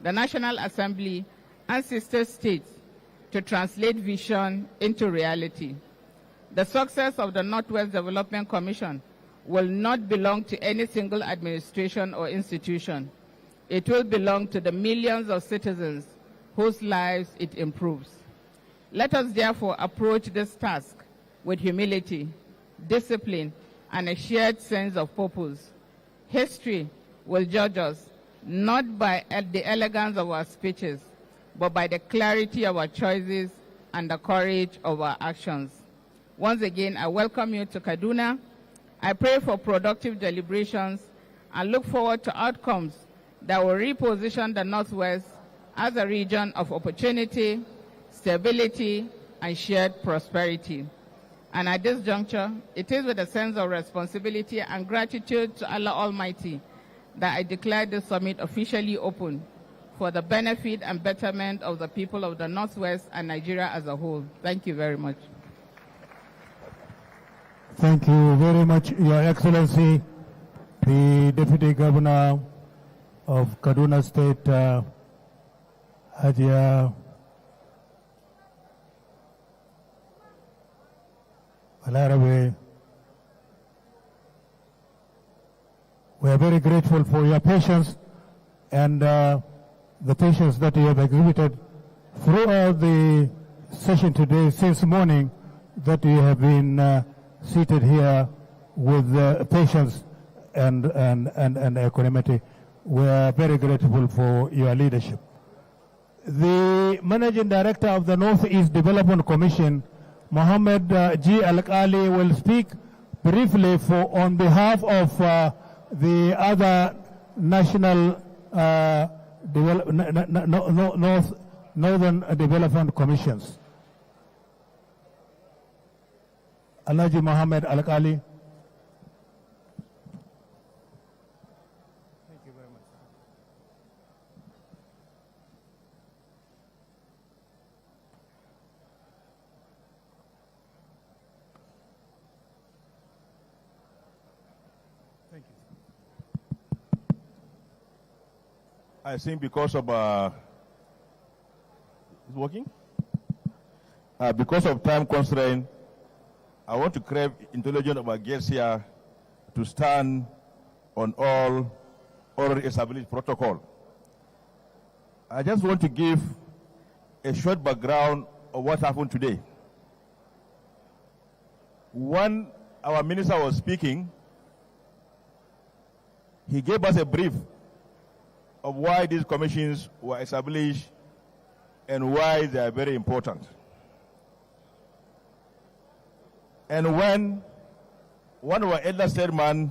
the National Assembly, and sister states to translate vision into reality. The success of the Northwest Development Commission will not belong to any single administration or institution. It will belong to the millions of citizens whose lives it improves. Let us therefore approach this task with humility, discipline, and a shared sense of purpose. History will judge us not by the elegance of our speeches, but by the clarity of our choices and the courage of our actions. Once again, I welcome you to Kaduna. I pray for productive deliberations and look forward to outcomes that will reposition the Northwest as a region of opportunity, stability, and shared prosperity. And at this juncture, it is with a sense of responsibility and gratitude to Allah Almighty that I declare this summit officially open for the benefit and betterment of the people of the Northwest and Nigeria as a whole. Thank you very much. Thank you very much, Your Excellency, the Deputy Governor of Kaduna State, Hajia Balarabe. We are very grateful for your patience and the patience that you have exhibited throughout the session today, since morning, that you have been seated here with patience and equanimity. We are very grateful for your leadership. The Managing Director of the Northeast Development Commission, Mohammed G. Al-Kali, will speak briefly on behalf of the other national Northern Development Commissions. Alhaji Mohammed Al-Kali. Thank you very much. Thank you. I think because of it's working? Because of time constraint, I want to crave intelligence of our guests here to stand on all already established protocol. I just want to give a short background of what happened today. When our minister was speaking, he gave us a brief of why these commissions were established and why they are very important. And when one of our elder statesmen,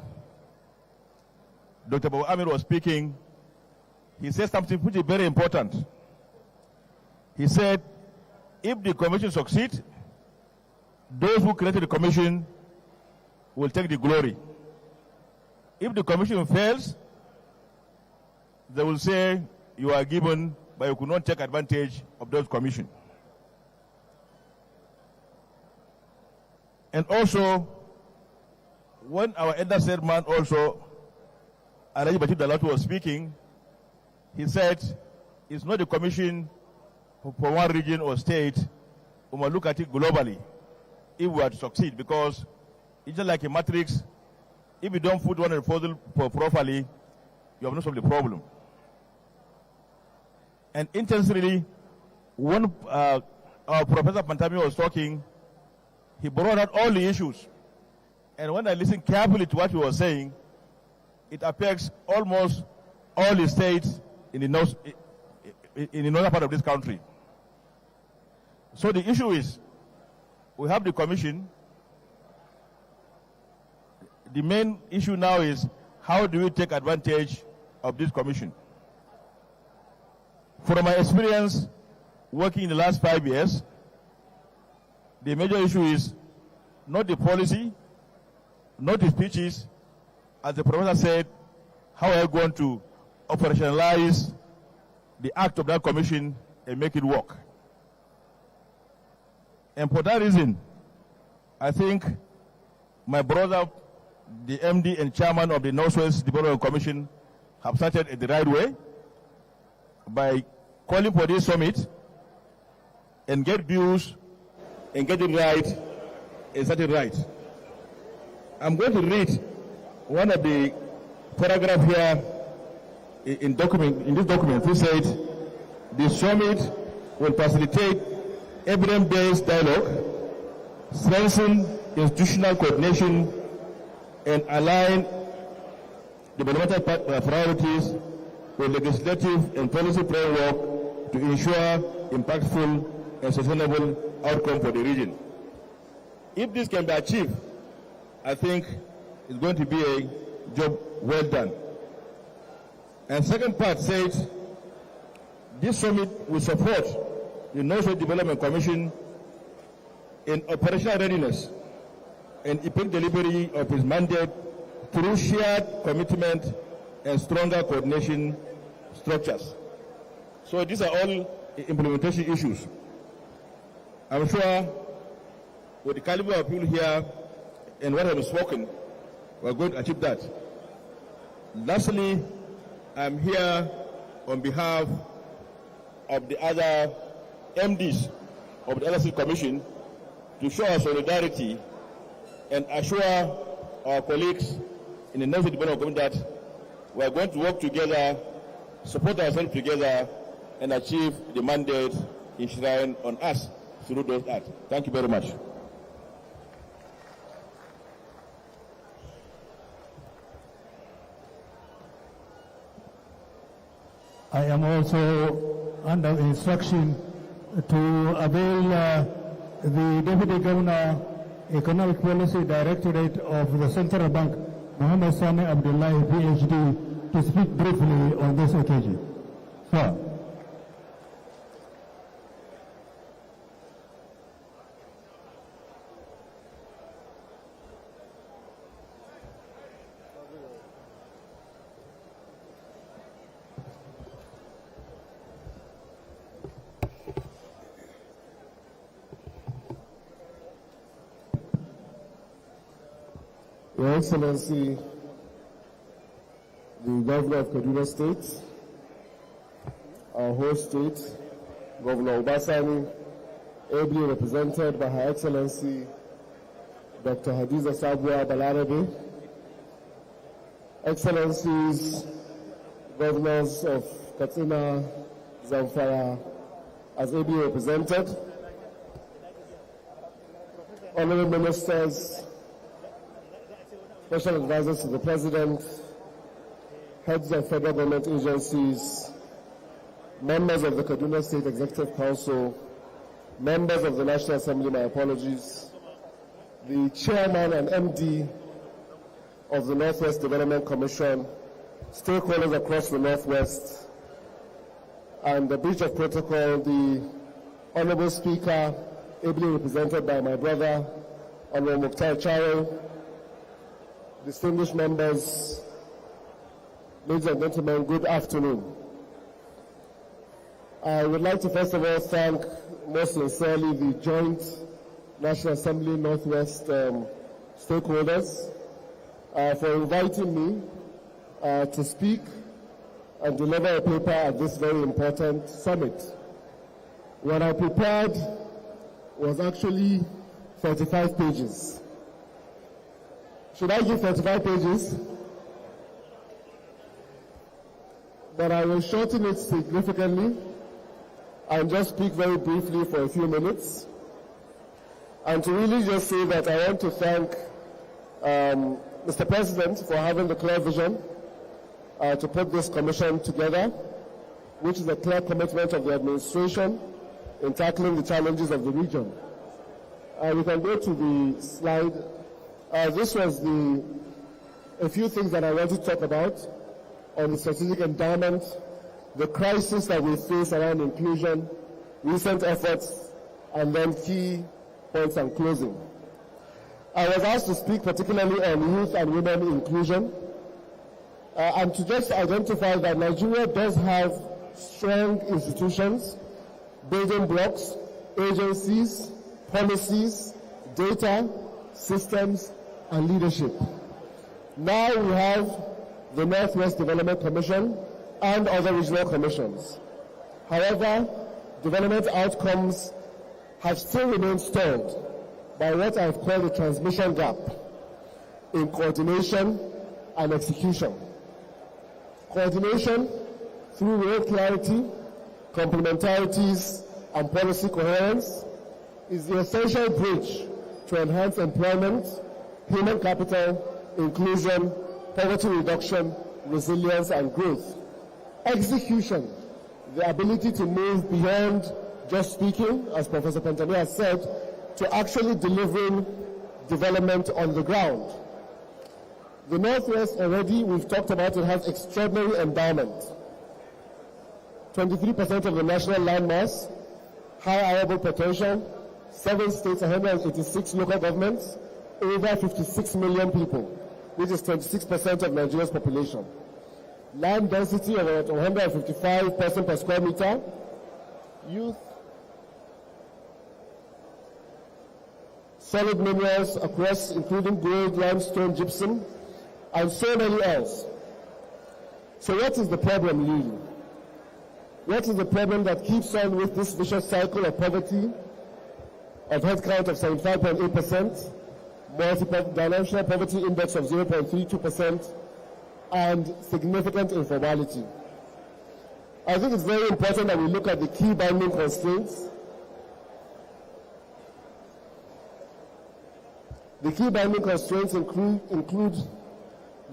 Dr. Babu Amir, was speaking, he said something which is very important. He said, if the commission succeeds, those who created the commission will take the glory. If the commission fails, they will say you are given, but you could not take advantage of those commissions. And also, when our elder statesman also, Alaji Bashir Dalatu, was speaking, he said, it's not the commission for one region or state, we must look at it globally if we are to succeed, because it's just like a matrix. If you don't put one in proposal properly, you have not solved the problem. And interestingly, when our Professor Pantami was talking, he brought out all the issues. And when I listened carefully to what he was saying, it affects almost all the states in the northern part of this country. So the issue is, we have the commission. The main issue now is, how do we take advantage of this commission? From my experience working in the last 5 years, the major issue is not the policy, not the speeches. As the professor said, how are you going to operationalize the act of that commission and make it work? And for that reason, I think my brother, the MD and chairman of the Northwest Development Commission, have started it the right way by calling for this summit and get views and get it right and set it right. I'm going to read one of the paragraphs here in this document. He said, the summit will facilitate evidence-based dialogue, strengthen institutional coordination, and align developmental priorities with legislative and policy framework to ensure impactful and sustainable outcome for the region. If this can be achieved, I think it's going to be a job well done. And second part says, this summit will support the Northwest Development Commission in operational readiness and effective delivery of its mandate through shared commitment and stronger coordination structures. So these are all implementation issues. I'm sure with the caliber of people here and what have spoken, we're going to achieve that. Lastly, I'm here on behalf of the other MDs of the LSC Commission to show our solidarity and assure our colleagues in the Northwest Development Commission that we are going to work together, support ourselves together, and achieve the mandate enshrined on us through those acts. Thank you very much. I am also under instruction to avail the Deputy Governor, Economic Policy Directorate of the Central Bank, Muhammad Sani Abdullahi, PhD, to speak briefly on this occasion. Sir. Your Excellency, the Governor of Kaduna State, our host state, Governor Obasani, ably represented by Her Excellency Dr. Hadiza Sabwa Balarabe, Excellencies, Governors of Katsina, Zamfara, as ably represented, Honorable Ministers, Special Advisors to the President, Heads of Federal Government agencies, members of the Kaduna State Executive Council, members of the National Assembly, my apologies, the Chairman and MD of the Northwest Development Commission, stakeholders across the Northwest, and the breach of protocol, the Honorable Speaker, ably represented by my brother, Honorable Mukhtar Charo, distinguished members, ladies and gentlemen, good afternoon. I would like to first of all thank most sincerely the joint National Assembly Northwest stakeholders for inviting me to speak and deliver a paper at this very important summit. What I prepared was actually 35 pages. Should I give 35 pages? But I will shorten it significantly and just speak very briefly for a few minutes. And to really just say that I want to thank Mr. President for having the clear vision to put this commission together, which is a clear commitment of the administration in tackling the challenges of the region. We can go to the slide. This was a few things that I want to talk about on the strategic endowment, the crisis that we face around inclusion, recent efforts, and then key points and closing. I was asked to speak particularly on youth and women inclusion, and to just identify that Nigeria does have strong institutions, building blocks, agencies, policies, data, systems, and leadership. Now we have the Northwest Development Commission and other regional commissions. However, development outcomes have still remained stalled by what I've called a transmission gap in coordination and execution. Coordination through role clarity, complementarities, and policy coherence is the essential bridge to enhance employment, human capital, inclusion, poverty reduction, resilience, and growth. Execution, the ability to move beyond just speaking, as Professor Pantani has said, to actually delivering development on the ground. The Northwest already, we've talked about it, has extraordinary endowment. 23% of the national landmass, high arable potential, 7 states, 186 local governments, over 56 million people, which is 26% of Nigeria's population. Land density of about 155 person per square meter, youth, solid minerals across, including gold, limestone, gypsum, and so many else. So what is the problem really? What is the problem that keeps on with this vicious cycle of poverty, of headcount of 75.8%, multi-dimensional poverty index of 0.32%, and significant informality? I think it's very important that we look at the key binding constraints. The key binding constraints include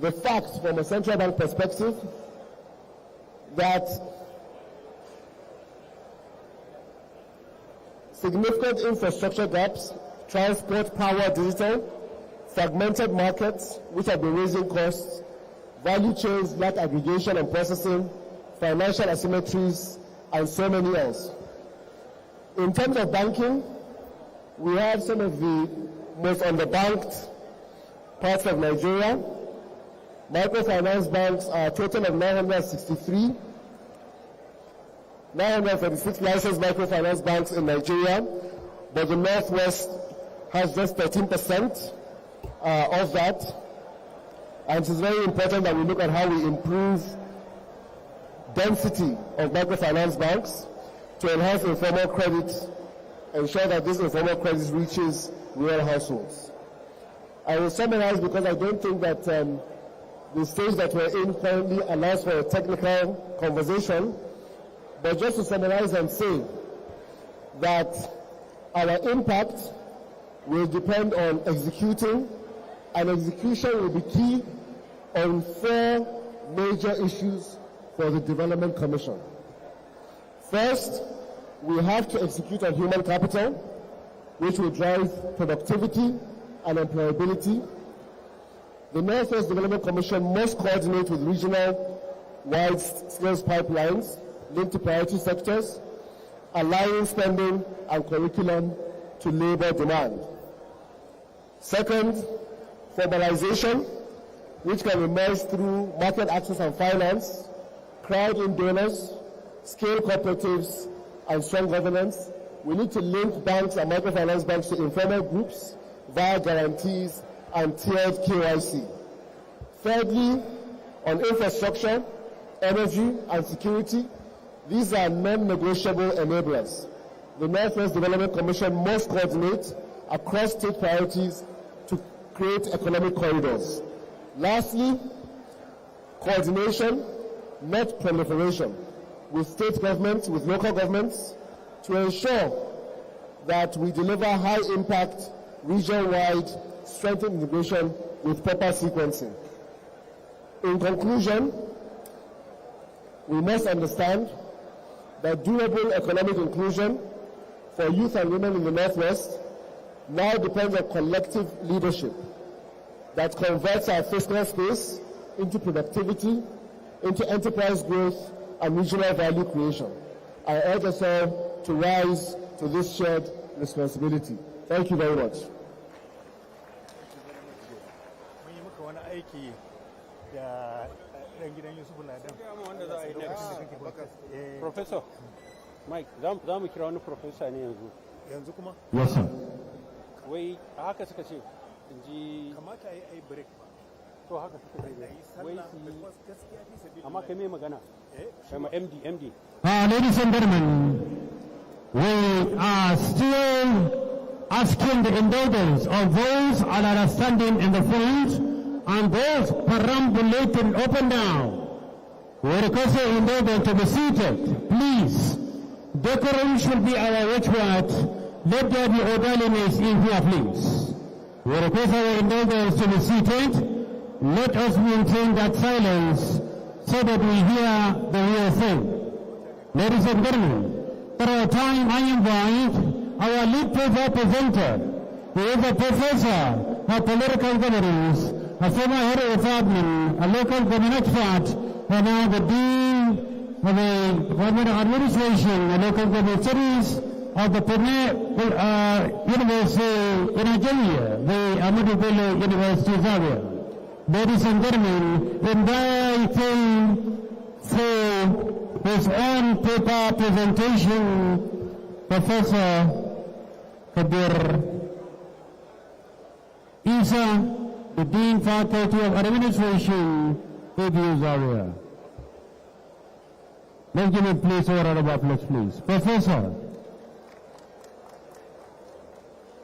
the fact, from a central bank perspective, that significant infrastructure gaps, transport, power, digital, fragmented markets, which have been raising costs, value chains lack aggregation and processing, financial asymmetries, and so many else. In terms of banking, we have some of the most underbanked parts of Nigeria. Microfinance banks are a total of 963. 936 licensed microfinance banks in Nigeria, but the Northwest has just 13% of that. And it is very important that we look at how we improve density of microfinance banks to enhance informal credit, ensure that this informal credit reaches rural households. I will summarize because I don't think that the stage that we're in currently allows for a technical conversation. But just to summarize and say that our impact will depend on executing, and execution will be key on 4 major issues for the Development Commission. First, we have to execute on human capital, which will drive productivity and employability. The Northwest Development Commission must coordinate with regional-wide skills pipelines linked to priority sectors, aligning spending and curriculum to labor demand. Second, formalization, which can emerge through market access and finance, crowd-in donors, scale cooperatives, and strong governance. We need to link banks and microfinance banks to informal groups via guarantees and tiered KYC. Thirdly, on infrastructure, energy, and security, these are non-negotiable enablers. The Northwest Development Commission must coordinate across state priorities to create economic corridors. Lastly, coordination, not proliferation, with state governments, with local governments, to ensure that we deliver high-impact, region-wide, strengthened integration with proper sequencing. In conclusion, we must understand that durable economic inclusion for youth and women in the Northwest now depends on collective leadership that converts our fiscal space into productivity, into enterprise growth, and regional value creation. I urge us all to rise to this shared responsibility. Thank you very much. Professor Mike, za mu kira wani professor ne yanzu. Yanzu kuma? Yes, sir. Wai haka suka ce in ji kamata ai break ba. To haka suka ce wai su amma kai me magana? Kai ma MD. Ladies and gentlemen, we are still asking the indulgence of those that are standing in the front and those perambulating up and down. We request the indulgence to be seated, please. Decorum should be our watchword. Let there be orderliness in here, please. We request our indulgence to be seated. Let us maintain that silence so that we hear the real thing. Ladies and gentlemen, for our time I invite our lead paper presenter, who is a professor of political governance, a former head of admin, a local government expert, and now the dean of the government administration, a local government studies of the Pune University in Nigeria, the Ahmadu Bello University Zaria. Ladies and gentlemen, inviting for his own paper presentation, Professor Kabir Isa, the Dean Faculty of Administration, TVC Zaria. Let's give him please a round of applause, please. Professor,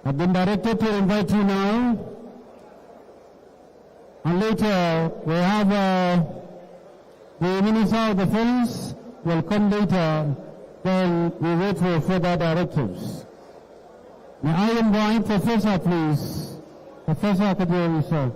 I've been directed to invite you now, and later we have the Minister of Defense will come later, then we wait for further directives. May I invite Professor, please? Professor Kabir Isa.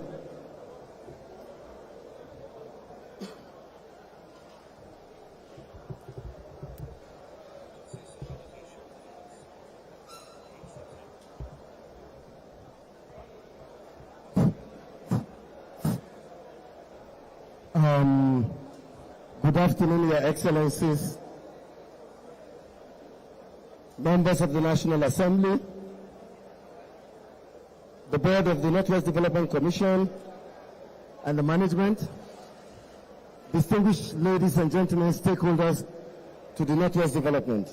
Good afternoon, Your Excellencies, members of the National Assembly, the Board of the Northwest Development Commission, and the management, distinguished ladies and gentlemen, stakeholders to the Northwest Development.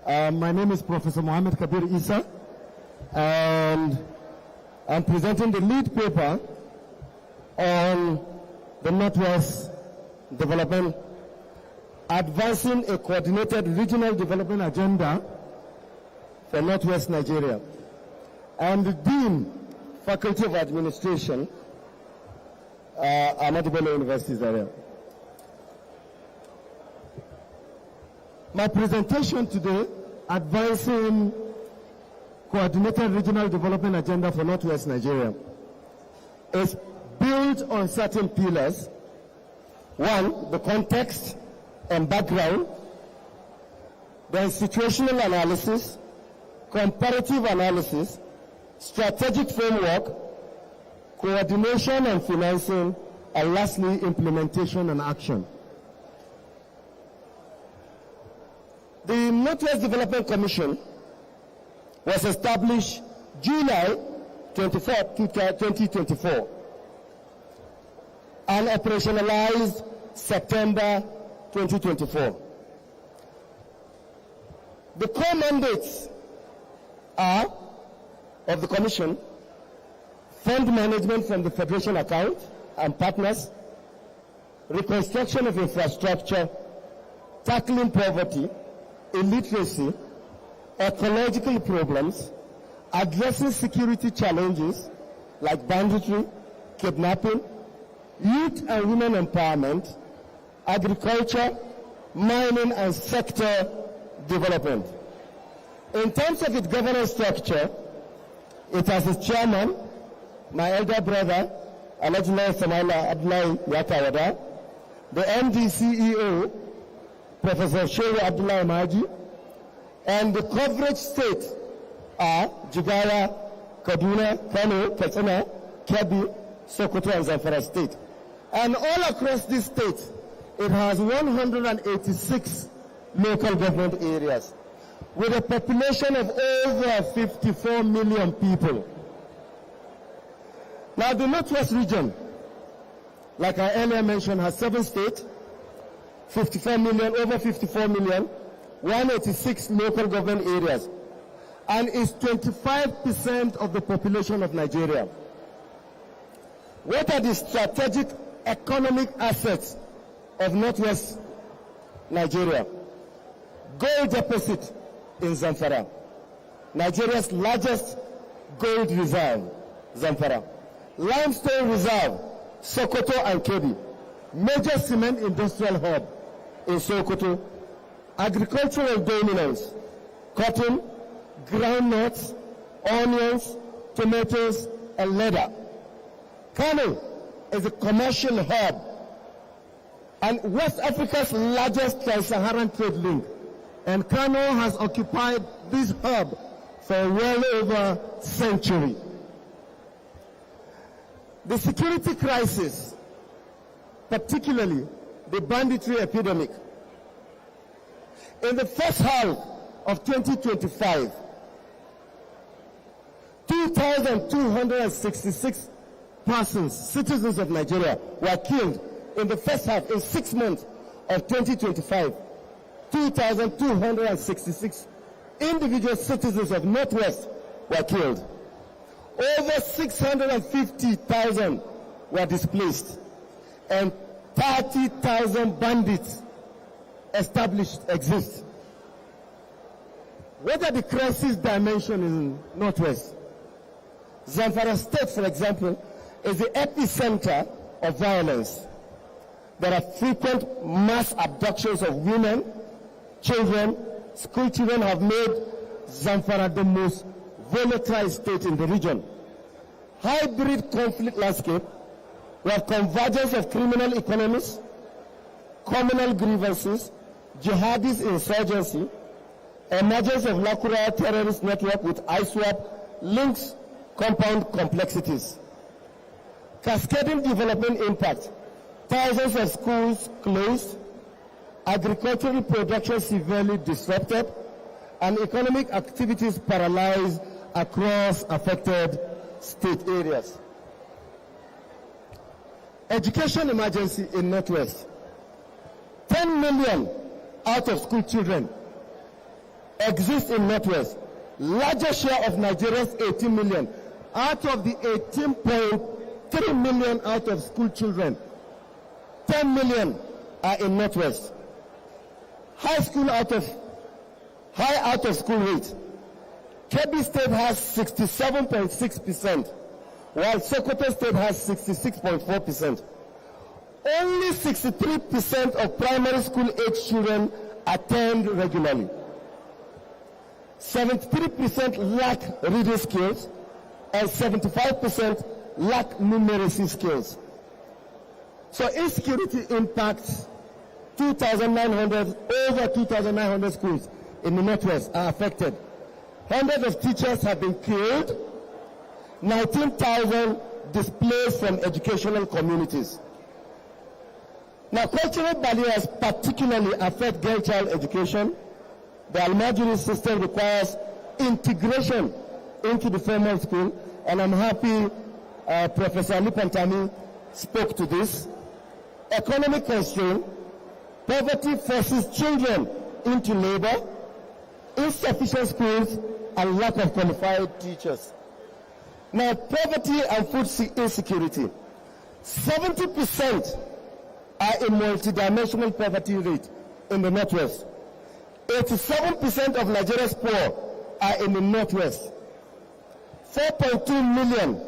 My name is Professor Mohammed Kabir Isa, and I'm presenting the lead paper on the Northwest Development, advancing a coordinated regional development agenda for Northwest Nigeria. I am the Dean, Faculty of Administration, Ahmadu Bello University Zaria. My presentation today, advancing coordinated regional development agenda for Northwest Nigeria, is built on certain pillars. One, the context and background, then situational analysis, comparative analysis, strategic framework, coordination and financing, and lastly, implementation and action. The Northwest Development Commission was established July 24, 2024 and operationalized September 2024. The core mandates are of the Commission: fund management from the Federation account and partners, reconstruction of infrastructure, tackling poverty, illiteracy, ecological problems, addressing security challenges, like banditry, kidnapping, youth and women empowerment, agriculture, mining, and sector development. In terms of its governance structure, it has its chairman, my elder brother, Alajna Samala Abdullahi Yakawada, the MD CEO, Professor Shehu Abdullah Maji, and the coverage states are Jigawa, Kaduna, Kano, Katsina, Kebbi, Sokoto, and Zamfara state. And all across this state, it has 186 local government areas with a population of over 54 million people. Now, the Northwest region, like I earlier mentioned, has 7 states, 54 million, over 54 million, 186 local government areas, and is 25% of the population of Nigeria. What are the strategic economic assets of Northwest Nigeria? Gold deposit in Zamfara, Nigeria's largest gold reserve, Zamfara. Limestone reserve, Sokoto and Kebbi. Major cement industrial hub in Sokoto. Agricultural dominance, cotton, groundnuts, onions, tomatoes, and leather. Kano is a commercial hub and West Africa's largest trans-Saharan trade link. And Kano has occupied this hub for well over a century. The security crisis, particularly the banditry epidemic, in the first half of 2025, 2,266 persons, citizens of Nigeria, were killed in the first half, in 6 months of 2025. 2,266 individual citizens of Northwest were killed. Over 650,000 were displaced, and 30,000 bandits exist. What are the crisis dimensions in Northwest? Zamfara State, for example, is the epicenter of violence. There are frequent mass abductions of women, children. School children have made Zamfara the most volatile state in the region. Hybrid conflict landscape, we have convergence of criminal economies, communal grievances, jihadist insurgency, emergence of Lakura terrorist network with ISWAP links, compound complexities. Cascading development impact, thousands of schools closed, agricultural production severely disrupted, and economic activities paralyzed across affected state areas. Education emergency in Northwest. 10 million out of school children exist in Northwest. Largest share of Nigeria's 18 million. Out of the 18.3 million out of school children, 10 million are in Northwest. High out of school rate. Kebbi State has 67.6%, while Sokoto State has 66.4%. Only 63% of primary school age children attend regularly. 73% lack reading skills, and 75% lack numeracy skills. So insecurity impacts over 2,900 schools in the Northwest are affected. Hundreds of teachers have been killed, 19,000 displaced from educational communities. Now, cultural barriers particularly affect girl child education. The Almajiri system requires integration into the formal school, and I'm happy Professor Ali Pantami spoke to this. Economic constraint, poverty forces children into labor, insufficient schools, and lack of qualified teachers. Now, poverty and food insecurity. 70% are in multidimensional poverty rate in the Northwest. 87% of Nigeria's poor are in the Northwest. 4.2 million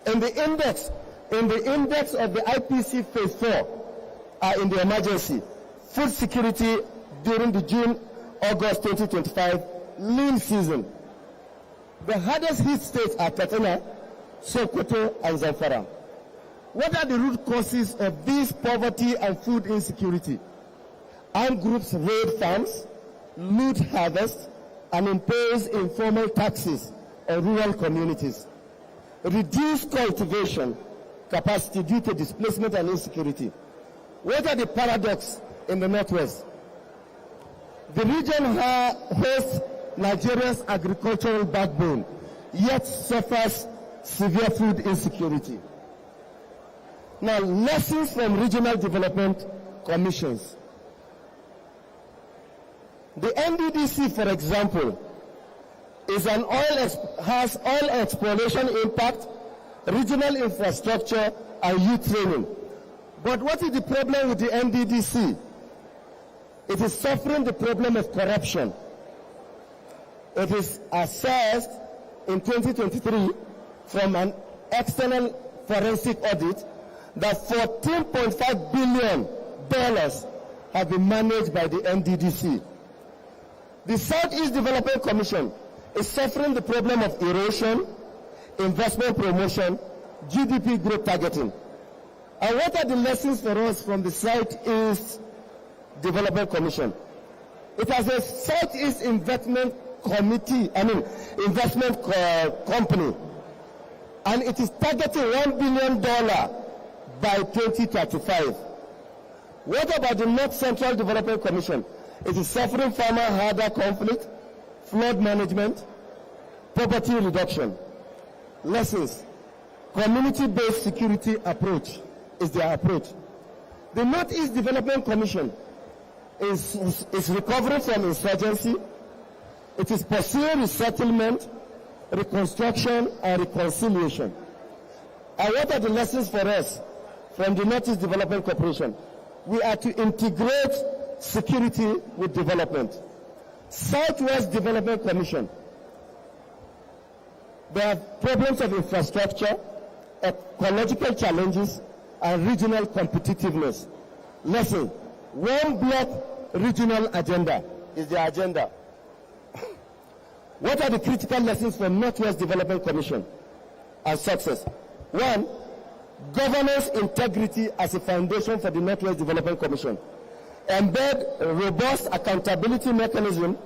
In the index of the IPC Phase 4 in the emergency, food security during the June-August 2025 lean season. The hardest hit states are Kaduna, Sokoto, and Zamfara. What are the root causes of this poverty and food insecurity? Armed groups raid farms, loot harvest, and impose informal taxes on rural communities. Reduced cultivation capacity due to displacement and insecurity. What are the paradoxes in the Northwest? The region hosts Nigeria's agricultural backbone, yet suffers severe food insecurity. Now, lessons from regional development commissions. The NDDC, for example, has oil exploration impact, regional infrastructure, and youth training. But what is the problem with the NDDC? It is suffering the problem of corruption. It is assessed in 2023 from an external forensic audit that $14.5 billion have been managed by the NDDC. The Southeast Development Commission is suffering the problem of erosion, investment promotion, GDP growth targeting. And what are the lessons for us from the Southeast Development Commission? It has a Southeast Investment Committee, investment company, and it is targeting $1 billion by 2035. What about the North Central Development Commission? It is suffering farmer-herder conflict, flood management, poverty reduction. Lessons. Community-based security approach is their approach. The Northeast Development Commission is recovering from insurgency. It is pursuing resettlement, reconstruction, and reconciliation. And what are the lessons for us from the Northeast Development Corporation? We are to integrate security with development. Southwest Development Commission. There are problems of infrastructure, ecological challenges, and regional competitiveness. Lesson. One block regional agenda is the agenda. What are the critical lessons from Northwest Development Commission and success? One, governance integrity as a foundation for the Northwest Development Commission. Embed a robust accountability mechanism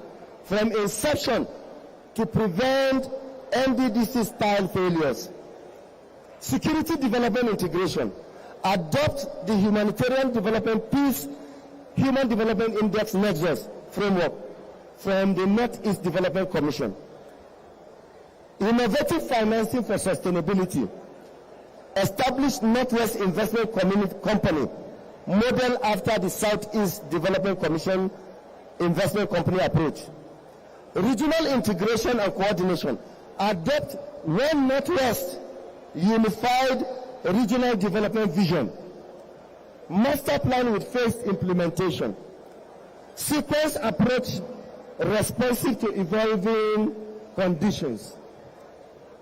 from inception to prevent NDDC-style failures. Security development integration. Adopt the Humanitarian Development Peace Human Development Index Nexus framework from the Northeast Development Commission. Innovative financing for sustainability. Establish Northwest Investment Company, model after the Southeast Development Commission investment company approach. Regional integration and coordination. Adopt one Northwest unified regional development vision. Master plan with phased implementation. Sequence approach responsive to evolving conditions.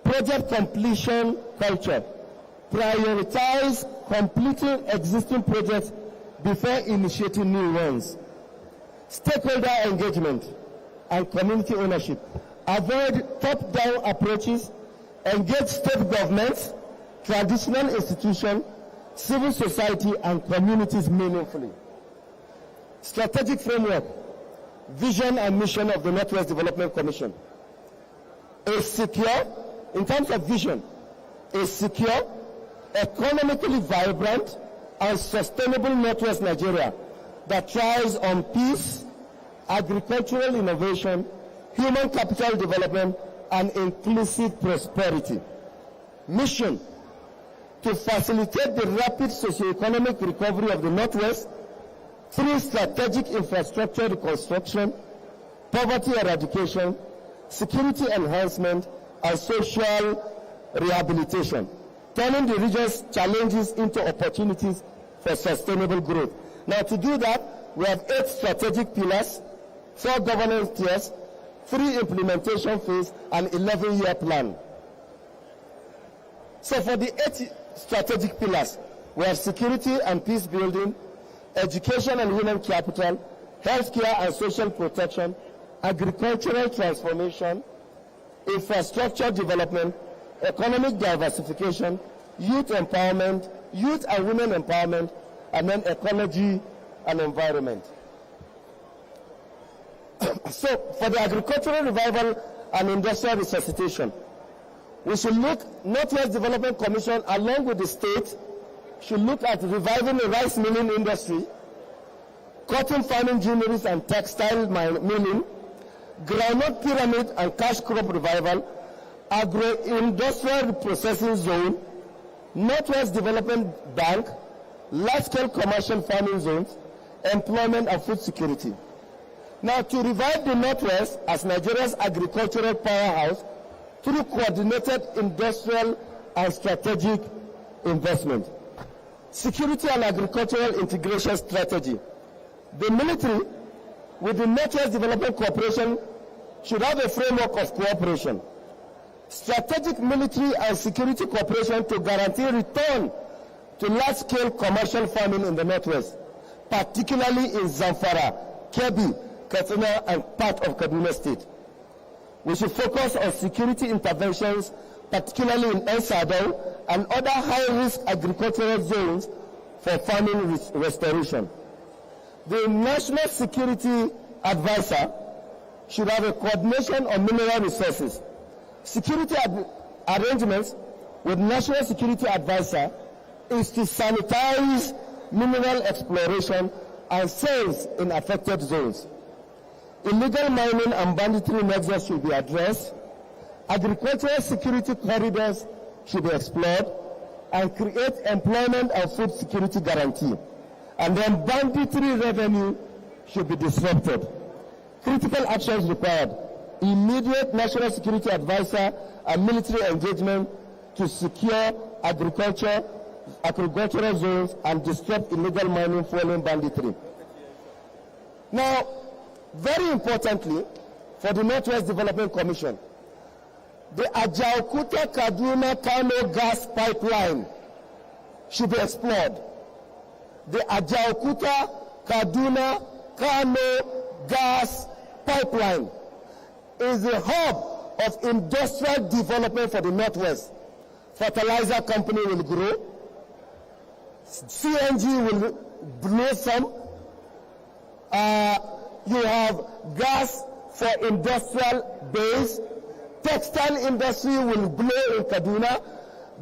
Project completion culture. Prioritize completing existing projects before initiating new ones. Stakeholder engagement and community ownership. Avoid top-down approaches. Engage state governments, traditional institutions, civil society, and communities meaningfully. Strategic framework, vision and mission of the Northwest Development Commission. A secure, in terms of vision, a secure, economically vibrant, and sustainable Northwest Nigeria that thrives on peace, agricultural innovation, human capital development, and inclusive prosperity. Mission: to facilitate the rapid socio-economic recovery of the Northwest through strategic infrastructure reconstruction, poverty eradication, security enhancement, and social rehabilitation, turning the region's challenges into opportunities for sustainable growth. Now, to do that, we have 8 strategic pillars, 4 governance tiers, 3 implementation phase, and 11-year plan. So for the 8 strategic pillars, we have security and peace building, education and human capital, healthcare and social protection, agricultural transformation, infrastructure development, economic diversification, youth empowerment, youth and women empowerment, and then ecology and environment. So for the agricultural revival and industrial resuscitation, we should look, Northwest Development Commission along with the state should look at reviving the rice milling industry, cotton farming ginories and textile milling, groundnut pyramid and cash crop revival, agro-industrial processing zone, Northwest Development Bank, large-scale commercial farming zones, employment and food security. Now, to revive the Northwest as Nigeria's agricultural powerhouse through coordinated industrial and strategic investment. Security and agricultural integration strategy. The military, with the Northwest Development Corporation, should have a framework of cooperation. Strategic military and security cooperation to guarantee return to large-scale commercial farming in the Northwest, particularly in Zamfara, Kebbi, Kaduna, and part of Kaduna State. We should focus on security interventions, particularly in El Sadao and other high-risk agricultural zones for farming restoration. The National Security Advisor should have a coordination on mineral resources. Security arrangements with National Security Advisor is to sanitize mineral exploration and sales in affected zones. Illegal mining and banditry nexus should be addressed. Agricultural security corridors should be explored and create employment and food security guarantee. And then banditry revenue should be disrupted. Critical actions required. Immediate National Security Advisor and military engagement to secure agricultural zones and disrupt illegal mining following banditry. Now, very importantly, for the Northwest Development Commission, the Ajaokuta Kaduna Kano gas pipeline should be explored. The Ajaokuta Kaduna Kano gas pipeline is the hub of industrial development for the Northwest. Fertilizer company will grow, CNG will blossom, you have gas for industrial base, textile industry will blow in Kaduna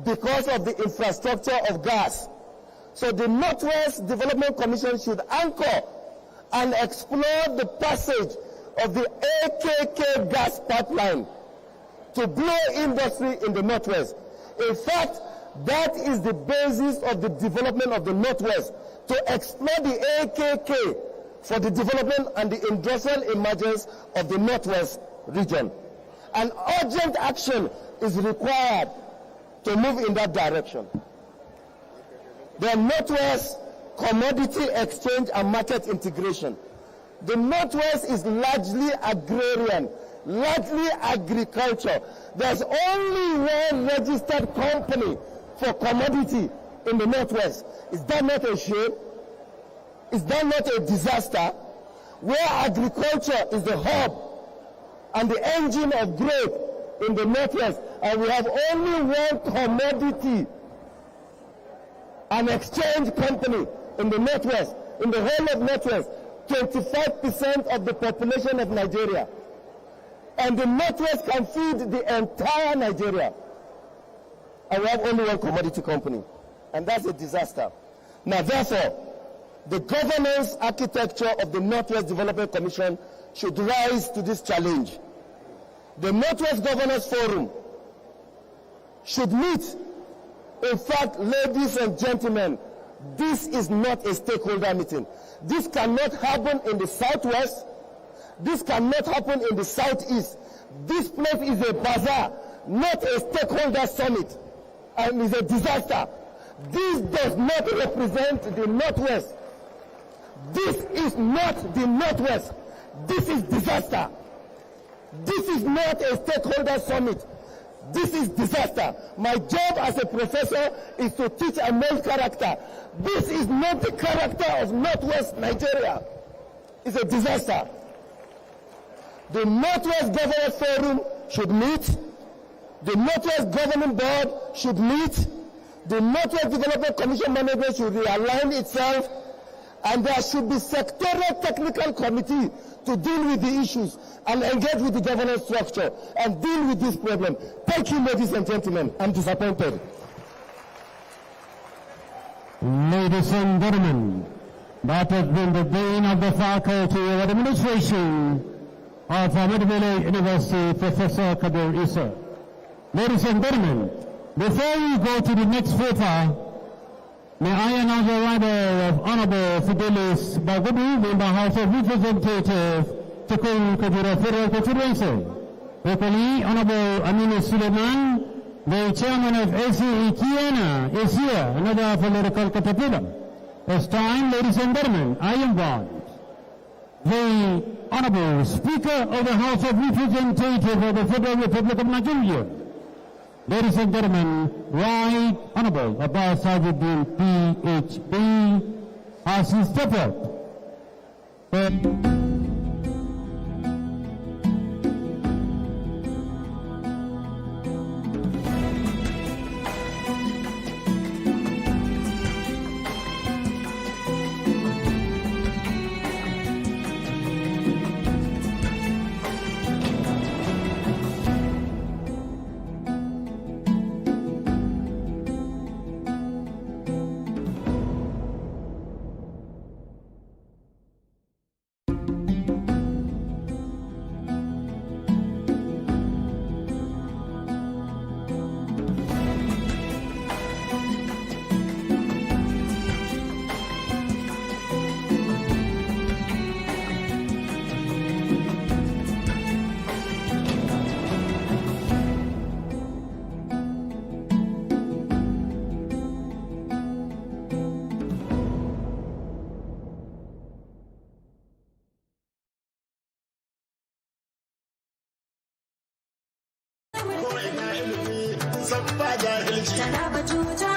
because of the infrastructure of gas. So the Northwest Development Commission should anchor and explore the passage of the AKK gas pipeline to blow industry in the Northwest. In fact, that is the basis of the development of the Northwest, to explore the AKK for the development and the industrial emergence of the Northwest region. An urgent action is required to move in that direction. The Northwest commodity exchange and market integration. The Northwest is largely agrarian, largely agriculture. There's only one registered company for commodity in the Northwest. Is that not a shame? Is that not a disaster? Where agriculture is the hub and the engine of growth in the Northwest, and we have only one commodity, an exchange company in the Northwest, in the whole of Northwest, 25% of the population of Nigeria. And the Northwest can feed the entire Nigeria. And we have only one commodity company. And that's a disaster. Now, therefore, the governance architecture of the Northwest Development Commission should rise to this challenge. The Northwest Governors Forum should meet. In fact, ladies and gentlemen, this is not a stakeholder meeting. This cannot happen in the Southwest. This cannot happen in the Southeast. This place is a bazaar, not a stakeholder summit, and is a disaster. This does not represent the Northwest. This is not the Northwest. This is disaster. This is not a stakeholder summit. This is disaster. My job as a professor is to teach and mold character. This is not the character of Northwest Nigeria. It's a disaster. The Northwest Governors Forum should meet. The Northwest Governing Board should meet. The Northwest Development Commission management should realign itself. And there should be sectorial technical committee to deal with the issues and engage with the governance structure and deal with this problem. Thank you, ladies and gentlemen. I'm disappointed. Ladies and gentlemen, that has been the dean of the faculty of administration of Ahmadu University, Professor Kabir Issa. Ladies and gentlemen, before we go to the next speaker, may I announce the arrival of Honorable Fidelis Bagudu, member House of Representatives, Tukul Kaduna Federal Constituency. Equally, Honorable Aminu Suleiman, the chairman of ACE Kiana, is here, another political caterpillar. It's time, ladies and gentlemen, I invite the Honorable Speaker of the House of Representatives of the Federal Republic of Nigeria. Ladies and gentlemen, Right Honorable Abbas Sajuddin, PhD, as he stepped up. Talaba Juja